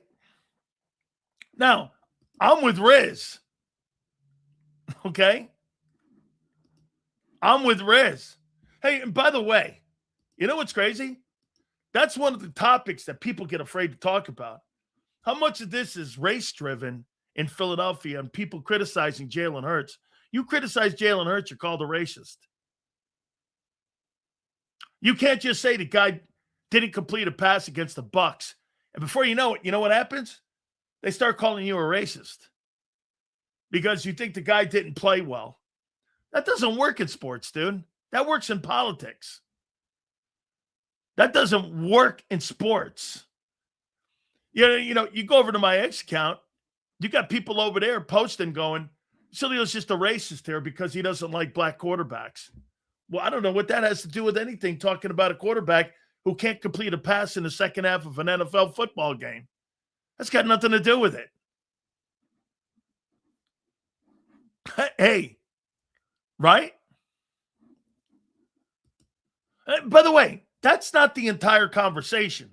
Now, I'm with Riz. Okay? I'm with Riz. Hey, and by the way, you know what's crazy? That's one of the topics that people get afraid to talk about. How much of this is race-driven in Philadelphia and people criticizing Jalen Hurts? You criticize Jalen Hurts, you're called a racist. You can't just say the guy didn't complete a pass against the Bucs, and before you know it, you know what happens? They start calling you a racist because you think the guy didn't play well. That doesn't work in sports, dude. That works in politics. That doesn't work in sports. You know, you go over to my X account, you got people over there posting going, Sileo's just a racist here because he doesn't like black quarterbacks. Well, I don't know what that has to do with anything, talking about a quarterback who can't complete a pass in the second half of an NFL football game. That's got nothing to do with it. Hey, right? By the way, that's not the entire conversation.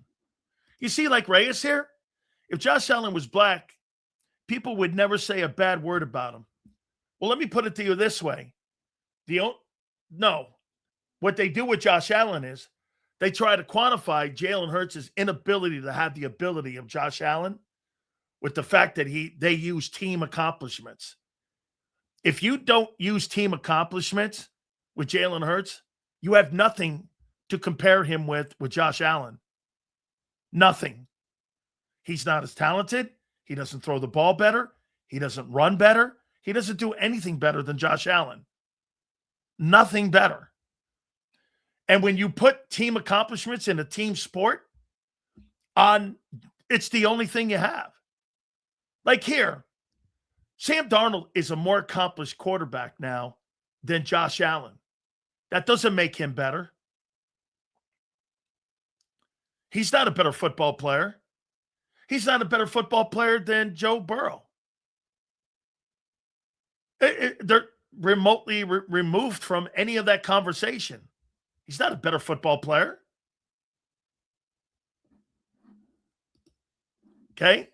You see, like Reyes here, if Josh Allen was black, people would never say a bad word about him. Well, let me put it to you this way. No. What they do with Josh Allen is they try to quantify Jalen Hurts' inability to have the ability of Josh Allen with the fact that they use team accomplishments. If you don't use team accomplishments with Jalen Hurts, you have nothing to compare him with Josh Allen. Nothing. He's not as talented. He doesn't throw the ball better. He doesn't run better. He doesn't do anything better than Josh Allen. Nothing better. And when you put team accomplishments in a team sport, it's the only thing you have. Like here, Sam Darnold is a more accomplished quarterback now than Josh Allen. That doesn't make him better. He's not a better football player. He's not a better football player than Joe Burrow. They're remotely removed from any of that conversation. He's not a better football player. Okay?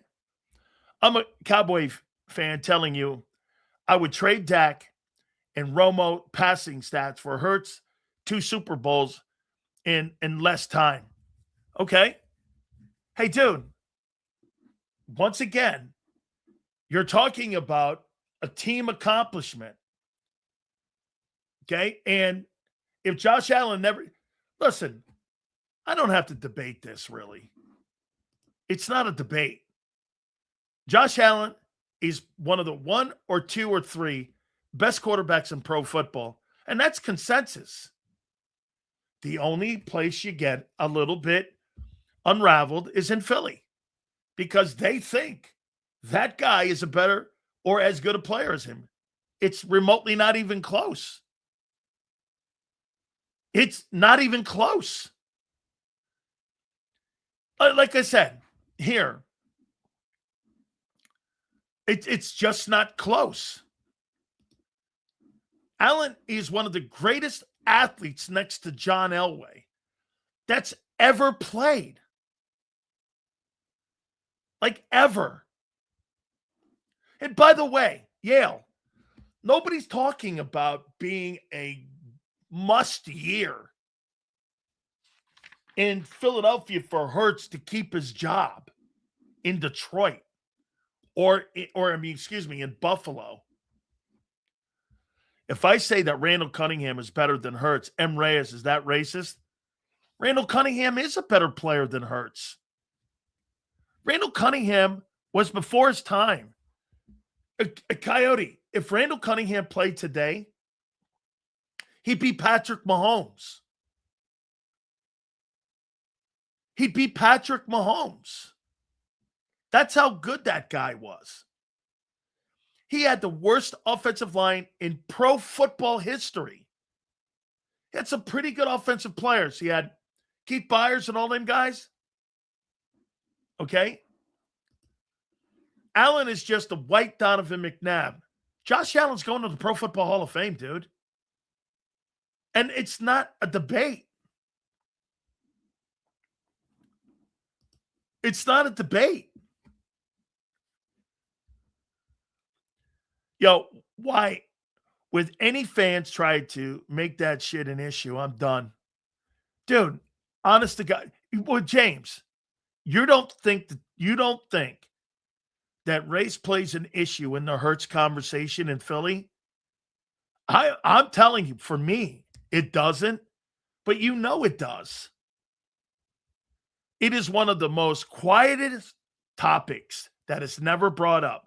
I'm a Cowboy fan telling you I would trade Dak and Romo passing stats for Hurts 2 Super Bowls in less time. Okay? Hey, dude, once again, you're talking about a team accomplishment. Okay? And if Josh Allen never – listen, I don't have to debate this, really. It's not a debate. Josh Allen is one of the 1 or 2 or 3 best quarterbacks in pro football, and that's consensus. The only place you get a little bit unraveled is in Philly because they think that guy is a better or as good a player as him. It's remotely not even close. It's not even close. Like I said, here, it's just not close. Allen is one of the greatest athletes next to John Elway that's ever played. Like ever. And by the way, Yale, nobody's talking about being a must year in Philadelphia for Hurts to keep his job in Detroit in Buffalo. If I say that Randall Cunningham is better than Hurts, M. Reyes, is that racist? Randall Cunningham is a better player than Hurts. Randall Cunningham was before his time. A Coyote, if Randall Cunningham played today, he'd be Patrick Mahomes. He'd be Patrick Mahomes. That's how good that guy was. He had the worst offensive line in pro football history. He had some pretty good offensive players. He had Keith Byers and all them guys. Okay? Allen is just a white Donovan McNabb. Josh Allen's going to the Pro Football Hall of Fame, dude. And it's not a debate. It's not a debate. Yo, why, with any fans try to make that shit an issue, I'm done. Dude, honest to God, well, James, you don't think that race plays an issue in the Hurts conversation in Philly? I'm telling you, for me, it doesn't, but you know it does. It is one of the most quietest topics that is never brought up.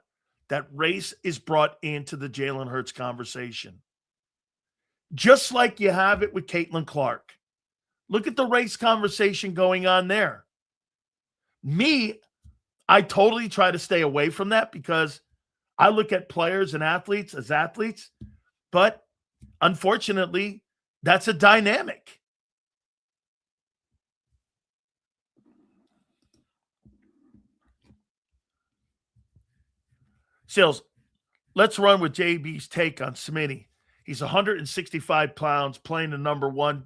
That race is brought into the Jalen Hurts conversation. Just like you have it with Caitlin Clark. Look at the race conversation going on there. Me, I totally try to stay away from that because I look at players and athletes as athletes, but unfortunately, that's a dynamic. Sills, let's run with JB's take on Smitty. He's 165 pounds, playing the number 1.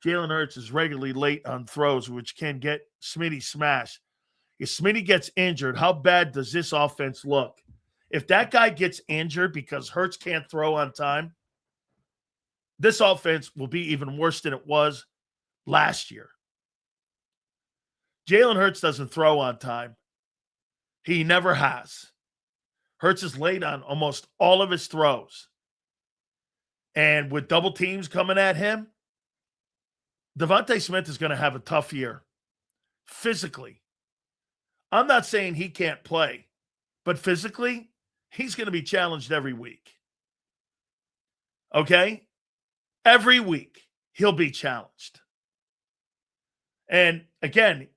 Jalen Hurts is regularly late on throws, which can get Smitty smashed. If Smitty gets injured, how bad does this offense look? If that guy gets injured because Hurts can't throw on time, this offense will be even worse than it was last year. Jalen Hurts doesn't throw on time. He never has. Hurts is late on almost all of his throws. And with double teams coming at him, Devonta Smith is going to have a tough year physically. I'm not saying he can't play, but physically, he's going to be challenged every week. Okay? Every week, he'll be challenged. And again,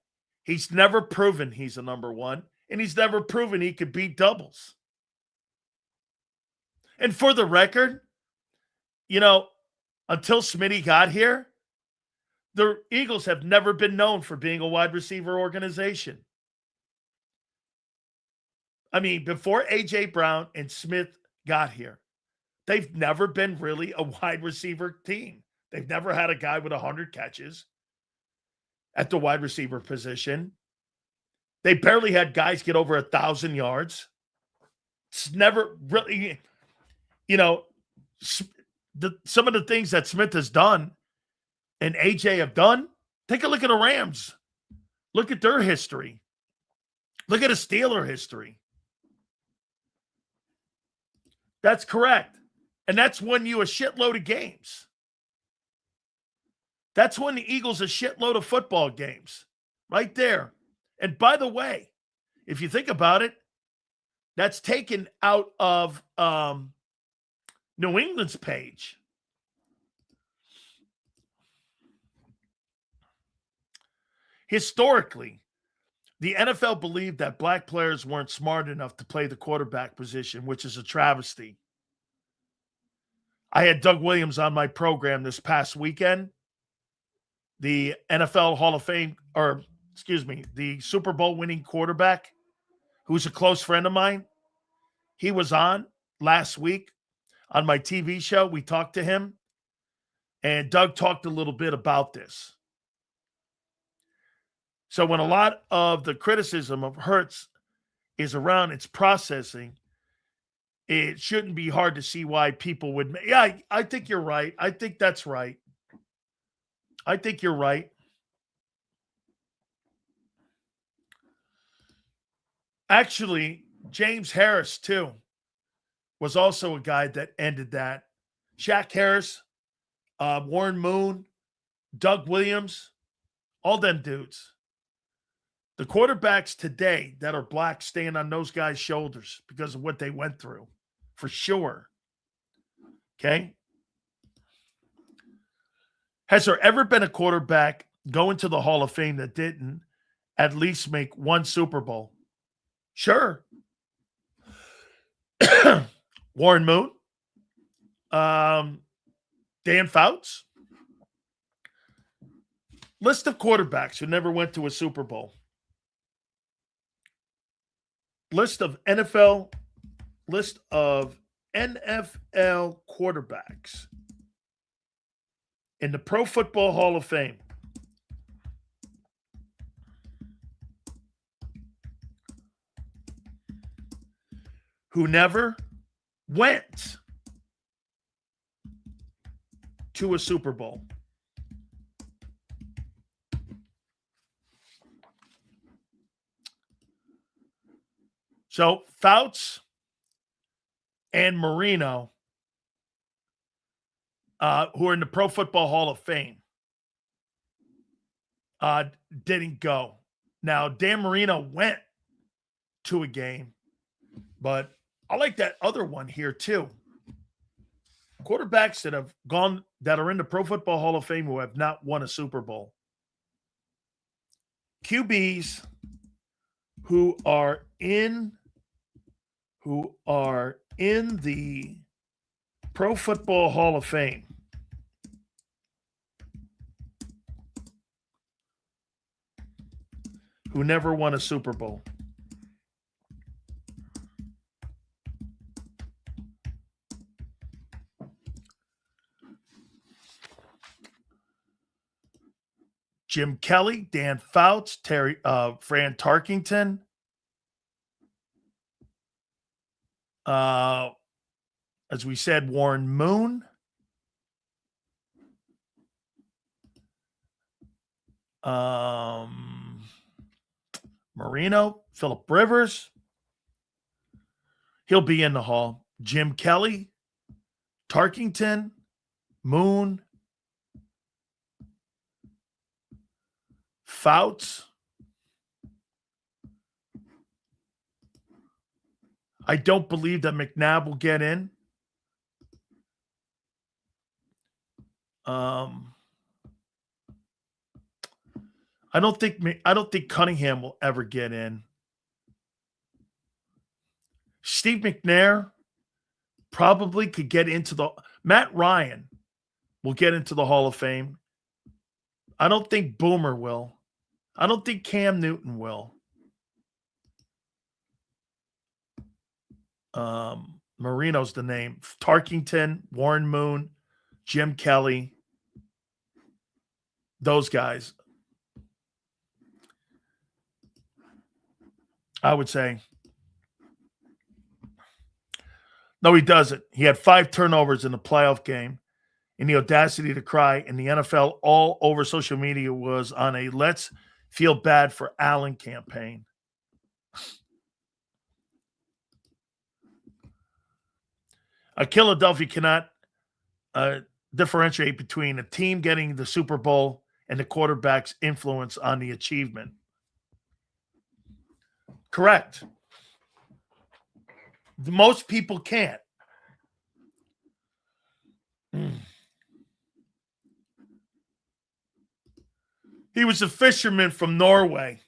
he's never proven he's a number 1, and he's never proven he could beat doubles. And for the record, until Smitty got here, the Eagles have never been known for being a wide receiver organization. I mean, before A.J. Brown and Smith got here, they've never been really a wide receiver team. They've never had a guy with 100 catches at the wide receiver position. They barely had guys get over 1,000 yards. It's never really, some of the things that Smith has done and AJ have done. Take a look at the Rams. Look at their history. Look at the Steeler history. That's correct. And that's won you a shitload of games. That's won the Eagles a shitload of football games. Right there. And by the way, if you think about it, that's taken out of New England's page. Historically, the NFL believed that black players weren't smart enough to play the quarterback position, which is a travesty. I had Doug Williams on my program this past weekend. The NFL Hall of Fame, the Super Bowl winning quarterback, who's a close friend of mine. He was on last week on my TV show. We talked to him, and Doug talked a little bit about this. So when a lot of the criticism of Hurts is around its processing, it shouldn't be hard to see why people would. Yeah, I think you're right. I think that's right. I think you're right. Actually, James Harris, too, was also a guy that ended that. Shaq Harris, Warren Moon, Doug Williams, all them dudes. The quarterbacks today that are black stand on those guys' shoulders because of what they went through, for sure. Okay? Has there ever been a quarterback go into the Hall of Fame that didn't at least make one Super Bowl? Sure. Warren Moon, Dan Fouts. List of quarterbacks who never went to a Super Bowl. List of NFL quarterbacks in the Pro Football Hall of Fame. Who never went to a Super Bowl. So Fouts and Marino, who are in the Pro Football Hall of Fame, didn't go. Now, Dan Marino went to a game, but I like that other one here too. Quarterbacks that have gone, that are in the Pro Football Hall of Fame who have not won a Super Bowl. QBs who are in the Pro Football Hall of Fame. Who never won a Super Bowl. Jim Kelly, Dan Fouts, Fran Tarkington, as we said, Warren Moon, Marino, Phillip Rivers. He'll be in the Hall. Jim Kelly, Tarkington, Moon, Fouts. I don't believe that McNabb will get in. I don't think Cunningham will ever get in. Steve McNair probably could get into the. Matt Ryan will get into the Hall of Fame. I don't think Boomer will. I don't think Cam Newton will. Marino's the name. Tarkington, Warren Moon, Jim Kelly. Those guys. I would say. No, he doesn't. He had 5 turnovers in the playoff game. And the audacity to cry in the NFL all over social media was on a let's feel bad for Allen campaign. Philadelphia cannot differentiate between a team getting the Super Bowl and the quarterback's influence on the achievement. Correct. Most people can't. He was a fisherman from Norway.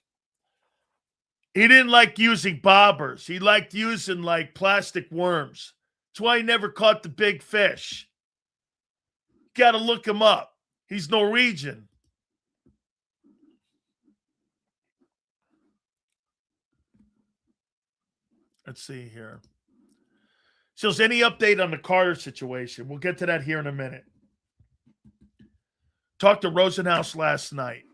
He didn't like using bobbers. He liked using like plastic worms. That's why he never caught the big fish. Got to look him up. He's Norwegian. Let's see here. So is any update on the Carter situation? We'll get to that here in a minute. Talked to Rosenhaus last night.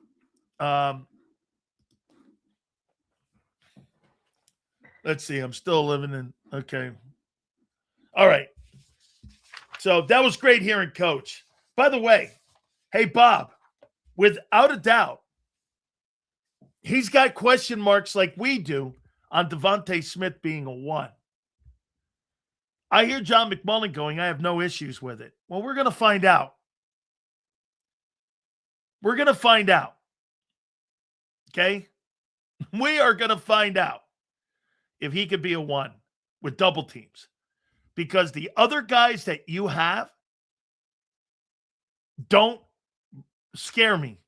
Let's see. I'm still living in. Okay. All right. So that was great hearing Coach. By the way, hey, Bob, without a doubt, he's got question marks like we do on Devonta Smith being a 1. I hear John McMullen going, I have no issues with it. Well, we're going to find out. We're going to find out. Okay? We are going to find out if he could be a 1 with double teams. Because the other guys that you have don't scare me.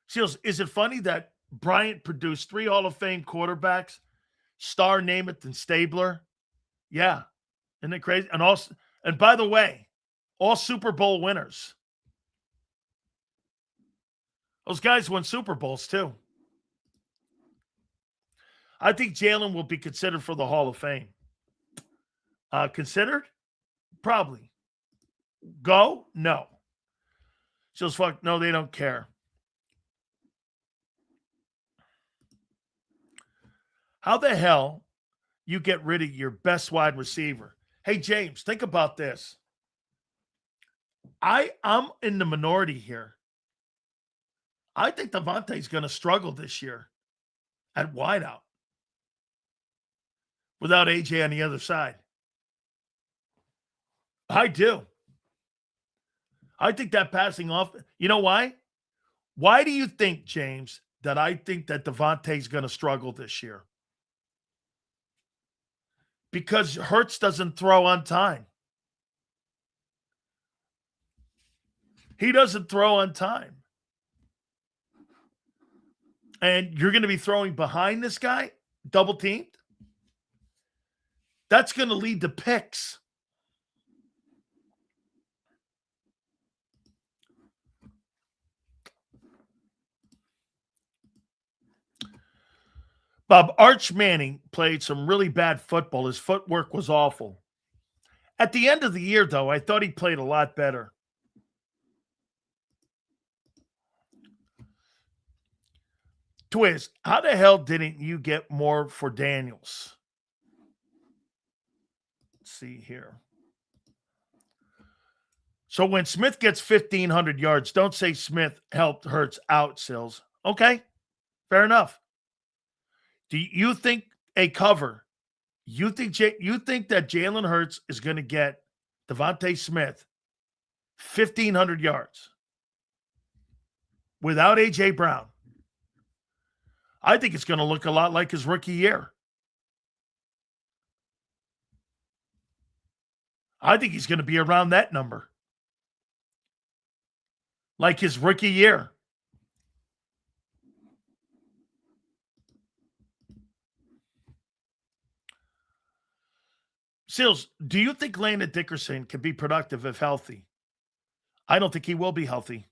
Seals, is it funny that Bryant produced 3 Hall of Fame quarterbacks, Starr, Namath, and Stabler? Yeah. Isn't it crazy? And by the way, all Super Bowl winners. Those guys won Super Bowls too. I think Jalen will be considered for the Hall of Fame. Considered? Probably. Go? No. Seals, fuck, no, they don't care. How the hell you get rid of your best wide receiver? Hey, James, think about this. I'm in the minority here. I think Devonta's going to struggle this year at wideout without AJ on the other side. I do. I think that passing off, you know why? Why do you think, James, that I think that Devonta's going to struggle this year? Because Hurts doesn't throw on time. He doesn't throw on time. And you're going to be throwing behind this guy, double teamed. That's going to lead to picks. Bob, Arch Manning played some really bad football. His footwork was awful. At the end of the year, though, I thought he played a lot better. Twist, how the hell didn't you get more for Daniels? Let's see here. So when Smith gets 1,500 yards, don't say Smith helped Hurts out, Sills. Okay, fair enough. Do you think a cover? You think that Jalen Hurts is going to get Devonta Smith 1,500 yards without A.J. Brown? I think it's going to look a lot like his rookie year. I think he's going to be around that number. Like his rookie year. Sills, do you think Landon Dickerson can be productive if healthy? I don't think he will be healthy.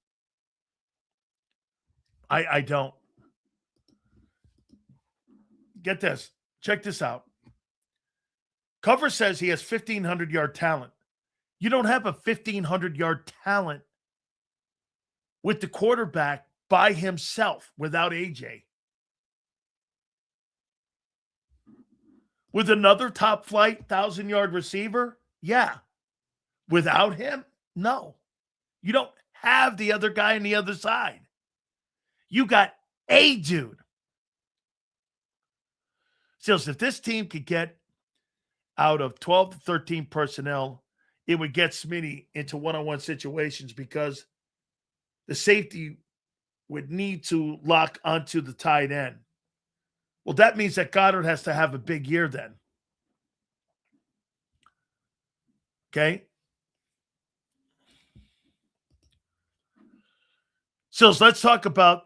I don't. get this. Check this out. Cover says he has 1,500-yard talent. You don't have a 1,500-yard talent with the quarterback by himself without AJ. With another top flight 1,000-yard receiver? Yeah. Without him? No. You don't have the other guy on the other side. You got a dude. So if this team could get out of 12 to 13 personnel, it would get Smitty into one-on-one situations because the safety would need to lock onto the tight end. Well, that means that Goddard has to have a big year then. Okay? Sills, let's talk about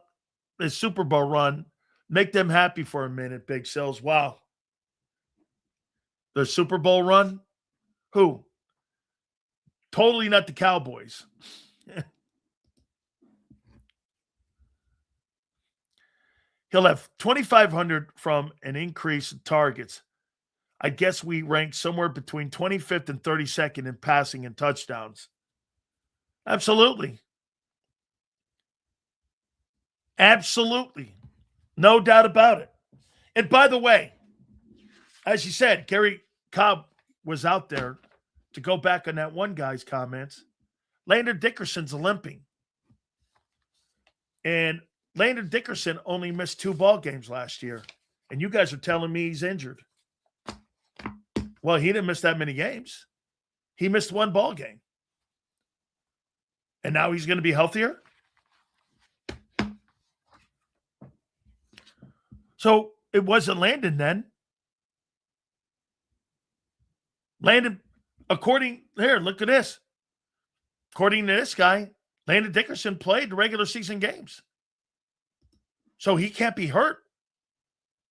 the Super Bowl run. Make them happy for a minute, Big Sills. Wow. The Super Bowl run? Who? Totally not the Cowboys. He'll have 2,500 from an increase in targets. I guess we rank somewhere between 25th and 32nd in passing and touchdowns. Absolutely. Absolutely. No doubt about it. And by the way, as you said, Gary Cobb was out there to go back on that one guy's comments. Landon Dickerson's limping. And Landon Dickerson only missed 2 ball games last year. And you guys are telling me he's injured. Well, he didn't miss that many games. He missed 1 ball game. And now he's going to be healthier? So it wasn't Landon then. Landon, look at this. According to this guy, Landon Dickerson played the regular season games. So he can't be hurt.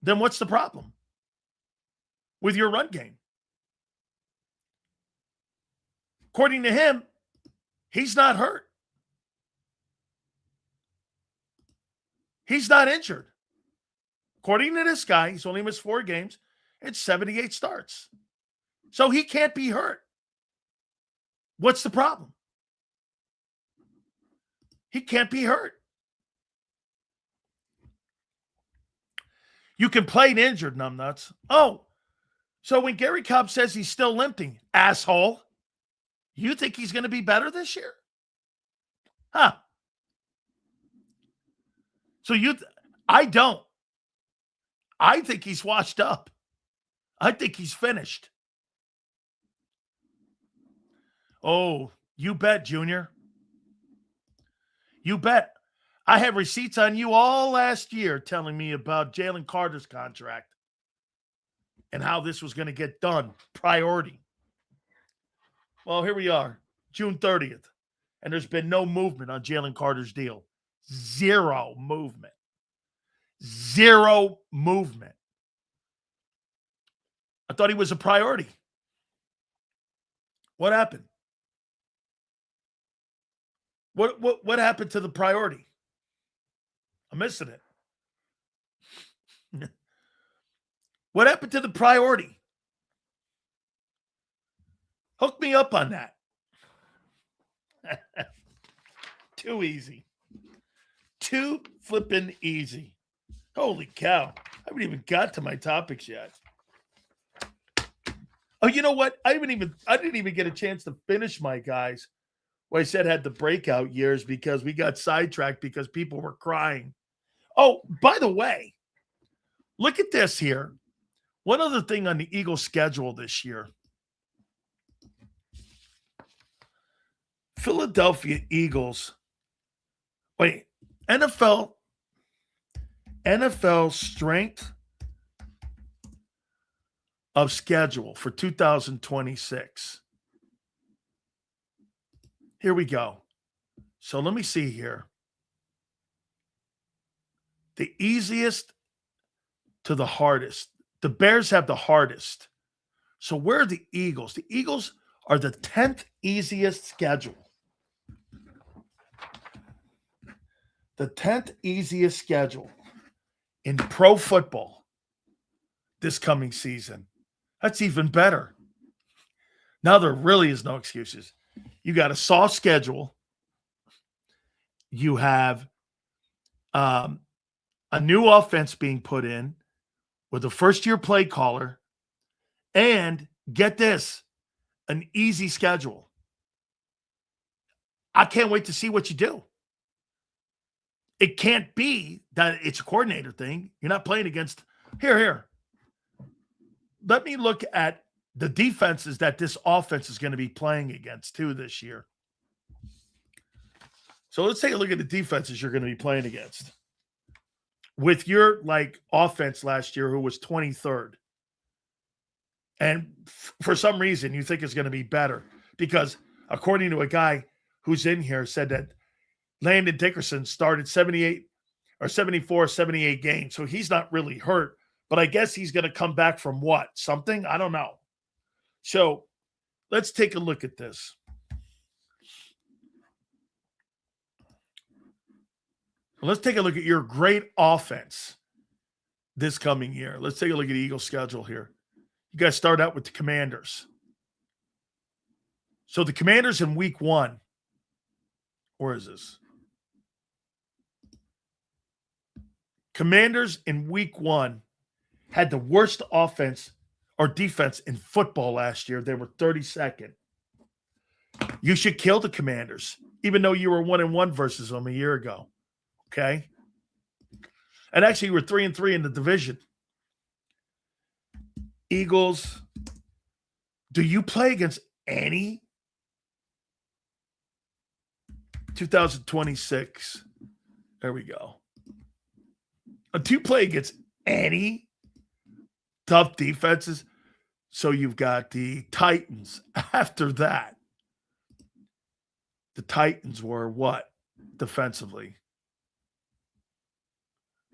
Then what's the problem with your run game? According to him, he's not hurt. He's not injured. According to this guy, he's only missed 4 games and 78 starts. So he can't be hurt. What's the problem? He can't be hurt. You can play injured, numbnuts. Oh, so when Gary Cobb says he's still limping, asshole, you think he's going to be better this year? Huh. So I don't. I think he's washed up. I think he's finished. Oh, you bet, Junior. You bet. I have receipts on you all last year telling me about Jaylen Carter's contract and how this was going to get done. Priority. Well, here we are, June 30th, and there's been no movement on Jaylen Carter's deal. 0 movement. 0 movement. I thought he was a priority. What happened? What happened to the priority? I'm missing it. What happened to the priority? Hook me up on that. Too easy. Too flippin' easy. Holy cow. I haven't even got to my topics yet. Oh, you know what? I didn't even get a chance to finish my guys. Well, I said had the breakout years because we got sidetracked because people were crying. Oh, by the way, look at this here. One other thing on the Eagles' schedule this year. Philadelphia Eagles. Wait, NFL strength of schedule for 2026. Here we go. So let me see here. The easiest to the hardest. The Bears have the hardest. So where are the Eagles? The Eagles are the 10th easiest schedule. The 10th easiest schedule in pro football. this coming season. That's even better. Now there really is no excuses. You got a soft schedule. You have a new offense being put in with a first-year play caller. And get this, an easy schedule. I can't wait to see what you do. It can't be that it's a coordinator thing. You're not playing against here. Let me look at the defenses that this offense is going to be playing against too this year. So let's take a look at the defenses you're going to be playing against. With your offense last year, who was 23rd. And for some reason, you think it's going to be better because according to a guy who's in here said that Landon Dickerson started 74, 78 games. So he's not really hurt, but I guess he's going to come back from what? Something? I don't know. So let's take a look at this. Let's take a look at your great offense this coming year. Let's take a look at the Eagles' schedule here. You guys start out with the Commanders. So the Commanders in week 1. Where is this? Commanders in week 1 had the worst offense or defense in football last year. They were 32nd. You should kill the Commanders, even though you were 1-1 versus them a year ago. Okay? And actually, you were 3-3 in the division. Eagles, do you play against any 2026? There we go. Do you play against any tough defenses? So you've got the Titans. After that, the Titans were what defensively?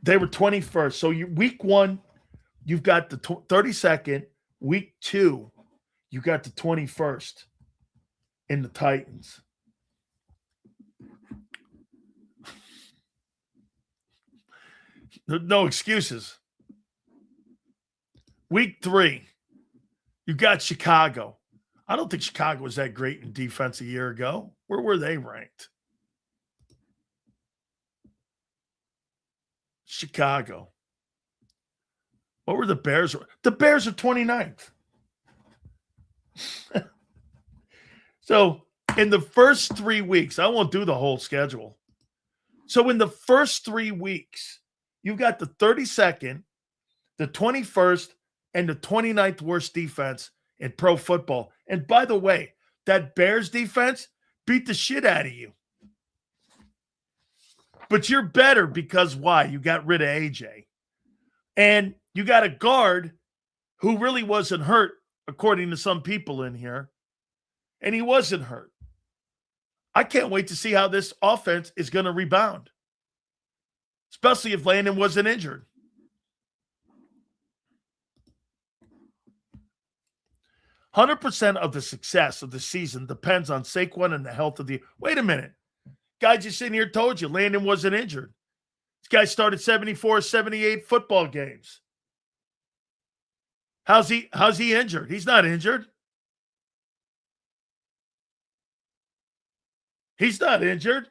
They were 21st. So week 1, you've got the 32nd. Week 2, you got the 21st in the Titans. No excuses. Week 3, you got Chicago. I don't think Chicago was that great in defense a year ago. Where were they ranked? Chicago. What were the Bears? The Bears are 29th. So in the first 3 weeks, I won't do the whole schedule. So in the first 3 weeks, you've got the 32nd, the 21st, and the 29th worst defense in pro football. And by the way, that Bears defense beat the shit out of you. But you're better because why? You got rid of AJ. And you got a guard who really wasn't hurt, according to some people in here. And he wasn't hurt. I can't wait to see how this offense is going to rebound. Especially if Landon wasn't injured. "100% of the success of the season depends on Saquon and the health of the..." Wait a minute. Guy just sitting here told you Landon wasn't injured. This guy started 74, 78 football games. How's he injured? He's not injured. He's not injured.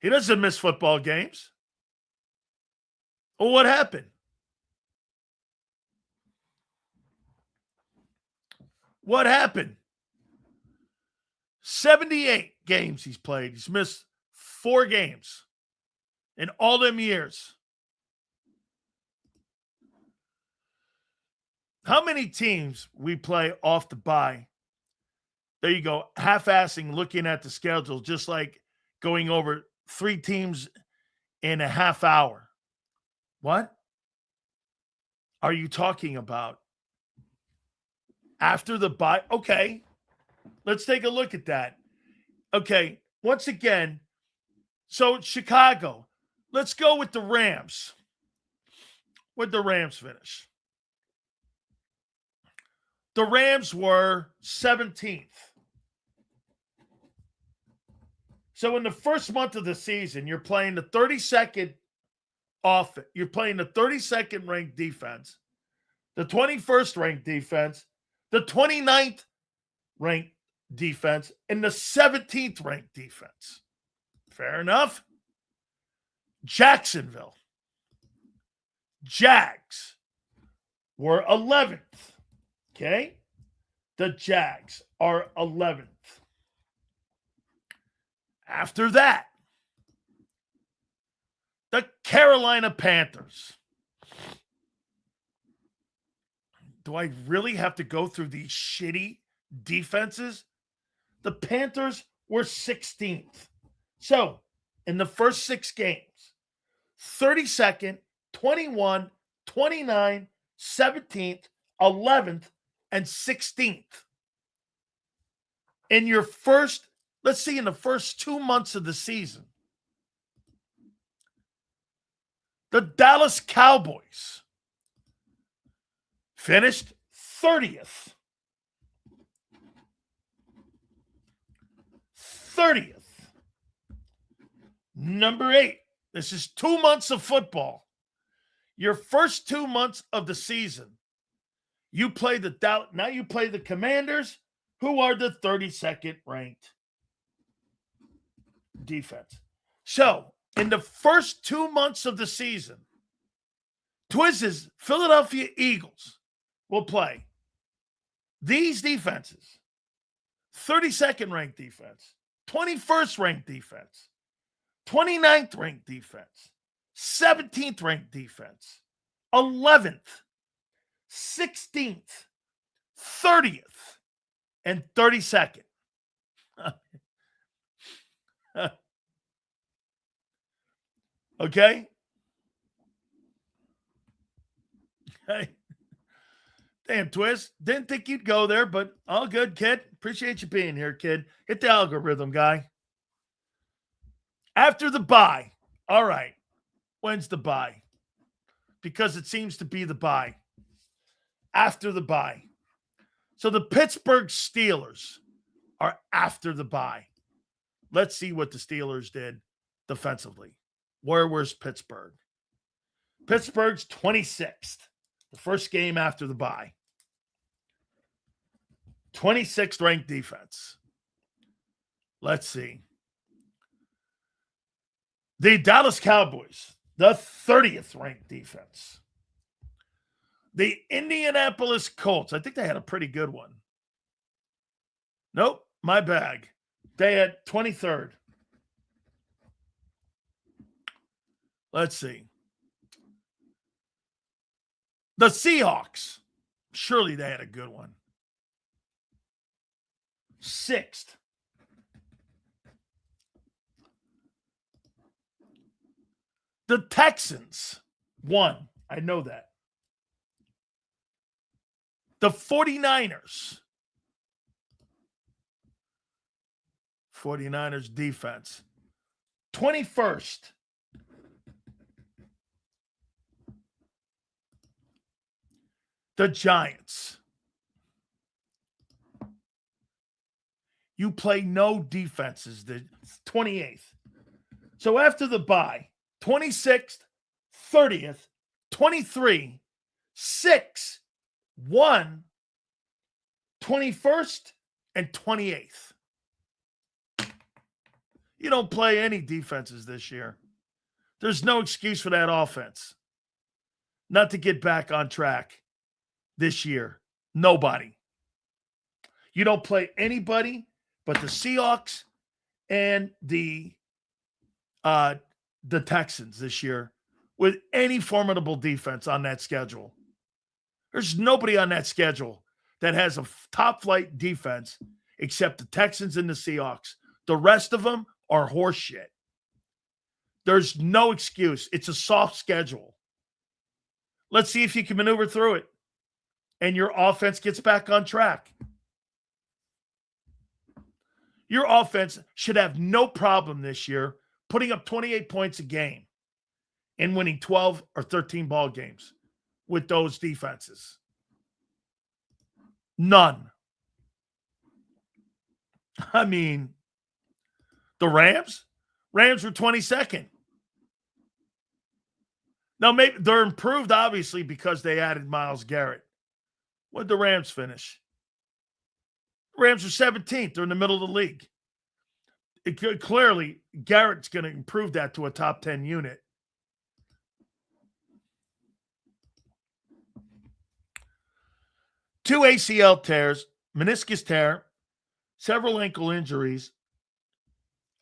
He doesn't miss football games. Well, what happened? What happened? 78 games he's played. He's missed 4 games in all them years. How many teams we play off the bye? There you go, half-assing, looking at the schedule, just like going over 3 teams in a half hour. What are you talking about? After the bye? Okay, let's take a look at that. Okay, once again, so Chicago, let's go with the Rams. Where'd the Rams finish? The Rams were 17th. So in the first month of the season, you're playing the 32nd offense. You're playing the 32nd ranked defense. the 21st ranked defense, the 29th ranked defense, and the 17th ranked defense. Fair enough. Jacksonville Jags were 11th. Okay? The Jags are 11th. After that, the Carolina Panthers. Do I really have to go through these shitty defenses? The Panthers were 16th. So, in the first 6 games, 32nd, 21, 29, 17th, 11th, and 16th. In your first, let's see, in the first 2 months of the season, the Dallas Cowboys finished 30th. 30th. Number 8. This is 2 months of football. Your first 2 months of the season, you play now you play the Commanders, who are the 32nd ranked defense. So, in the first 2 months of the season, Twiz's Philadelphia Eagles will play these defenses: 32nd ranked defense, 21st ranked defense, 29th ranked defense, 17th ranked defense, 11th, 16th, 30th, and 32nd. Okay? Hey. Damn, Twiz. Didn't think you'd go there, but all good, kid. Appreciate you being here, kid. Hit the algorithm, guy. After the bye. All right. When's the bye? Because it seems to be the bye. After the bye. So the Pittsburgh Steelers are after the bye. Let's see what the Steelers did defensively. Where's Pittsburgh? Pittsburgh's 26th. The first game after the bye. 26th ranked defense. Let's see. The Dallas Cowboys, the 30th ranked defense. The Indianapolis Colts, I think they had a pretty good one. Nope, my bag. They had 23rd. Let's see. The Seahawks, surely they had a good one. 6th. The Texans, 1. I know that. The 49ers. 49ers defense. 21st. The Giants. You play no defenses. The 28th. So after the bye, 26th, 30th, 23, 6, 1, 21st, and 28th. You don't play any defenses this year. There's no excuse for that offense not to get back on track this year. Nobody. You don't play anybody but the Seahawks and the Texans this year with any formidable defense on that schedule. There's nobody on that schedule that has a top flight defense except the Texans and the Seahawks. The rest of them are horse shit. There's no excuse. It's a soft schedule. Let's see if you can maneuver through it and your offense gets back on track. Your offense should have no problem this year putting up 28 points a game and winning 12 or 13 ball games with those defenses. None. I mean, the Rams were 22nd. Now, maybe they're improved, obviously, because they added Myles Garrett. What did the Rams finish? The Rams are 17th. They're in the middle of the league. Clearly, Garrett's going to improve that to a top 10 unit. Two ACL tears, meniscus tear, several ankle injuries,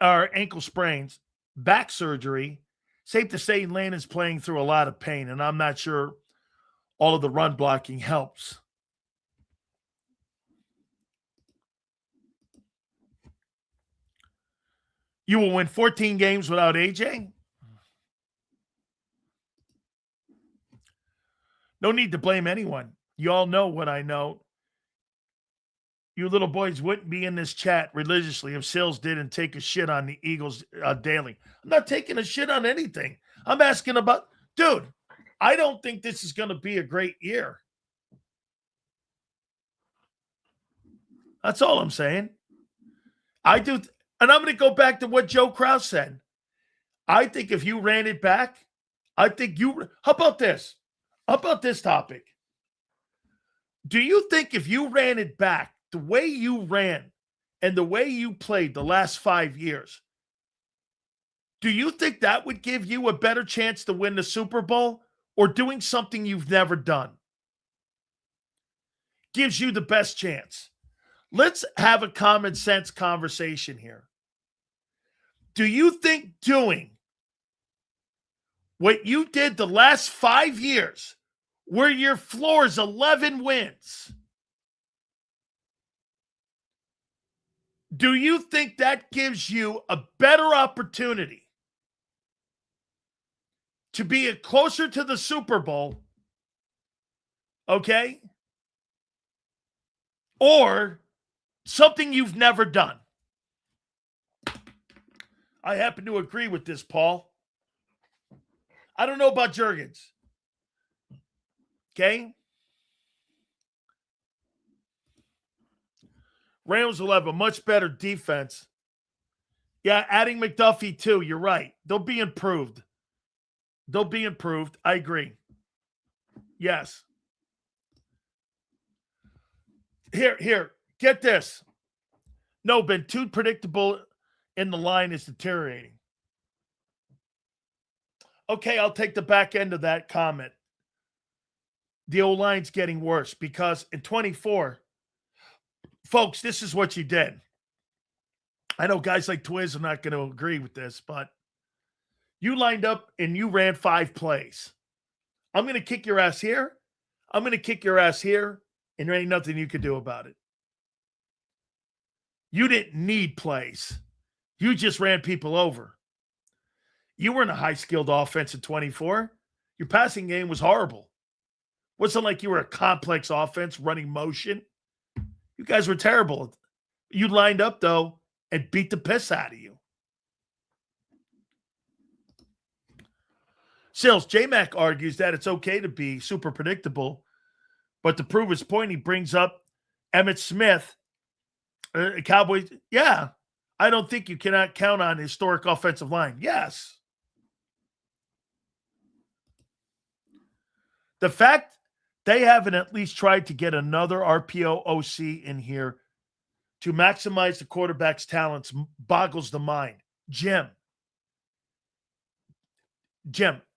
or ankle sprains, back surgery. Safe to say Landon's playing through a lot of pain, and I'm not sure all of the run blocking helps. You will win 14 games without AJ? No need to blame anyone. You all know what I know. You little boys wouldn't be in this chat religiously if Sills didn't take a shit on the Eagles daily. I'm not taking a shit on anything. I'm asking about, dude, I don't think this is going to be a great year. That's all I'm saying. I do. And I'm going to go back to what Joe Krause said. I think if you ran it back, how about this? How about this topic? Do you think if you ran it back the way you ran and the way you played the last 5 years, do you think that would give you a better chance to win the Super Bowl, or doing something you've never done gives you the best chance? Let's have a common sense conversation here. Do you think doing what you did the last 5 years, where your floor is 11 wins, do you think that gives you a better opportunity to be closer to the Super Bowl, okay, or something you've never done? I happen to agree with this, Paul. I don't know about Juergens. Okay? Rams will have a much better defense. Yeah, adding McDuffie too. You're right. They'll be improved. I agree. Yes. Here. Get this. No, been too predictable in the line is deteriorating. Okay, I'll take the back end of that comment. The O-line's getting worse because in 24, folks, this is what you did. I know guys like Twiz are not going to agree with this, but you lined up and you ran 5 plays. I'm going to kick your ass here. I'm going to kick your ass here, and there ain't nothing you could do about it. You didn't need plays. You just ran people over. You were in a high-skilled offense in 24. Your passing game was horrible. Wasn't like you were a complex offense running motion. You guys were terrible. You lined up, though, and beat the piss out of you. Sills, J-Mac argues that it's okay to be super predictable, but to prove his point, he brings up Emmitt Smith, Cowboys. Yeah, I don't think you cannot count on historic offensive line. Yes. The fact they haven't at least tried to get another RPO OC in here to maximize the quarterback's talents boggles the mind. Jim,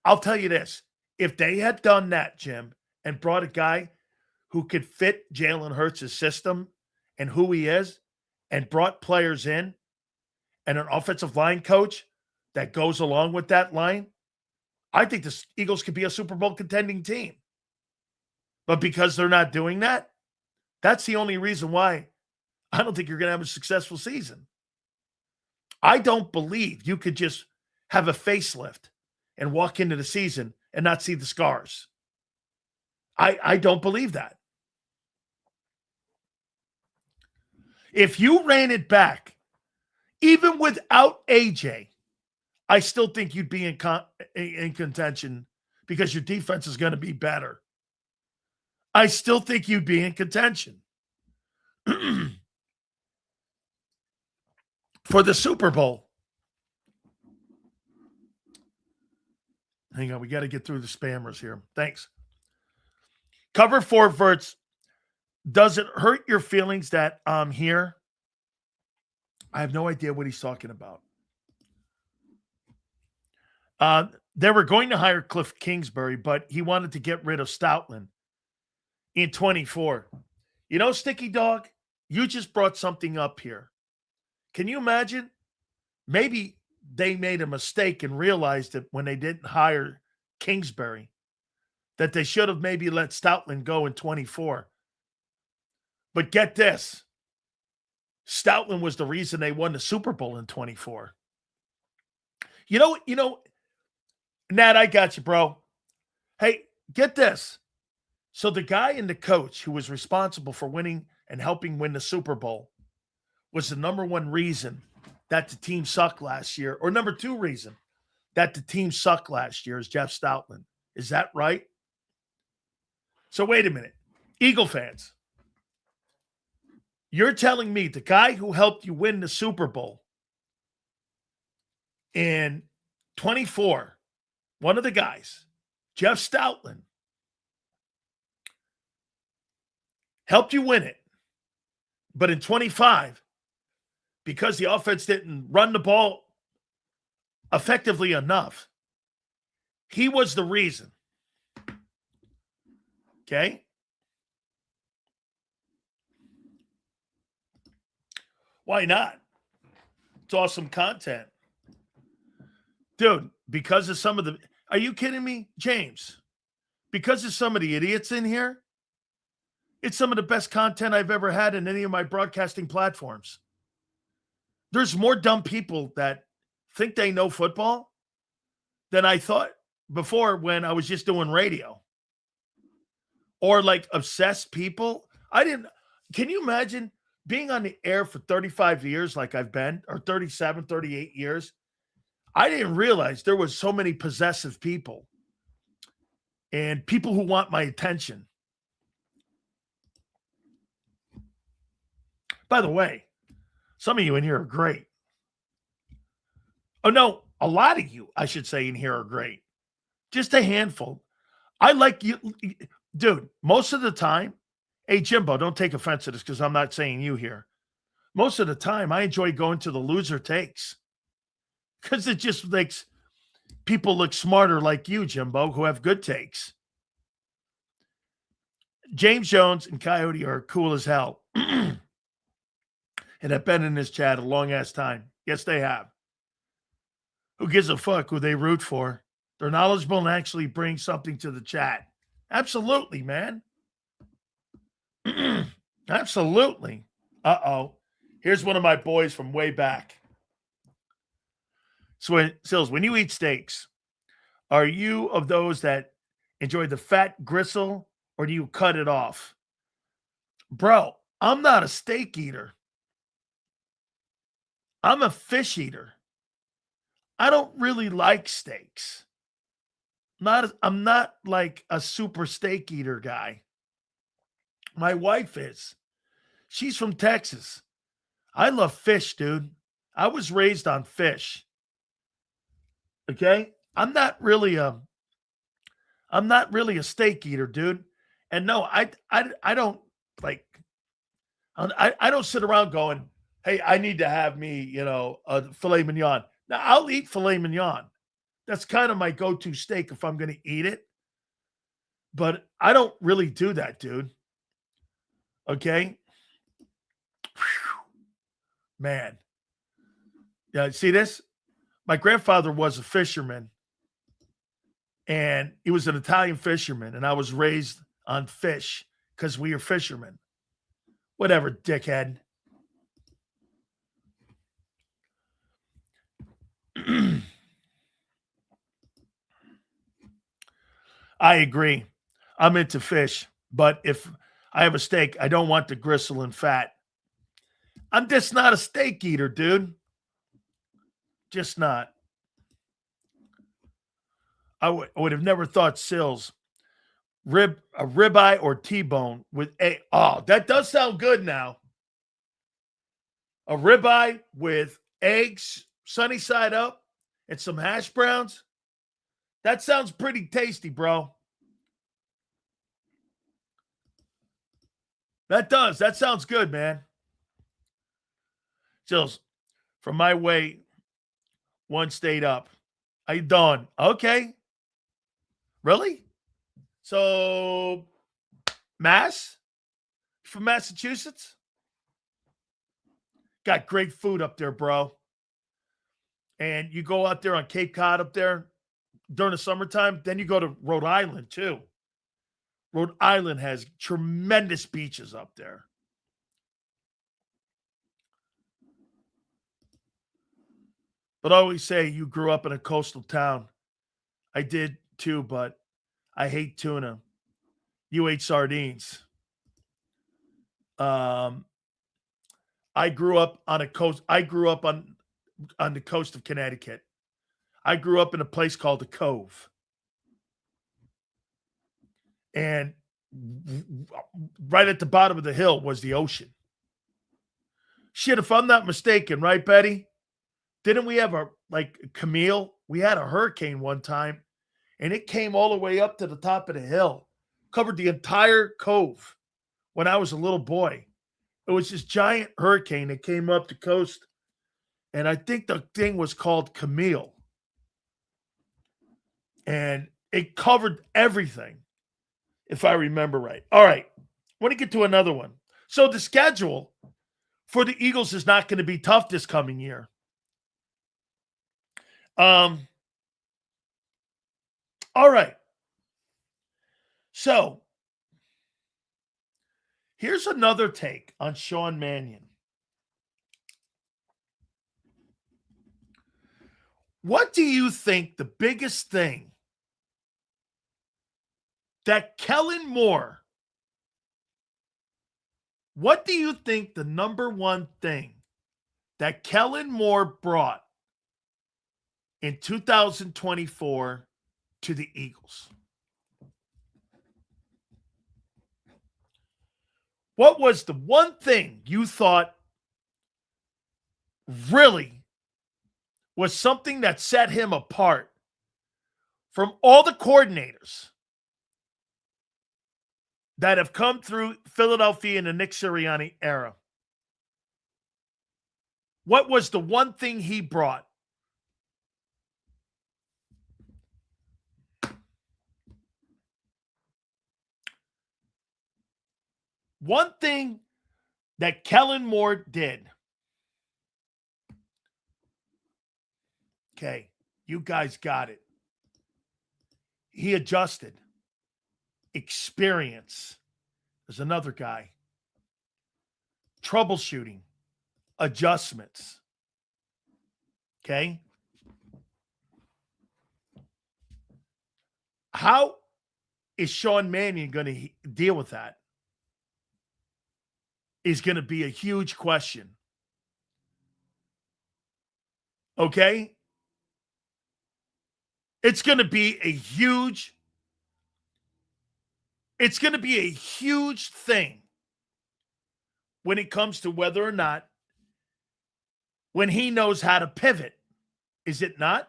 I'll tell you this. If they had done that, Jim, and brought a guy who could fit Jalen Hurts' system and who he is, and brought players in, and an offensive line coach that goes along with that line, I think the Eagles could be a Super Bowl contending team. But because they're not doing that, that's the only reason why I don't think you're going to have a successful season. I don't believe you could just have a facelift and walk into the season and not see the scars. I don't believe that. If you ran it back, even without AJ, I still think you'd be in contention because your defense is going to be better. I still think you'd be in contention for the Super Bowl. Hang on, we got to get through the spammers here. Thanks. Cover 4 Verts. Does it hurt your feelings that I'm here? I have no idea what he's talking about. They were going to hire Cliff Kingsbury, but he wanted to get rid of Stoutland in 24. You know, Sticky Dog, you just brought something up here. Can you imagine? Maybe they made a mistake and realized that when they didn't hire Kingsbury, that they should have maybe let Stoutland go in 24. But get this. Stoutland was the reason they won the Super Bowl in 24. You know, Nat, I got you, bro. Hey, get this. So the guy and the coach who was responsible for winning and helping win the Super Bowl was the number one reason that the team sucked last year, or number 2 reason that the team sucked last year is Jeff Stoutland. Is that right? So wait a minute. Eagle fans, you're telling me the guy who helped you win the Super Bowl in 24, one of the guys, Jeff Stoutland, helped you win it. But in 25, because the offense didn't run the ball effectively enough, he was the reason. Okay? Why not? It's awesome content. Dude, because of some of the... Are you kidding me? James, because of some of the idiots in here, it's some of the best content I've ever had in any of my broadcasting platforms. There's more dumb people that think they know football than I thought before when I was just doing radio. Or like obsessed people. Can you imagine being on the air for 35 years like I've been, or 37, 38 years? I didn't realize there was so many possessive people and people who want my attention. By the way, some of you in here are great. Oh, no, a lot of you, I should say, in here are great. Just a handful. I like you. Dude, most of the time, hey, Jimbo, don't take offense to this because I'm not saying you here. Most of the time, I enjoy going to the loser takes because it just makes people look smarter like you, Jimbo, who have good takes. James Jones and Coyote are cool as hell. And have been in this chat a long-ass time. Yes, they have. Who gives a fuck who they root for? They're knowledgeable and actually bring something to the chat. Absolutely, man. Absolutely. Uh-oh. Here's one of my boys from way back. So, Sills, when you eat steaks, are you of those that enjoy the fat gristle, or do you cut it off? Bro, I'm not a steak eater. I'm a fish eater. I don't really like steaks. I'm not like a super steak eater guy. My wife is. She's from Texas. I love fish, dude. I was raised on fish. Okay? I'm not really a steak eater, dude. And no, I don't like I don't sit around going, hey, I need to have me, a filet mignon. Now, I'll eat filet mignon. That's kind of my go-to steak if I'm going to eat it. But I don't really do that, dude. Okay? Whew. Man. Yeah, see this? My grandfather was a fisherman. And he was an Italian fisherman. And I was raised on fish because we are fishermen. Whatever, dickhead. I agree. I'm into fish, but if I have a steak, I don't want the gristle and fat. I'm just not a steak eater, dude. Just not. I would have never thought Sills a ribeye or T-bone with a. Oh, that does sound good now. A ribeye with eggs, sunny side up, and some hash browns. That sounds pretty tasty, bro. That does. That sounds good, man. Jills, from my way, one state up. How you doing? Okay. Really? So, Mass? From Massachusetts? Got great food up there, bro. And you go out there on Cape Cod up there during the summertime, then you go to Rhode Island, too. Rhode Island has tremendous beaches up there. But I always say you grew up in a coastal town. I did too, but I hate tuna. You ate sardines. I grew up on a coast. I grew up on the coast of Connecticut. I grew up in a place called the Cove. And right at the bottom of the hill was the ocean. Shit, if I'm not mistaken, right, Betty? Didn't we have Camille? We had a hurricane one time, and it came all the way up to the top of the hill, covered the entire cove when I was a little boy. It was this giant hurricane that came up the coast, and I think the thing was called Camille. And it covered everything, if I remember right. All right, I want to get to another one. So the schedule for the Eagles is not going to be tough this coming year. All right. So here's another take on Sean Mannion. What do you think the biggest thing that Kellen Moore, what do you think the number one thing that Kellen Moore brought in 2024 to the Eagles? What was the one thing you thought really was something that set him apart from all the coordinators that have come through Philadelphia in the Nick Sirianni era? What was the one thing he brought? One thing that Kellen Moore did. Okay, you guys got it. He adjusted. Experience. There's another guy. Troubleshooting. Adjustments. Okay? How is Sean Mannion going to deal with that? Is going to be a huge question. Okay? It's going to be a huge thing when it comes to whether or not when he knows how to pivot. Is it not?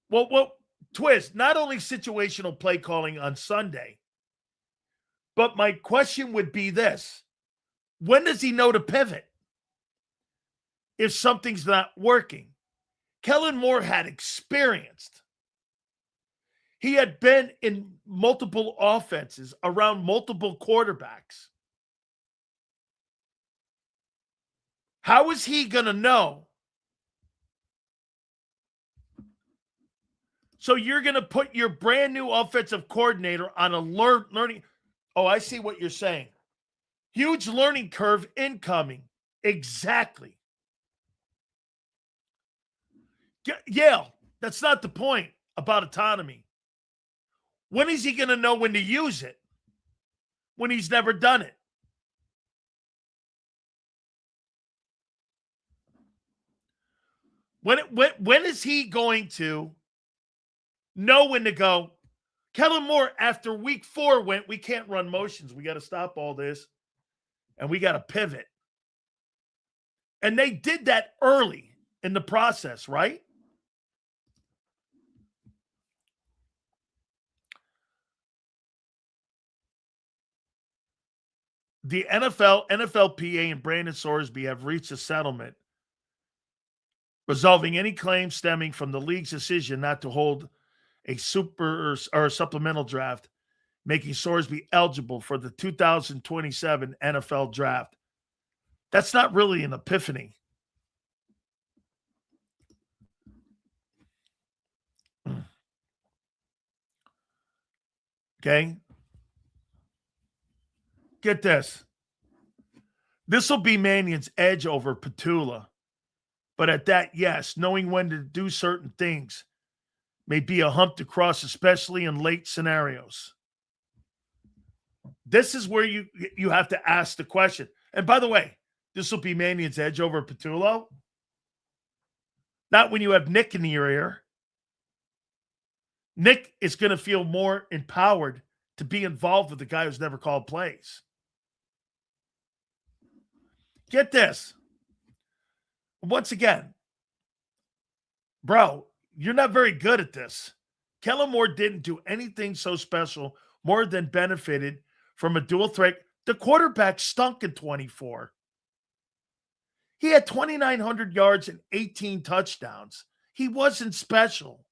Well, Twist, not only situational play calling on Sunday, but my question would be this. When does he know to pivot if something's not working? Kellen Moore had experienced. He had been in multiple offenses around multiple quarterbacks. How is he going to know? So you're going to put your brand new offensive coordinator on a learning. Oh, I see what you're saying. Huge learning curve incoming. Exactly. Yeah, that's not the point about autonomy. When is he going to know when to use it? When he's never done it. When is he going to know when to go? Kellen Moore, after week 4, went, we can't run motions. We got to stop all this. And we got to pivot. And they did that early in the process, right? the NFL, NFLPA, and Brandon Sorsby have reached a settlement resolving any claims stemming from the league's decision not to hold a super or supplemental draft, making Sorsby eligible for the 2027 NFL draft. That's not really an epiphany. Okay? Get this. This will be Mannion's edge over Petula. But at that, yes, knowing when to do certain things may be a hump to cross, especially in late scenarios. This is where you have to ask the question. And by the way, this will be Mannion's edge over Petula. Not when you have Nick in your ear. Nick is going to feel more empowered to be involved with the guy who's never called plays. Get this. Once again, bro, you're not very good at this. Kellen Moore didn't do anything so special more than benefited from a dual threat. The quarterback stunk in 24. He had 2,900 yards and 18 touchdowns. He wasn't special.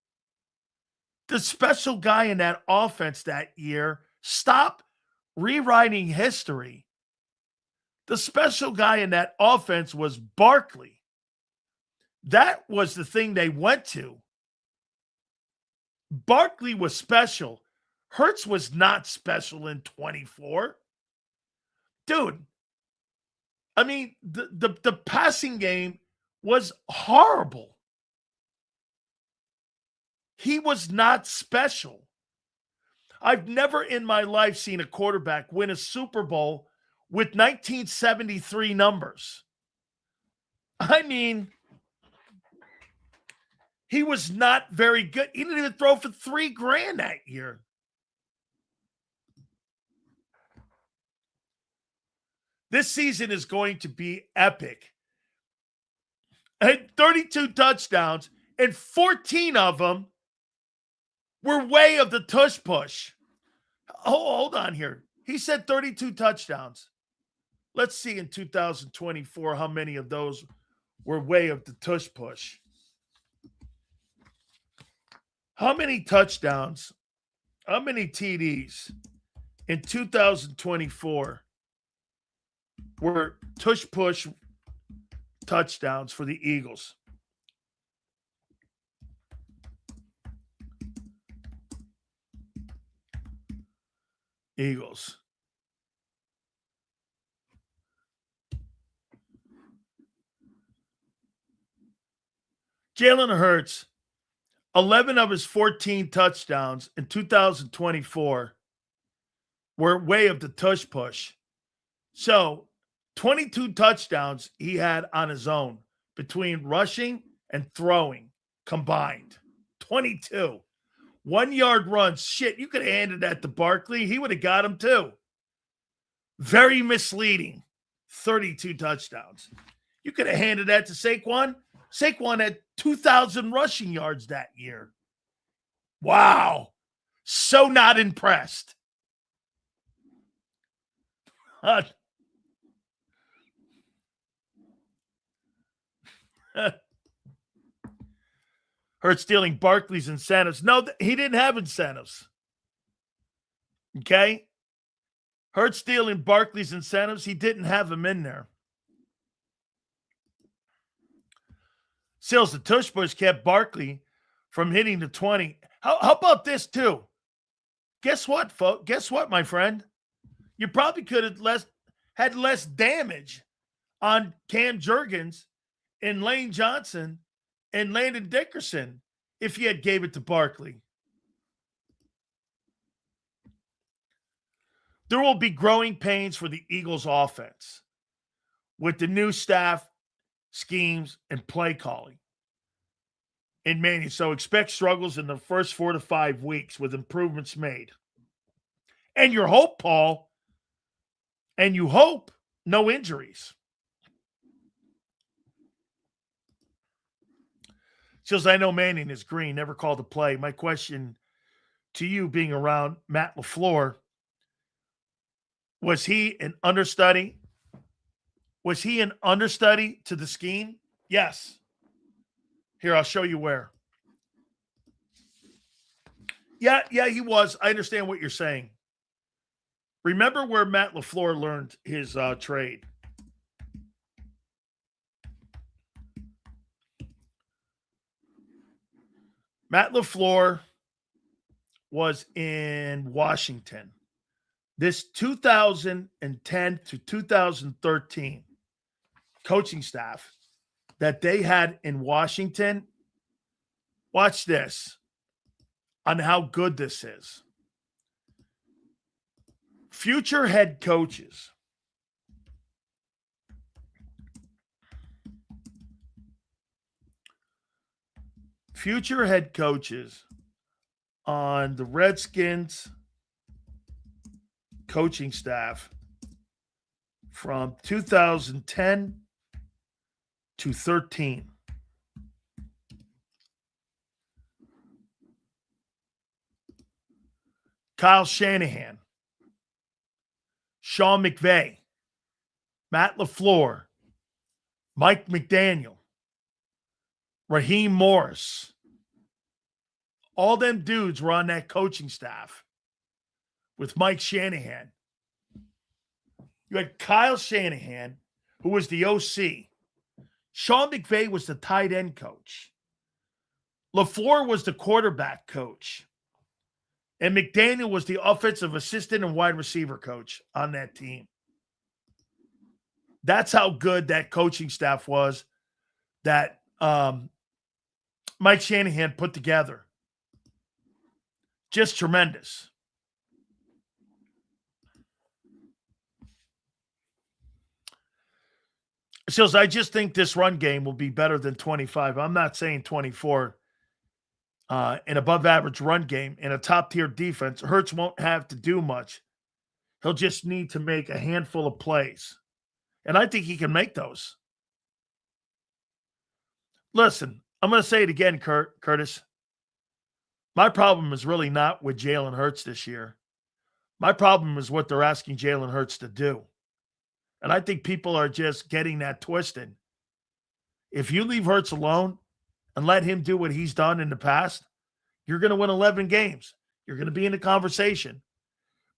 The special guy in that offense that year, stop rewriting history. The special guy in that offense was Barkley. That was the thing they went to. Barkley was special. Hurts was not special in 24. Dude, I mean, the passing game was horrible. He was not special. I've never in my life seen a quarterback win a Super Bowl with 1973 numbers. I mean, he was not very good. He didn't even throw for $3,000 that year. This season is going to be epic. I had 32 touchdowns, and 14 of them were way of the tush push. Oh, hold on here. He said 32 touchdowns. Let's see in 2024 how many of those were way of the tush push. How many touchdowns, how many TDs in 2024 were tush push touchdowns for the Eagles? Eagles. Jalen Hurts, 11 of his 14 touchdowns in 2024 were way of the tush push. So 22 touchdowns he had on his own between rushing and throwing combined. 22. 1 yard runs. Shit, you could have handed that to Barkley. He would have got him too. Very misleading. 32 touchdowns. You could have handed that to Saquon. Saquon had 2,000 rushing yards that year. Wow. So not impressed. Hurts stealing Barkley's incentives. No, he didn't have incentives. Okay? Hurts stealing Barkley's incentives. He didn't have them in there. Sills, the tush push kept Barkley from hitting the 20. How about this, too? Guess what, folks? Guess what, my friend? You probably could have had less damage on Cam Jurgens and Lane Johnson and Landon Dickerson if you had gave it to Barkley. There will be growing pains for the Eagles offense with the new staff, schemes, and play calling in Mannion. So expect struggles in the first 4 to 5 weeks with improvements made. And your hope, Paul, and you hope no injuries. Says, I know Mannion is green, never called a play. My question to you, being around Matt LaFleur, Was he an understudy? Was he an understudy to the scheme? Yes. Here, I'll show you where. Yeah, he was. I understand what you're saying. Remember where Matt LaFleur learned his trade. Matt LaFleur was in Washington. This 2010 to 2013 coaching staff that they had in Washington, watch this on how good this is. Future head coaches. Future head coaches on the Redskins coaching staff from 2010 to 13. Kyle Shanahan, Sean McVay, Matt LaFleur, Mike McDaniel, Raheem Morris. All them dudes were on that coaching staff with Mike Shanahan. You had Kyle Shanahan, who was the OC. Sean McVay was the tight end coach. LaFleur was the quarterback coach. And McDaniel was the offensive assistant and wide receiver coach on that team. That's how good that coaching staff was that Mike Shanahan put together. Just tremendous. So I just think this run game will be better than 25. I'm not saying 24. An above-average run game and a top-tier defense. Hurts won't have to do much. He'll just need to make a handful of plays. And I think he can make those. Listen, I'm going to say it again, Curtis. My problem is really not with Jalen Hurts this year. My problem is what they're asking Jalen Hurts to do. And I think people are just getting that twisted. If you leave Hurts alone and let him do what he's done in the past, you're going to win 11 games. You're going to be in the conversation.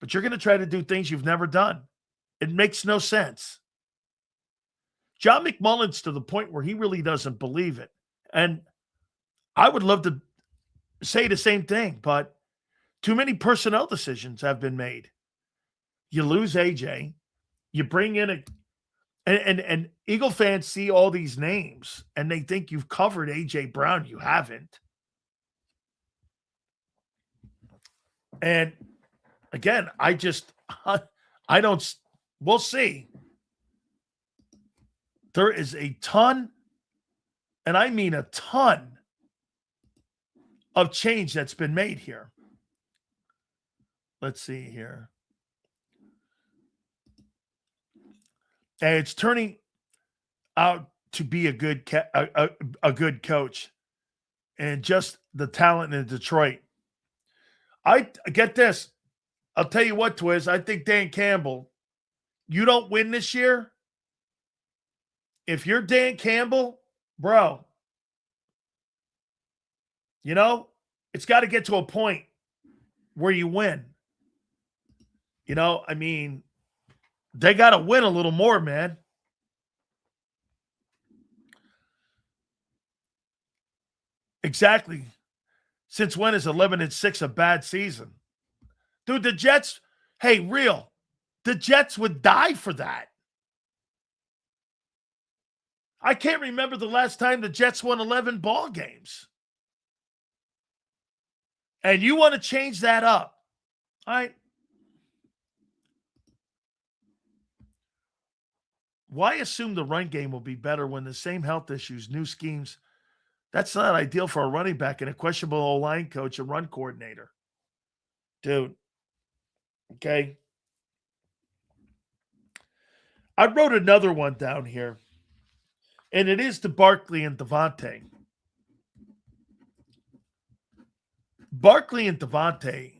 But you're going to try to do things you've never done. It makes no sense. John McMullen's to the point where he really doesn't believe it. And I would love to say the same thing, but too many personnel decisions have been made. You lose AJ. You bring in and Eagle fans see all these names and they think you've covered AJ Brown. You haven't. And again, I don't, we'll see. There is a ton, and I mean a ton, of change that's been made here. Let's see here. And it's turning out to be a good coach, and just the talent in Detroit. I get this. I'll tell you what, Twiz. I think Dan Campbell, you don't win this year. If you're Dan Campbell, bro, you know, it's got to get to a point where you win. You know, I mean, they got to win a little more, man. Exactly. Since when is 11-6 a bad season? Dude, the Jets, hey, real, the Jets would die for that. I can't remember the last time the Jets won 11 ball games. And you want to change that up. All right. Why assume the run game will be better when the same health issues, new schemes? That's not ideal for a running back and a questionable O-line coach and run coordinator. Dude. Okay. I wrote another one down here. And it is to Barkley and Devonta. Barkley and Devonta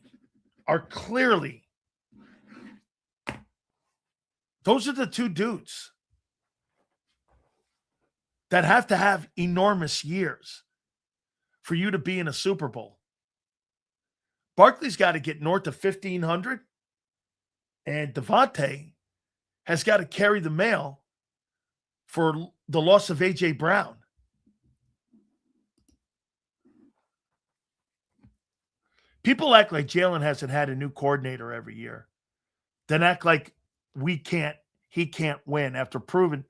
are clearly Those are the two dudes that have to have enormous years for you to be in a Super Bowl. Barkley's got to get north of 1,500, and Devonta has got to carry the mail for the loss of A.J. Brown. People act like Jalen hasn't had a new coordinator every year. Then act like he can't win after proving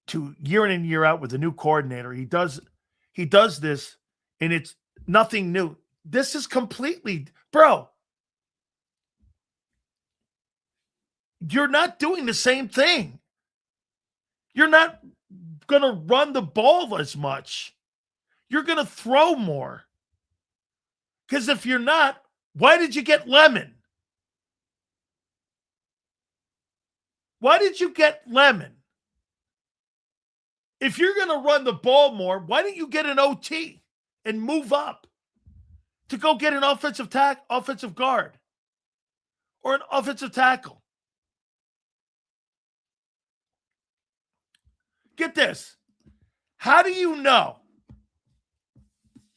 to year in and year out with a new coordinator. He does this, and it's nothing new. This is completely, bro. You're not doing the same thing. You're not going to run the ball as much. You're going to throw more. Because if you're not, why did you get Lemon? Why did you get Lemon? If you're going to run the ball more, why don't you get an OT and move up to go get an offensive guard or an offensive tackle? Get this. How do you know?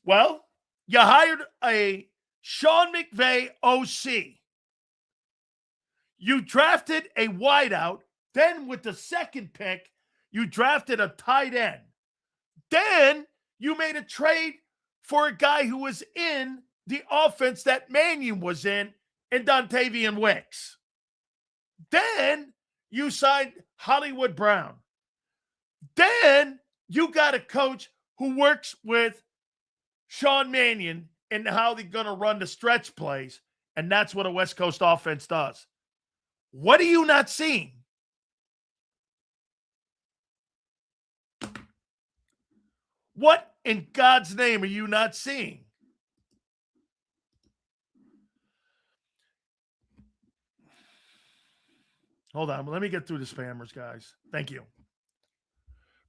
Well, you hired a Sean McVay OC. You drafted a wideout. Then with the second pick, you drafted a tight end. Then you made a trade for a guy who was in the offense that Mannion was in Dontavian Wicks. Then you signed Hollywood Brown. Then you got a coach who works with Sean Mannion and how they're going to run the stretch plays. And that's what a West Coast offense does. What are you not seeing? What in God's name are you not seeing? Hold on. Let me get through the spammers, guys. Thank you.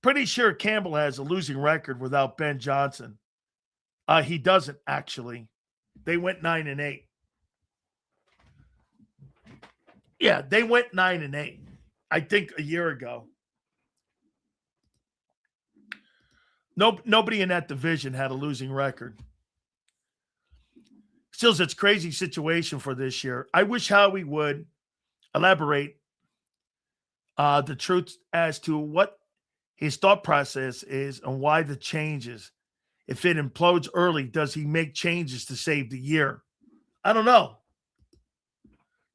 Pretty sure Campbell has a losing record without Ben Johnson. He doesn't, actually. They went 9-8. Yeah, they went 9-8. I think a year ago. Nobody in that division had a losing record. Still, it's a crazy situation for this year. I wish Howie would elaborate the truth as to what his thought process is and why the changes. If it implodes early, does he make changes to save the year? I don't know.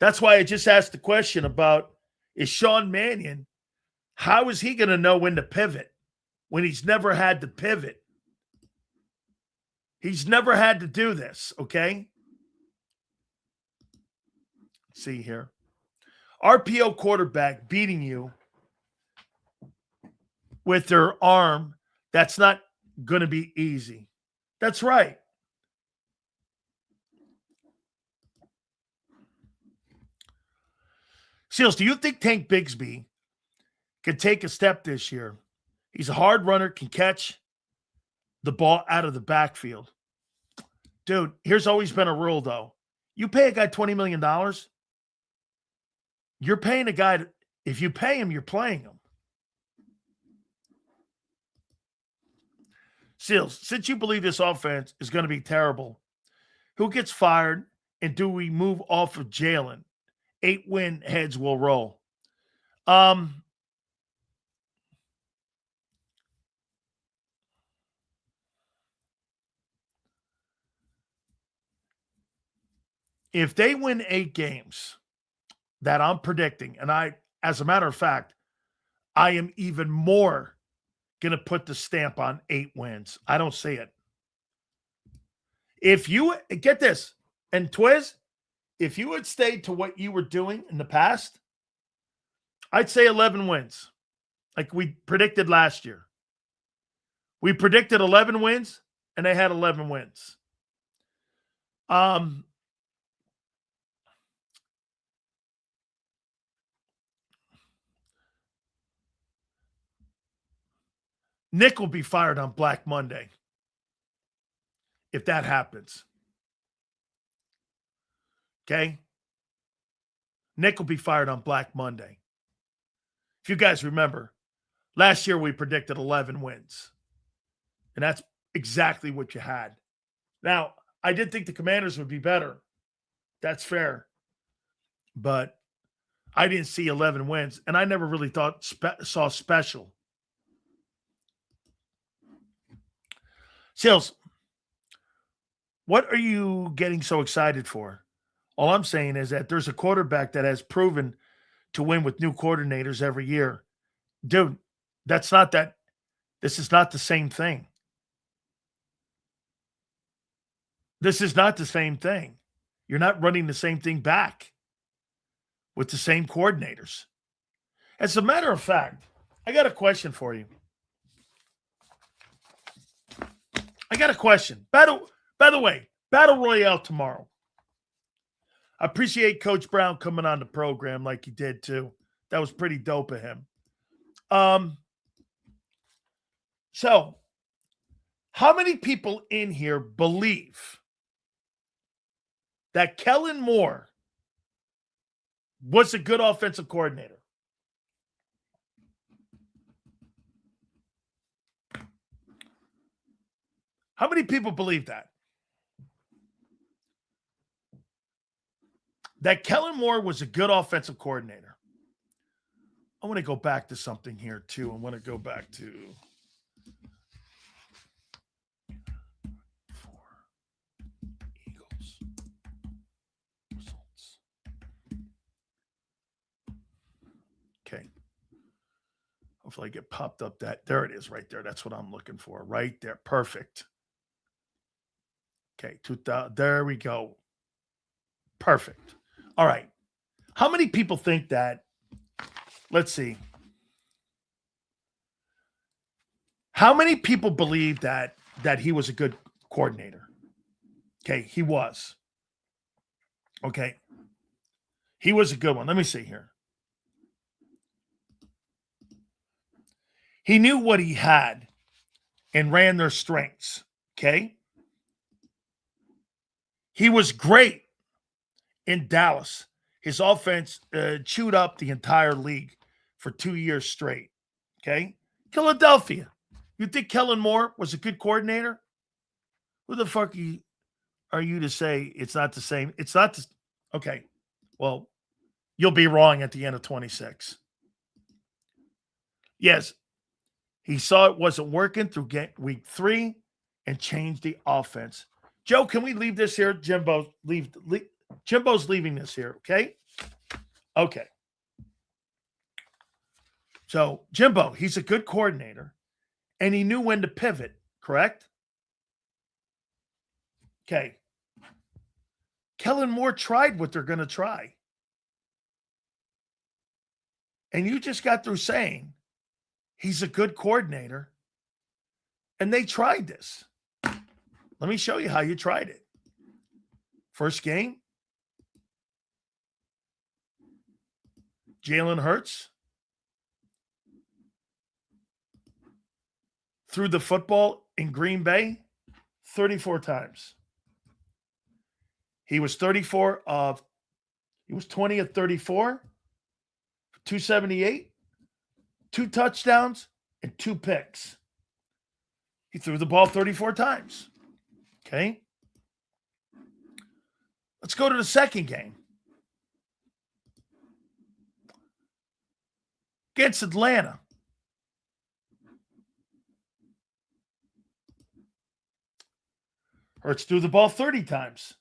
That's why I just asked the question about, is Sean Mannion, how is he going to know when to pivot when he's never had to pivot? He's never had to do this, okay? Let's see here. RPO quarterback beating you with their arm, that's not going to be easy. That's right. Seals, do you think Tank Bigsby can take a step this year? He's a hard runner, can catch the ball out of the backfield. Dude, here's always been a rule, though. You pay a guy $20 million, you're paying a guy, if you pay him, you're playing him. Seals, since you believe this offense is going to be terrible, who gets fired and do we move off of Jalen? 8-win heads will roll. If they win 8 games that I'm predicting, and as a matter of fact, I am even more going to put the stamp on 8 wins. I don't see it. If you get this, and Twiz, if you had stayed to what you were doing in the past, I'd say 11 wins, like we predicted last year. We predicted 11 wins, and they had 11 wins. Nick will be fired on Black Monday if that happens. Okay? Nick will be fired on Black Monday. If you guys remember, last year we predicted 11 wins. And that's exactly what you had. Now, I did think the Commanders would be better. That's fair. But I didn't see 11 wins. And I never really saw special. Sales, what are you getting so excited for? All I'm saying is that there's a quarterback that has proven to win with new coordinators every year. Dude, this is not the same thing. This is not the same thing. You're not running the same thing back with the same coordinators. As a matter of fact, I got a question for you. I got a question. By the way, Battle Royale tomorrow. I appreciate Coach Brown coming on the program like he did too. That was pretty dope of him. So, how many people in here believe that Kellen Moore was a good offensive coordinator? How many people believe that? That Kellen Moore was a good offensive coordinator. I want to go back to something here too. I want to go back to Eagles results. Okay. Hopefully I get popped up there it is right there. That's what I'm looking for right there. Perfect. Okay. 2000. There we go. Perfect. All right. How many people think that? Let's see. How many people believe that he was a good coordinator? Okay, he was. Okay. He was a good one. Let me see here. He knew what he had and ran their strengths. Okay. He was great in Dallas. His offense chewed up the entire league for 2 years straight. Okay. Philadelphia. You think Kellen Moore was a good coordinator? Who the fuck are you to say it's not the same? It's not the, okay. Well, you'll be wrong at the end of 26. Yes. He saw it wasn't working through week 3 and changed the offense. Joe, can we leave this here? Jimbo's leaving this here, okay? Okay. So, Jimbo, he's a good coordinator, and he knew when to pivot, correct? Okay. Kellen Moore tried what they're going to try. And you just got through saying he's a good coordinator, and they tried this. Let me show you how you tried it. First game, Jalen Hurts threw the football in Green Bay 34 times. He was 20 of 34, 278, 2 touchdowns, and 2 picks. He threw the ball 34 times. Okay. Let's go to the second game. Against Atlanta. Hurts threw the ball 30 times.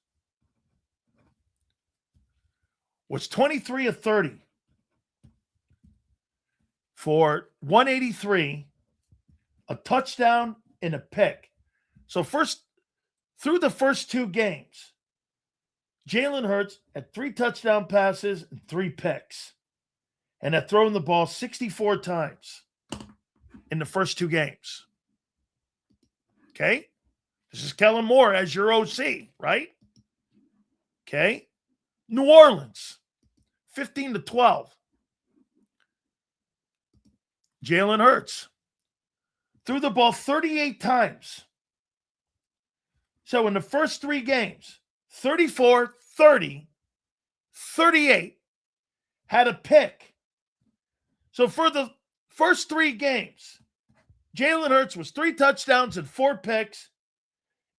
Was 23 of 30 for 183, a touchdown, and a pick. So through the first 2 games, Jalen Hurts had 3 touchdown passes and 3 picks, and had thrown the ball 64 times in the first 2 games. Okay? This is Kellen Moore as your OC, right? Okay? New Orleans, 15-12. Jalen Hurts threw the ball 38 times. So in the first 3 games, 34, 30, 38, had a pick. So for the first 3 games, Jalen Hurts was 3 touchdowns and 4 picks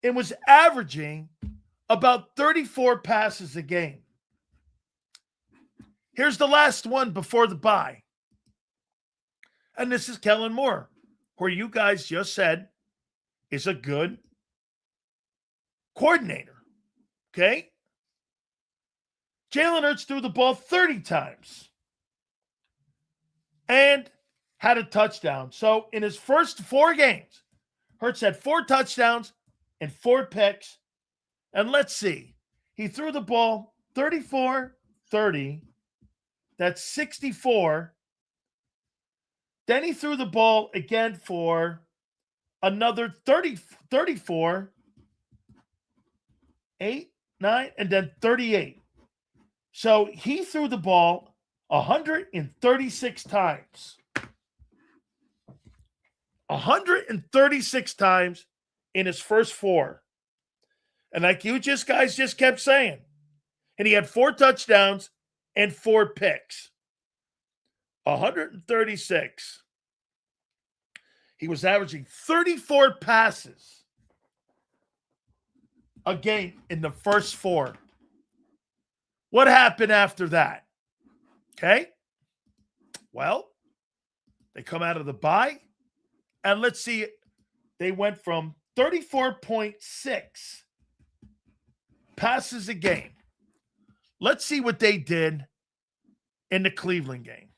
and was averaging about 34 passes a game. Here's the last one before the bye. And this is Kellen Moore, who you guys just said is a good coordinator. Okay? Jalen Hurts threw the ball 30 times and had a touchdown. So in his first 4 games, Hurts had 4 touchdowns and 4 picks. And let's see. He threw the ball 34, 30. That's 64. Then he threw the ball again for another 34, 8, 9, and then 38. So he threw the ball 136 times. 136 times in his first 4. And like you guys just kept saying. And he had 4 touchdowns and 4 picks. 136. He was averaging 34 passes a game in the first 4. What happened after that? Okay. Well, they come out of the bye. And let's see. They went from 34.6 passes a game. Let's see what they did in the Cleveland game.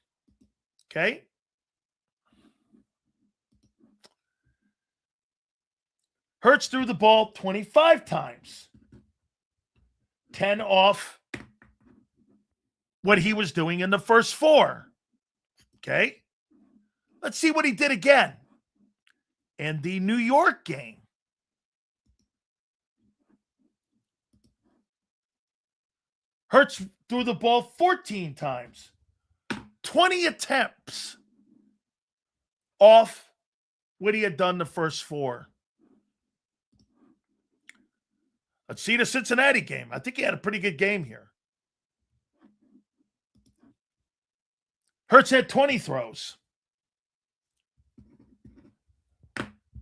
Okay. Hurts threw the ball 25 times. 10 off what he was doing in the first 4. Okay. Let's see what he did again in the New York game. Hurts threw the ball 14 times. 20 attempts off what he had done the first 4. Let's see the Cincinnati game. I think he had a pretty good game here. Hurts had 20 throws.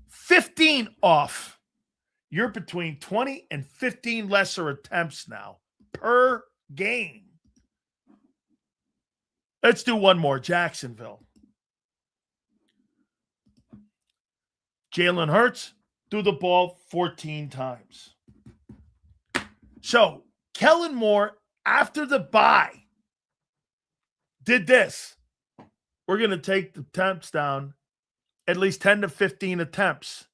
15 off. You're between 20 and 15 lesser attempts now per game. Let's do one more. Jacksonville. Jalen Hurts threw the ball 14 times. So, Kellen Moore, after the bye, did this. We're going to take the attempts down at least 10 to 15 attempts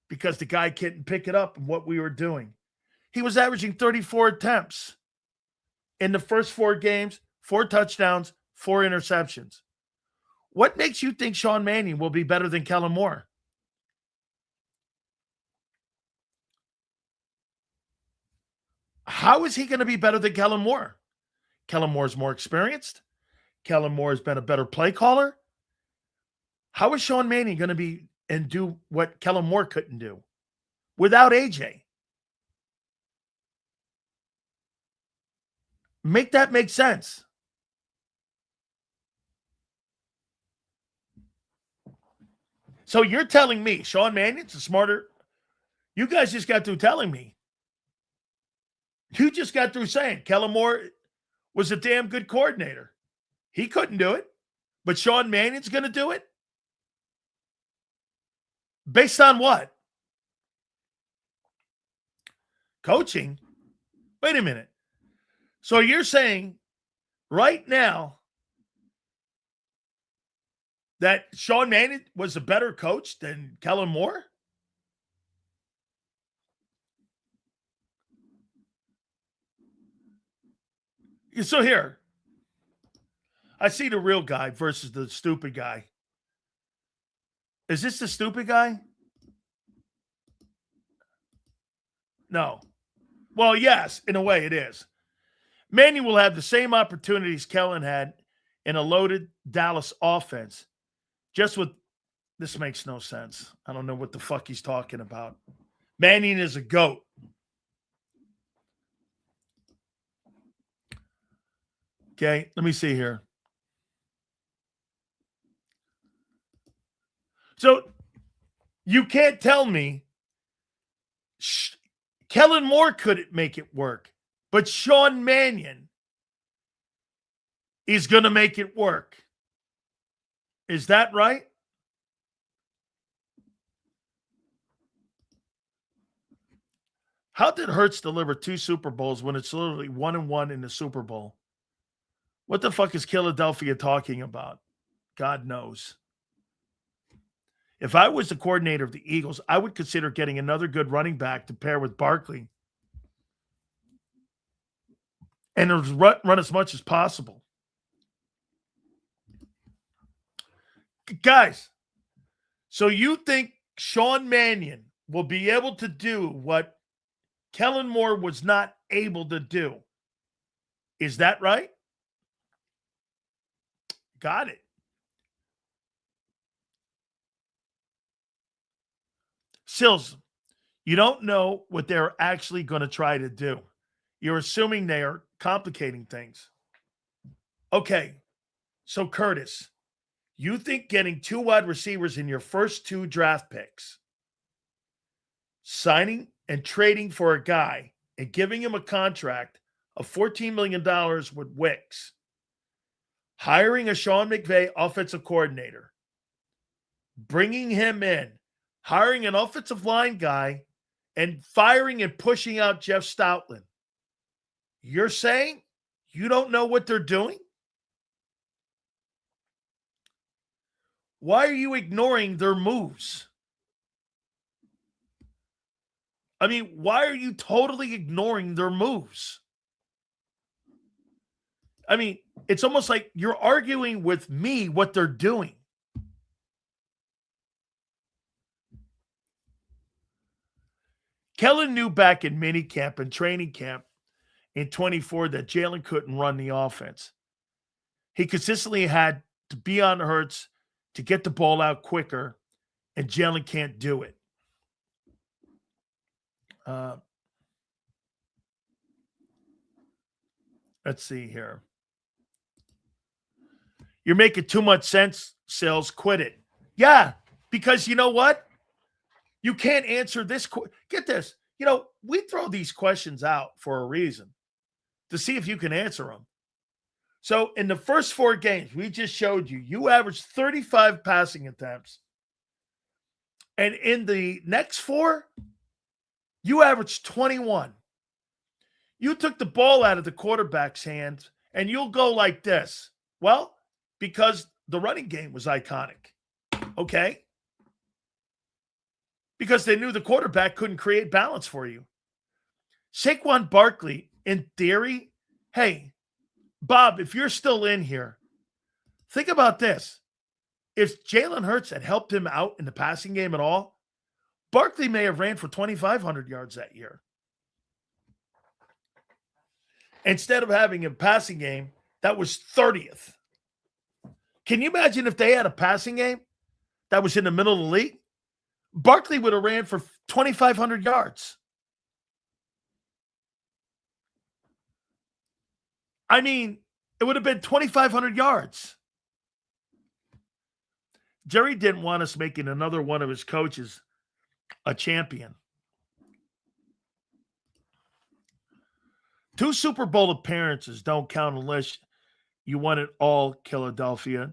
because the guy couldn't pick it up and what we were doing. He was averaging 34 attempts in the first 4 games, 4 touchdowns, 4 interceptions. What makes you think Sean Mannion will be better than Kellen Moore? How is he going to be better than Kellen Moore? Kellen Moore's more experienced. Kellen Moore has been a better play caller. How is Sean Mannion going to be and do what Kellen Moore couldn't do without AJ? Make that make sense. So you're telling me Sean Mannion's a smarter. You guys just got through telling me. You just got through saying Kellen Moore was a damn good coordinator. He couldn't do it, but Sean Mannion's going to do it? Based on what? Coaching? Wait a minute. So you're saying right now that Sean Mannion was a better coach than Kellen Moore? So here, I see the real guy versus the stupid guy. Is this the stupid guy? No. Well, yes, in a way it is. Mannion will have the same opportunities Kellen had in a loaded Dallas offense. Just with, this makes no sense. I don't know what the fuck he's talking about. Mannion is a GOAT. Okay, let me see here. So you can't tell me Kellen Moore couldn't make it work, but Sean Mannion is going to make it work. Is that right? How did Hurts deliver 2 Super Bowls when it's literally 1-1 in the Super Bowl? What the fuck is Philadelphia talking about? God knows. If I was the coordinator of the Eagles, I would consider getting another good running back to pair with Barkley and run as much as possible. Guys, so you think Sean Mannion will be able to do what Kellen Moore was not able to do? Is that right? Got it. Sills, you don't know what they're actually going to try to do. You're assuming they are complicating things. Okay, so Curtis, you think getting 2 wide receivers in your first 2 draft picks, signing and trading for a guy and giving him a contract of $14 million with Wicks, hiring a Sean McVay offensive coordinator, bringing him in, hiring an offensive line guy, and firing and pushing out Jeff Stoutland. You're saying you don't know what they're doing? Why are you ignoring their moves? I mean, why are you totally ignoring their moves? I mean, it's almost like you're arguing with me what they're doing. Kellen knew back in minicamp and training camp in 24 that Jalen couldn't run the offense. He consistently had to be on Hurts to get the ball out quicker, and Jalen can't do it. Let's see here. You're making too much sense, Sales. Quit it. Yeah, because you know what? You can't answer this. Get this. You know, we throw these questions out for a reason, to see if you can answer them. So in the first 4 games, we just showed you, you averaged 35 passing attempts. And in the next 4, you averaged 21. You took the ball out of the quarterback's hands, and you'll go like this. Well, because the running game was iconic. Okay? Because they knew the quarterback couldn't create balance for you. Saquon Barkley, in theory, hey, Bob, if you're still in here, think about this. If Jalen Hurts had helped him out in the passing game at all, Barkley may have ran for 2,500 yards that year. Instead of having a passing game that was 30th. Can you imagine if they had a passing game that was in the middle of the league? Barkley would have ran for 2,500 yards. I mean, it would have been 2,500 yards. Jerry didn't want us making another one of his coaches a champion. 2 Super Bowl appearances don't count unless you won it all, Philadelphia.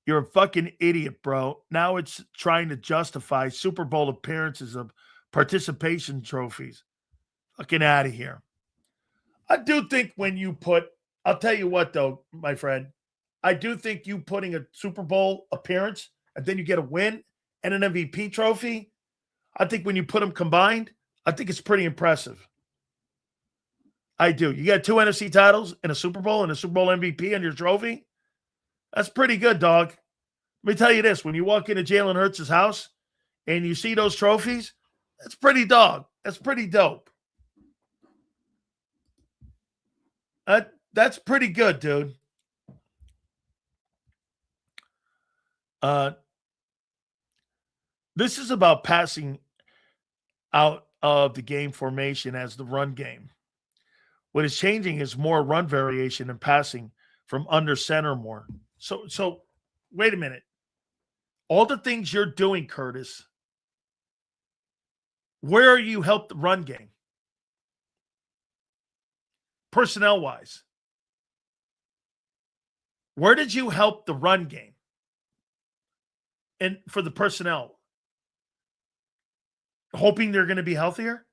You're a fucking idiot, bro. Now it's trying to justify Super Bowl appearances of participation trophies. Fucking out of here. I do think when you put, I'll tell you what, though, my friend. I do think you putting a Super Bowl appearance and then you get a win and an MVP trophy, I think when you put them combined, I think it's pretty impressive. I do. You got 2 NFC titles and a Super Bowl and a Super Bowl MVP on your trophy. That's pretty good, dog. Let me tell you this. When you walk into Jalen Hurts' house and you see those trophies, that's pretty dog. That's pretty dope. That's pretty good, dude. This is about passing out of the game formation as the run game. What is changing is more run variation and passing from under center more. So wait a minute. All the things you're doing, Curtis, where are you helped the run game? Personnel-wise. Where did you help the run game? And for the personnel, hoping they're going to be healthier?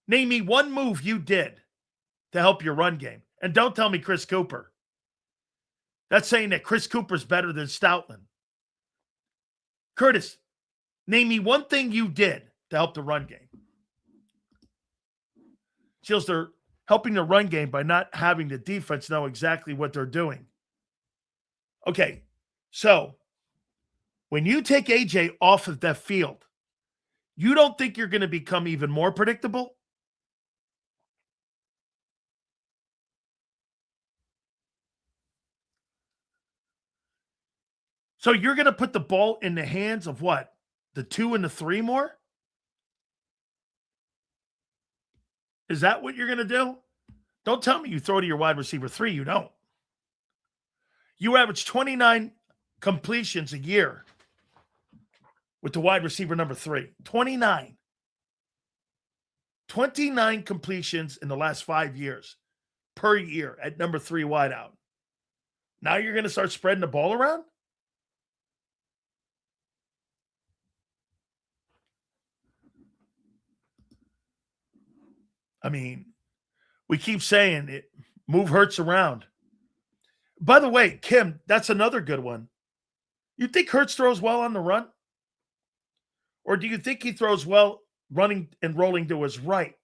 Name me one move you did to help your run game. And don't tell me Chris Cooper. That's saying that Chris Cooper's better than Stoutland. Curtis, name me one thing you did to help the run game. Seals, they're helping the run game by not having the defense know exactly what they're doing. Okay, so when you take AJ off of that field, you don't think you're going to become even more predictable? So you're going to put the ball in the hands of what? The 2 and the 3 more? Is that what you're going to do? Don't tell me you throw to your wide receiver 3. You don't. You average 29 completions a year with the wide receiver number 3. 29. 29 completions in the last 5 years per year at number 3 wideout. Now you're going to start spreading the ball around? I mean, we keep saying it, move Hurts around. By the way, Kim, that's another good one. You think Hurts throws well on the run? Or do you think he throws well running and rolling to his right?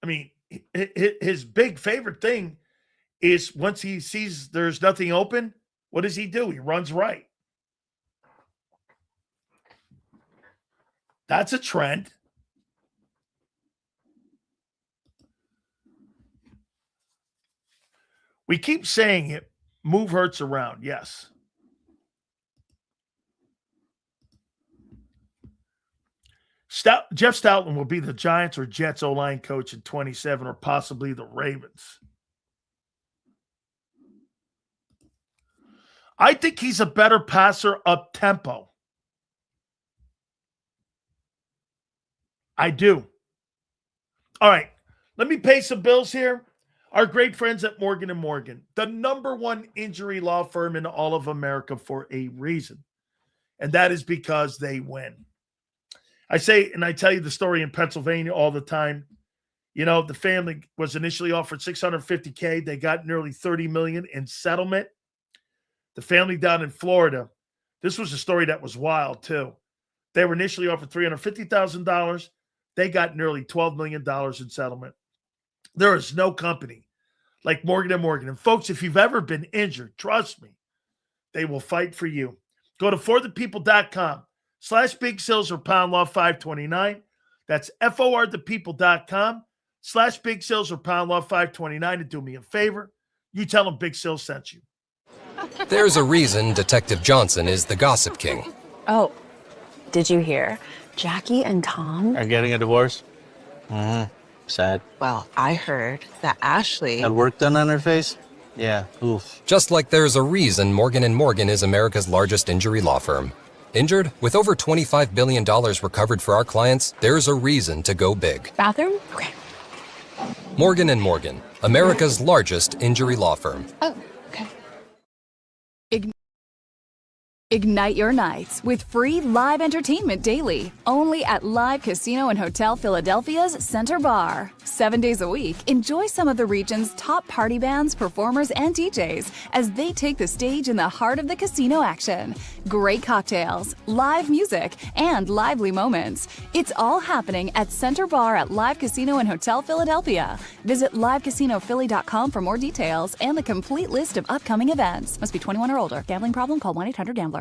I mean, his big favorite thing is once he sees there's nothing open, what does he do? He runs right. That's a trend. We keep saying it, move Hurts around, yes. Jeff Stoutland will be the Giants or Jets O-line coach in 27 or possibly the Ravens. I think he's a better passer up tempo. I do. All right, let me pay some bills here. Our great friends at Morgan & Morgan, the #1 injury law firm in all of America for a reason. And that is because they win. I say, and I tell you the story in Pennsylvania all the time. You know, the family was initially offered $650K. They got nearly $30 million in settlement. The family down in Florida, this was a story that was wild too. They were initially offered $350,000. They got nearly $12 million in settlement. There is no company like Morgan & Morgan. And folks, if you've ever been injured, trust me, they will fight for you. Go to forthepeople.com/Big Sills or Pound Law 529. That's forthepeople.com/Big Sills or Pound Law 529. And do me a favor. You tell them Big Sills sent you. There's a reason Detective Johnson is the gossip king. Oh, did you hear? Jackie and Tom are getting a divorce? Mm-hmm. Sad. Well, I heard that Ashley had work done on her face? Yeah, oof. Just like there's a reason Morgan & Morgan is America's largest injury law firm. Injured? With over $25 billion recovered for our clients, there's a reason to go big. Bathroom? Okay. Morgan & Morgan, America's largest injury law firm. Oh, okay. Ignite your nights with free live entertainment daily, only at Live Casino and Hotel Philadelphia's Center Bar. 7 days a week, enjoy some of the region's top party bands, performers, and DJs as they take the stage in the heart of the casino action. Great cocktails, live music, and lively moments. It's all happening at Center Bar at Live Casino and Hotel Philadelphia. Visit livecasinophilly.com for more details and the complete list of upcoming events. Must be 21 or older. Gambling problem? Call 1-800-GAMBLER.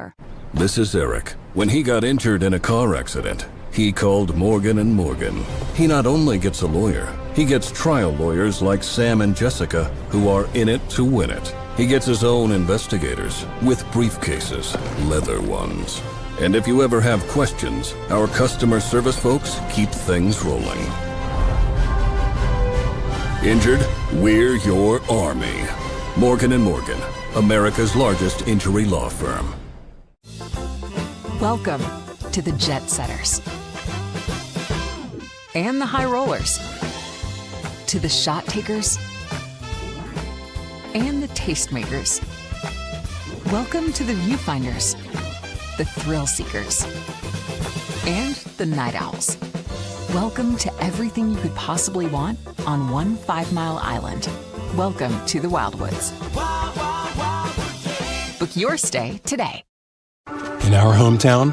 This is Eric. When he got injured in a car accident, he called Morgan & Morgan. He not only gets a lawyer, he gets trial lawyers like Sam and Jessica who are in it to win it. He gets his own investigators with briefcases, leather ones. And if you ever have questions, our customer service folks keep things rolling. Injured? We're your army. Morgan & Morgan, America's largest injury law firm. Welcome to the Jet Setters and the High Rollers, to the Shot Takers and the Tastemakers. Welcome to the Viewfinders, the Thrill Seekers, and the Night Owls. Welcome to everything you could possibly want on one 5-mile island. Welcome to the Wildwoods. Book your stay today. In our hometown,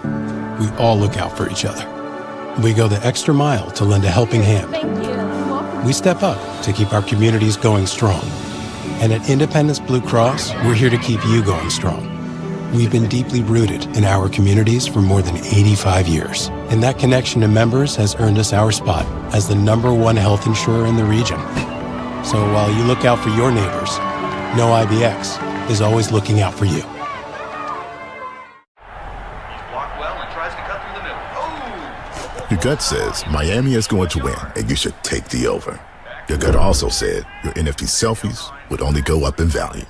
we all look out for each other. We go the extra mile to lend a helping hand. We step up to keep our communities going strong. And at Independence Blue Cross, we're here to keep you going strong. We've been deeply rooted in our communities for more than 85 years. And that connection to members has earned us our spot as the #1 health insurer in the region. So while you look out for your neighbors, know IBX is always looking out for you. Your gut says Miami is going to win and you should take the over. Your gut also said your NFT selfies would only go up in value.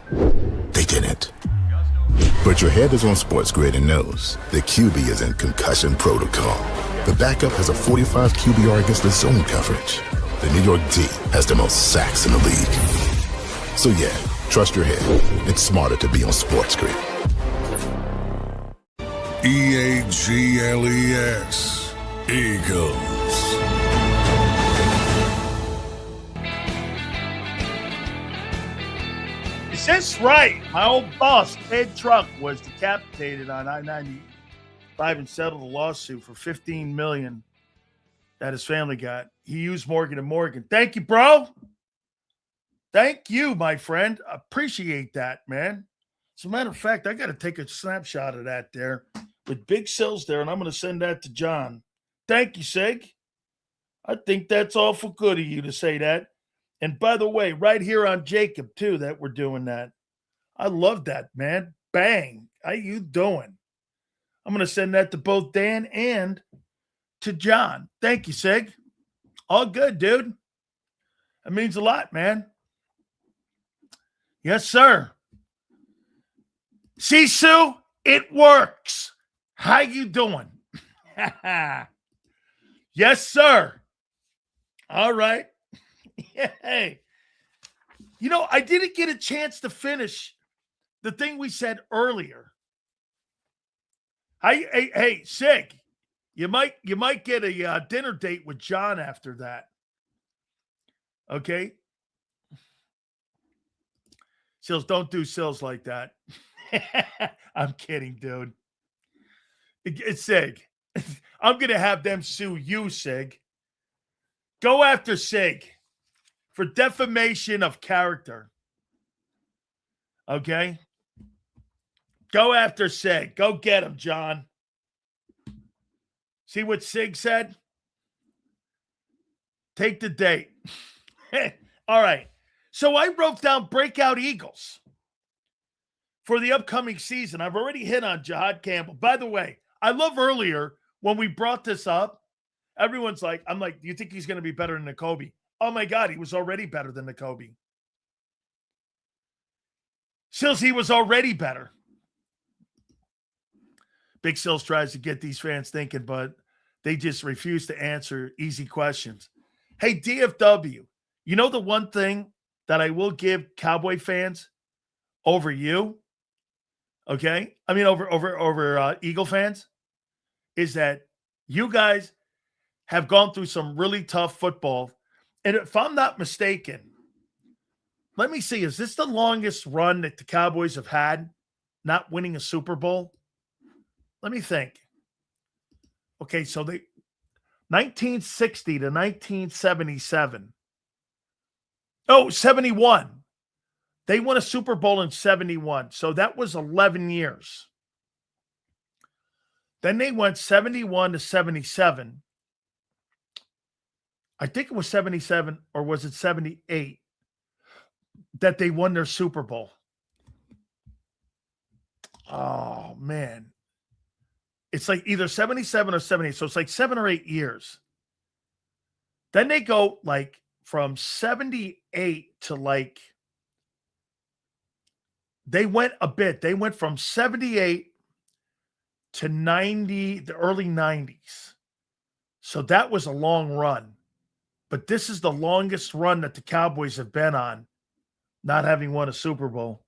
They didn't. But your head is on Sports Grid and knows the QB is in concussion protocol. The backup has a 45 QBR against the zone coverage. The New York D has the most sacks in the league. So yeah, trust your head. It's smarter to be on Sports Grid. EAGLES. Eagles. Is this right? My old boss, Ted Truck, was decapitated on I-95 and settled a lawsuit for $15 million that his family got. He used Morgan & Morgan. Thank you, bro. Thank you, my friend. Appreciate that, man. As a matter of fact, I got to take a snapshot of that there with big cells there, and I'm going to send that to John. Thank you, Sig. I think that's awful good of you to say that. And by the way, right here on JAKIB, too, that we're doing that. I love that, man. Bang. How you doing? I'm going to send that to both Dan and to John. Thank you, Sig. All good, dude. That means a lot, man. Yes, sir. Sisu, it works. How you doing? Yes, sir. All right. Hey. You know, I didn't get a chance to finish the thing we said earlier. Hey, Sig, you might get a dinner date with John after that. Okay? Sills, don't do Sills like that. I'm kidding, dude. It's Sig. I'm going to have them sue you, Sig. Go after Sig for defamation of character. Okay? Go after Sig. Go get him, John. See what Sig said? Take the date. All right. So I wrote down Breakout Eagles for the upcoming season. I've already hit on Jiad Campbell. By the way, I love earlier when we brought this up, everyone's like, I'm like, do you think he's going to be better than Nakobe? Oh my God, he was already better than Nakobe. Sills, he was already better. Big Sills tries to get these fans thinking, but they just refuse to answer easy questions. Hey, DFW, you know the one thing that I will give Cowboy fans over you, okay? I mean, over Eagle fans, is that you guys have gone through some really tough football. And if I'm not mistaken, let me see, is this the longest run that the Cowboys have had not winning a Super Bowl? Let me think. Okay, so they 1960 to 1977. Oh, 71. They won a Super Bowl in 71. So that was 11 years. Then they went 71 to 77. I think it was 77 or was it 78 that they won their Super Bowl. Oh, man. It's like either 77 or 78. So it's like 7 or 8 years. Then they go like from 78 78 to like, they went a bit. They went from 78 to 90, the early 90s. So that was a long run. But this is the longest run that the Cowboys have been on, not having won a Super Bowl.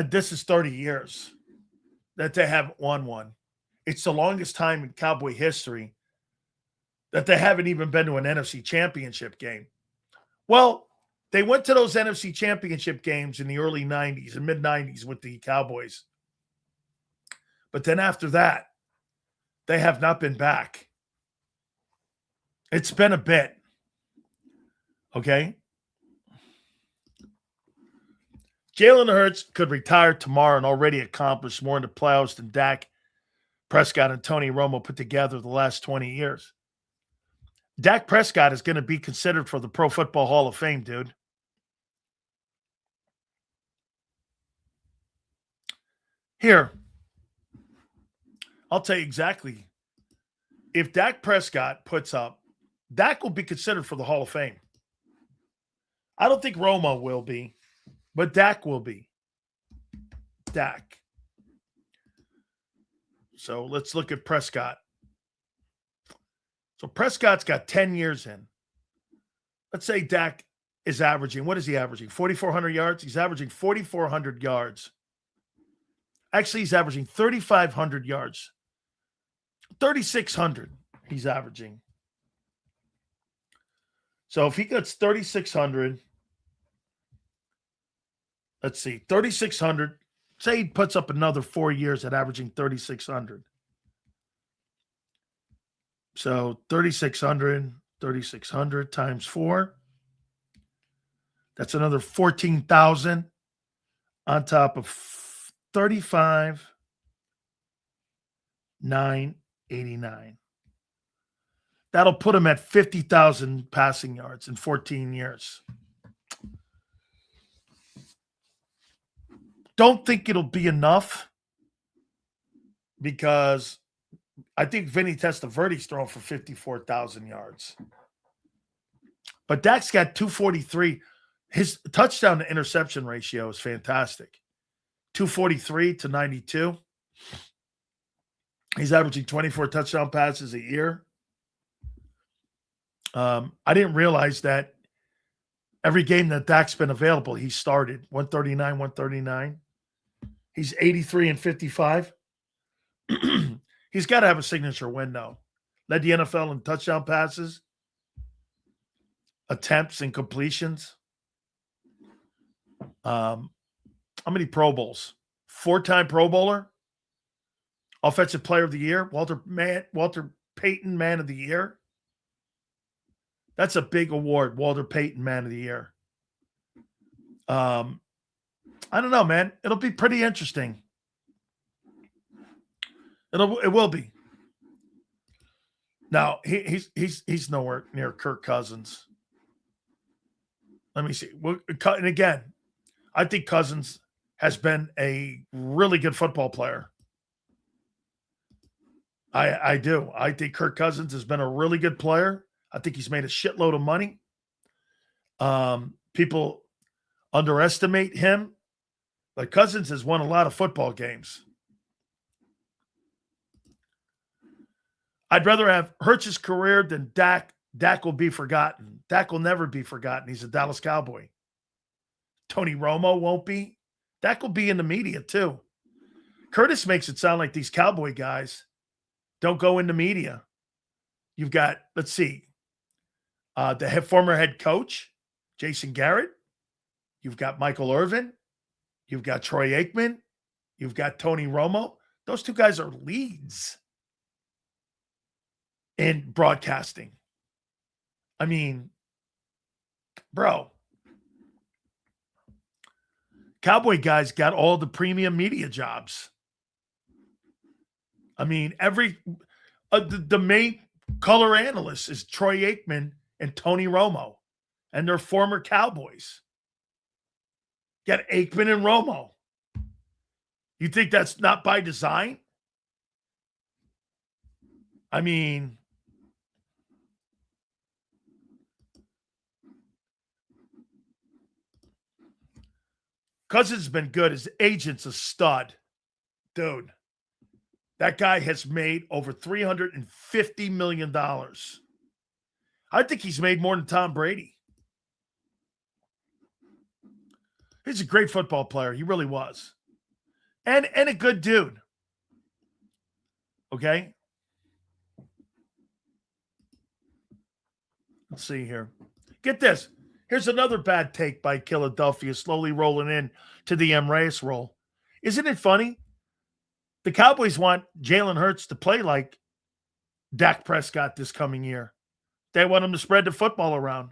This is 30 years that they haven't won one. It's the longest time in Cowboy history that they haven't even been to an NFC Championship game. Well, they went to those NFC Championship games in the early 90s and mid-90s with the Cowboys. But then after that, they have not been back. It's been a bit. Okay? Jalen Hurts could retire tomorrow and already accomplish more in the playoffs than Dak Prescott and Tony Romo put together the last 20 years. Dak Prescott is going to be considered for the Pro Football Hall of Fame, dude. Here, I'll tell you exactly. If Dak Prescott puts up, Dak will be considered for the Hall of Fame. I don't think Romo will be, but Dak will be. Dak. So let's look at Prescott. So Prescott's got 10 years in. Let's say Dak is averaging, what is he averaging? 4,400 yards? He's averaging 4,400 yards. Actually, he's averaging 3,500 yards. 3,600 he's averaging. So if he gets 3,600, let's see, 3,600, say he puts up another 4 years at averaging 3,600. So 3,600 times 4. That's another 14,000 on top of 35,989. That'll put him at 50,000 passing yards in 14 years. Don't think it'll be enough because I think Vinny Testaverde's thrown for 54,000 yards. But Dak's got 243. His touchdown to interception ratio is fantastic. 243 to 92. He's averaging 24 touchdown passes a year. I didn't realize that every game that Dak's been available, he started 139. He's 83 and 55. He's got to have a signature win, though. Led the NFL in touchdown passes, attempts, and completions. How many Pro Bowls? 4-time Pro Bowler. Offensive Player of the Year. Walter Payton Man of the Year. That's a big award, Walter Payton Man of the Year. I don't know, man. It'll be pretty interesting. It will be. Now, he's nowhere near Kirk Cousins. Let me see. And again, I think Cousins has been a really good football player. I do. I think Kirk Cousins has been a really good player. I think he's made a shitload of money. People underestimate him. But Cousins has won a lot of football games. I'd rather have Hurts' career than Dak. Dak will be forgotten. Dak will never be forgotten. He's a Dallas Cowboy. Tony Romo won't be. Dak will be in the media too. Curtis makes it sound like these Cowboy guys don't go into media. You've got, let's see, the former head coach, Jason Garrett. You've got Michael Irvin. You've got Troy Aikman. You've got Tony Romo. Those two guys are leads in broadcasting. I mean, bro, Cowboy guys got all the premium media jobs. I mean, the main color analyst is Troy Aikman and Tony Romo, and they're former Cowboys. Got Aikman and Romo. You think that's not by design? I mean, Cousins has been good. His agent's a stud. Dude, that guy has made over $350 million. I think he's made more than Tom Brady. He's a great football player. He really was. And a good dude. Okay? Let's see here. Get this. Here's another bad take by Philadelphia, slowly rolling in to the M. Reyes role. Isn't it funny? The Cowboys want Jalen Hurts to play like Dak Prescott this coming year. They want him to spread the football around.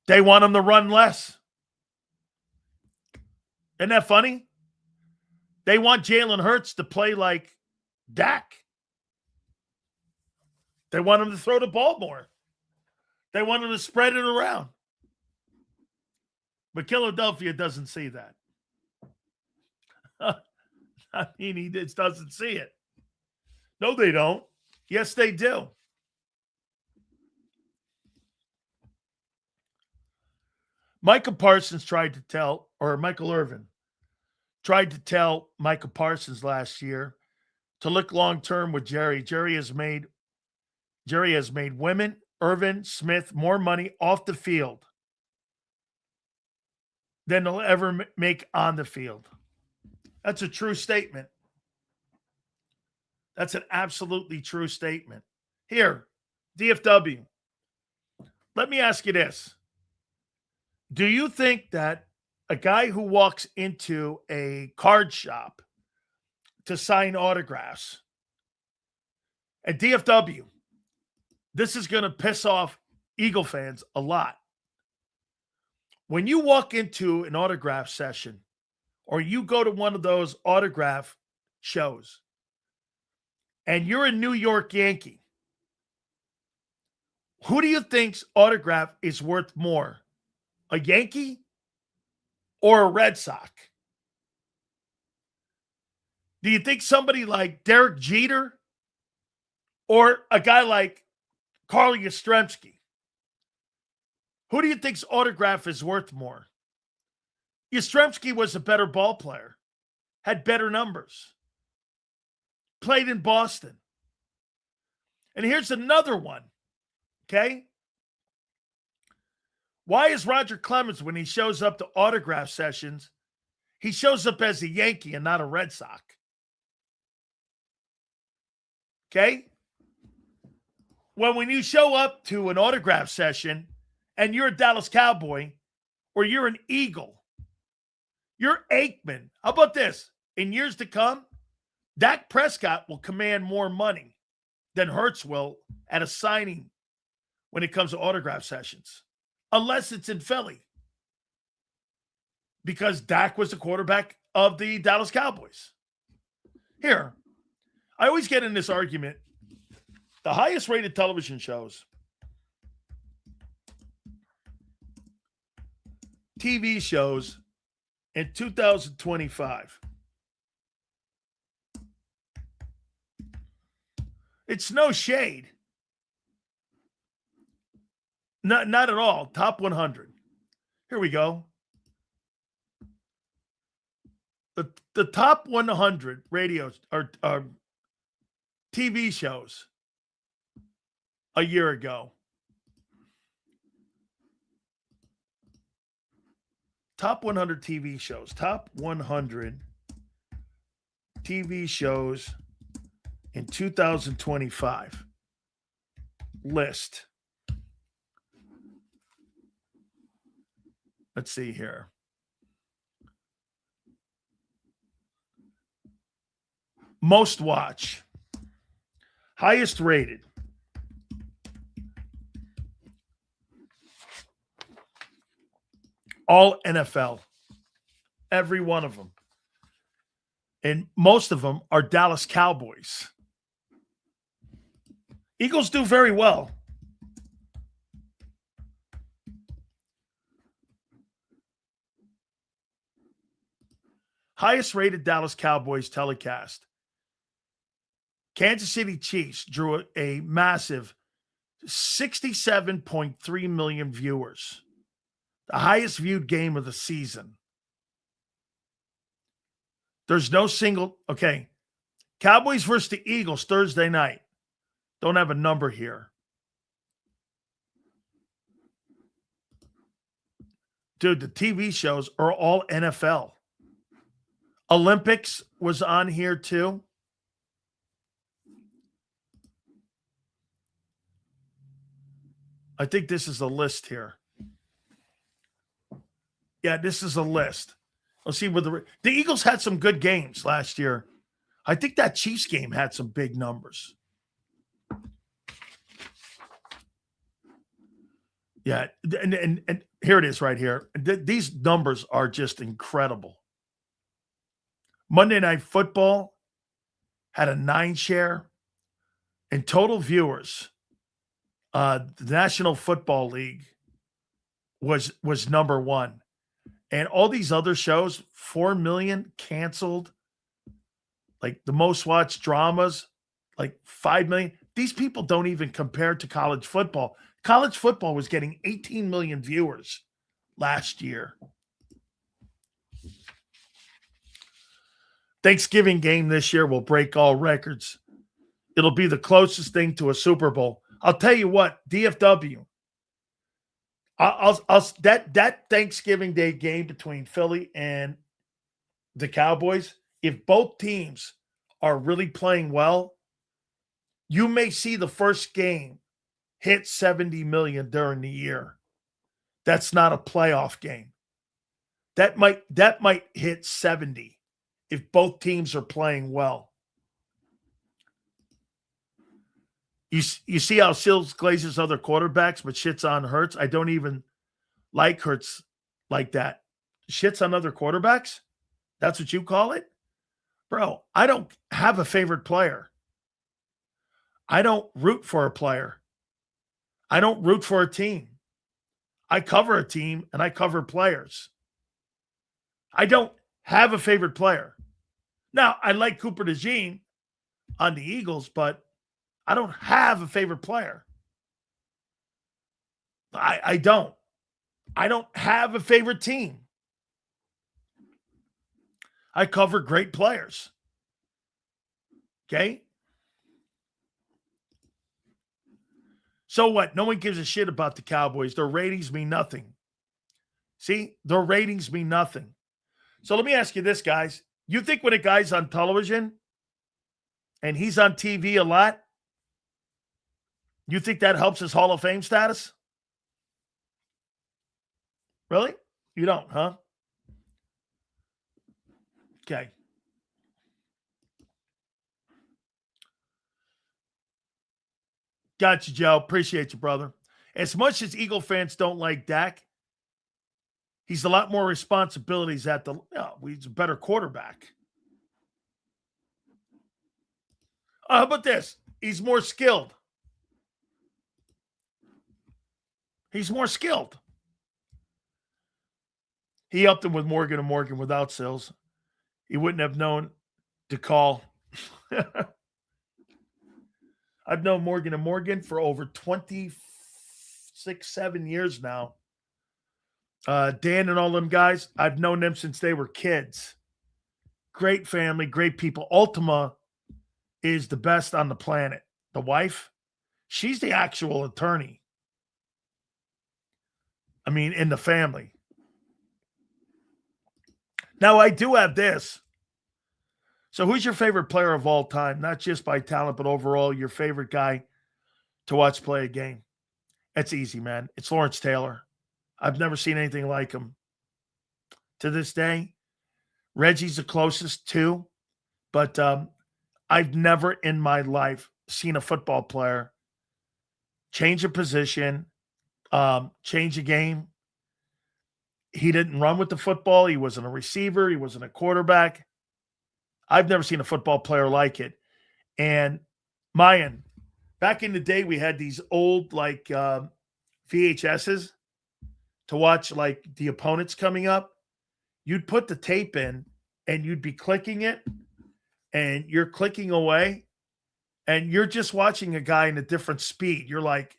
They want him to run less. Isn't that funny? They want Jalen Hurts to play like Dak. They want him to throw the ball more. They want him to spread it around. But Philadelphia doesn't see that. I mean, he just doesn't see it. No, they don't. Yes, they do. Michael Irvin tried to tell Michael Parsons last year to look long-term with Jerry. Jerry has made women, Irvin, Smith, more money off the field than they'll ever make on the field. That's a true statement. That's an absolutely true statement. Here, DFW, let me ask you this. Do you think that a guy who walks into a card shop to sign autographs at DFW, this is going to piss off Eagle fans a lot. When you walk into an autograph session or you go to one of those autograph shows and you're a New York Yankee, who do you think's autograph is worth more? A Yankee or a Red Sox? Do you think somebody like Derek Jeter or a guy like Carl Yastrzemski? Who do you think's autograph is worth more? Yastrzemski was a better ball player, had better numbers, played in Boston. And here's another one, okay? Why is Roger Clemens, when he shows up to autograph sessions, he shows up as a Yankee and not a Red Sox? Okay? When you show up to an autograph session and you're a Dallas Cowboy or you're an Eagle, you're Aikman. How about this? In years to come, Dak Prescott will command more money than Hurts will at a signing when it comes to autograph sessions. Unless it's in Philly. Because Dak was the quarterback of the Dallas Cowboys. Here, I always get in this argument. The highest rated television shows, TV shows in 2025. It's no shade. Not at all. Top 100. Here we go. The top 100 radios are TV shows a year ago. Top 100 TV shows. Top 100 TV shows in 2025. List. Let's see here. Most watch. Highest rated. All NFL. Every one of them. And most of them are Dallas Cowboys. Eagles do very well. Highest rated Dallas Cowboys telecast. Kansas City Chiefs drew a massive 67.3 million viewers. The highest viewed game of the season. There's no single. Okay. Cowboys versus the Eagles Thursday night. Don't have a number here. Dude, the TV shows are all NFL. Olympics was on here too. I think this is a list here. Yeah, this is a list. Let's see what the Eagles had some good games last year. I think that Chiefs game had some big numbers. Yeah, and here it is right here. These numbers are just incredible. Monday Night Football had a 9 share. And total viewers, the National Football League was number 1. And all these other shows, 4 million canceled. Like the most watched dramas, like 5 million. These people don't even compare to college football. College football was getting 18 million viewers last year. Thanksgiving game this year will break all records. It'll be the closest thing to a Super Bowl. I'll tell you what, DFW. That Thanksgiving Day game between Philly and the Cowboys, if both teams are really playing well, you may see the first game hit 70 million during the year. That's not a playoff game. That might hit 70 if both teams are playing well. You see how Sills glazes other quarterbacks, but shits on Hurts. I don't even like Hurts like that. Shits on other quarterbacks? That's what you call it? Bro, I don't have a favorite player. I don't root for a player. I don't root for a team. I cover a team and I cover players. I don't have a favorite player. Now, I like Cooper DeJean on the Eagles, but I don't have a favorite player. I don't. I don't have a favorite team. I cover great players. Okay? So what? No one gives a shit about the Cowboys. Their ratings mean nothing. See? Their ratings mean nothing. So let me ask you this, guys. You think when a guy's on television and he's on TV a lot, you think that helps his Hall of Fame status? Really? You don't, huh? Okay. Got you, Joe. Appreciate you, brother. As much as Eagle fans don't like Dak, he's a lot more responsibilities at the he's a better quarterback. How about this? He's more skilled. He's more skilled. He helped him with Morgan and Morgan without Sills. He wouldn't have known to call. I've known Morgan and Morgan for over 7 years now. Dan and all them guys, I've known them since they were kids. Great family, great people. Ultima is the best on the planet. The wife, she's the actual attorney. I mean, in the family. Now, I do have this. So who's your favorite player of all time? Not just by talent, but overall, your favorite guy to watch play a game? It's easy, man. It's Lawrence Taylor. I've never seen anything like him. To this day, Reggie's the closest too. But I've never in my life seen a football player change a position, change a game. He didn't run with the football. He wasn't a receiver. He wasn't a quarterback. I've never seen a football player like it. And Mayan, back in the day, we had these old like VHSs to watch like the opponents coming up. You'd put the tape in and you'd be clicking it and you're clicking away and you're just watching a guy in a different speed. You're like,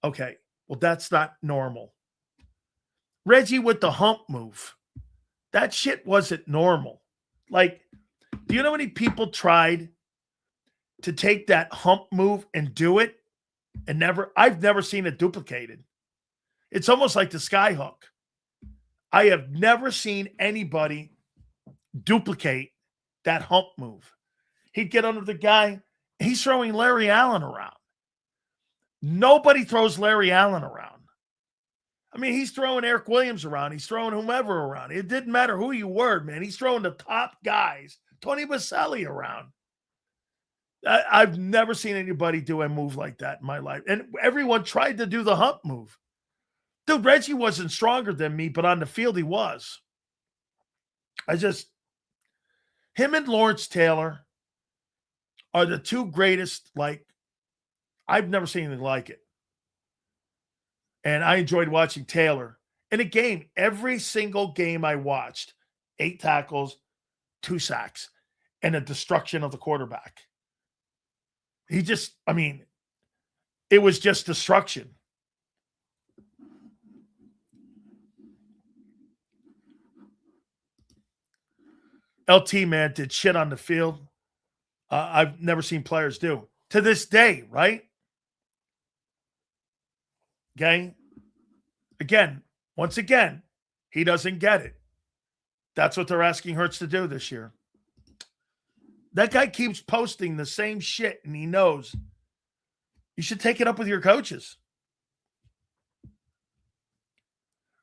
okay, well, that's not normal. Reggie with the hump move. That shit wasn't normal. Like, do you know how many people tried to take that hump move and do it? And I've never seen it duplicated. It's almost like the sky hook. I have never seen anybody duplicate that hump move. He'd get under the guy. He's throwing Larry Allen around. Nobody throws Larry Allen around. I mean, he's throwing Eric Williams around. He's throwing whomever around. It didn't matter who you were, man. He's throwing the top guys. Tony Baselli around. I've never seen anybody do a move like that in my life. And everyone tried to do the hump move. Dude, Reggie wasn't stronger than me, but on the field he was. Him and Lawrence Taylor are the two greatest, I've never seen anything like it. And I enjoyed watching Taylor in a game. Every single game I watched, 8 tackles, 2 sacks, and a destruction of the quarterback. It was just destruction. LT, man, did shit on the field. I've never seen players do. To this day, right? Okay? Once again, he doesn't get it. That's what they're asking Hurts to do this year. That guy keeps posting the same shit, and he knows. You should take it up with your coaches.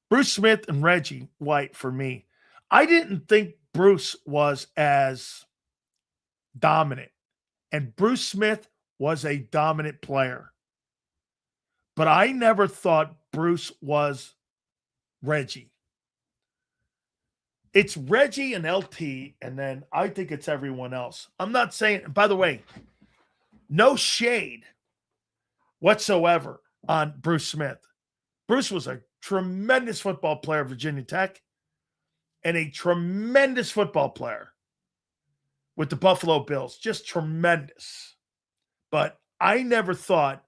Bruce Smith and Reggie White for me. I didn't think Bruce was as dominant. And Bruce Smith was a dominant player. But I never thought Bruce was Reggie. It's Reggie and LT, and then I think it's everyone else. I'm not saying, by the way, no shade whatsoever on Bruce Smith. Bruce was a tremendous football player at Virginia Tech and a tremendous football player with the Buffalo Bills. Just tremendous. But I never thought,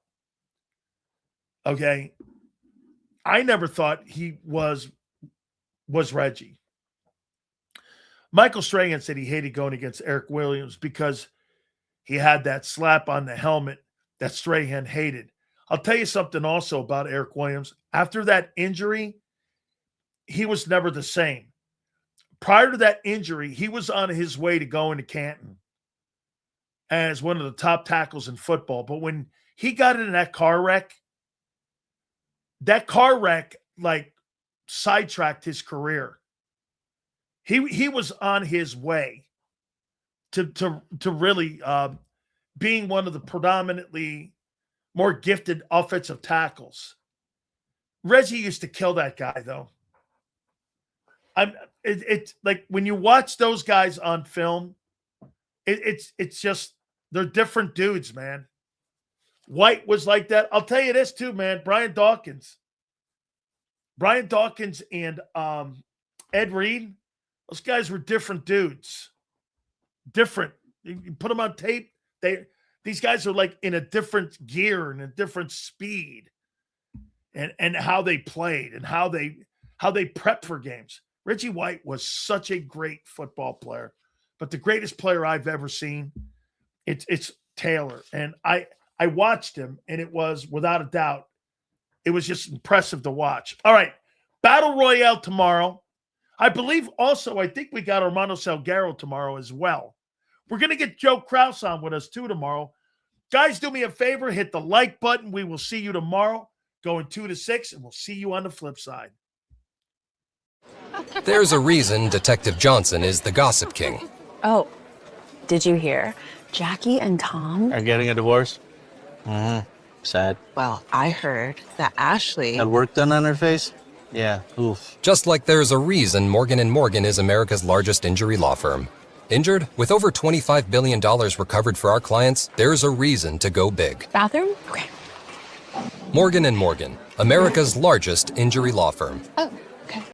he was Reggie. Michael Strahan said he hated going against Eric Williams because he had that slap on the helmet that Strahan hated. I'll tell you something also about Eric Williams. After that injury, he was never the same. Prior to that injury, he was on his way to going to Canton as one of the top tackles in football. But when he got in that car wreck sidetracked his career. He was on his way to really being one of the predominantly more gifted offensive tackles. Reggie used to kill that guy, though. It's like when you watch those guys on film, it's just they're different dudes, man. White was like that. I'll tell you this too, man. Brian Dawkins and Ed Reed, those guys were different dudes. Different. You put them on tape, these guys are like in a different gear and a different speed, and how they played and how they prepped for games. Reggie White was such a great football player, but the greatest player I've ever seen, it's Taylor. And I watched him, and it was, without a doubt, it was just impressive to watch. All right, Battle Royale tomorrow. I think we got Armando Salguero tomorrow as well. We're going to get Joe Krause on with us too tomorrow. Guys, do me a favor, hit the like button. We will see you tomorrow, going 2 to 6, and we'll see you on the flip side. There's a reason Detective Johnson is the gossip king. Oh, did you hear? Jackie and Tom are getting a divorce. Sad. Well, I heard that Ashley had work done on her face. Yeah, oof. Just like there's a reason Morgan & Morgan is America's largest injury law firm. Injured? With over $25 billion recovered for our clients, there's a reason to go big. Bathroom? Okay. Morgan & Morgan, America's largest injury law firm. Oh.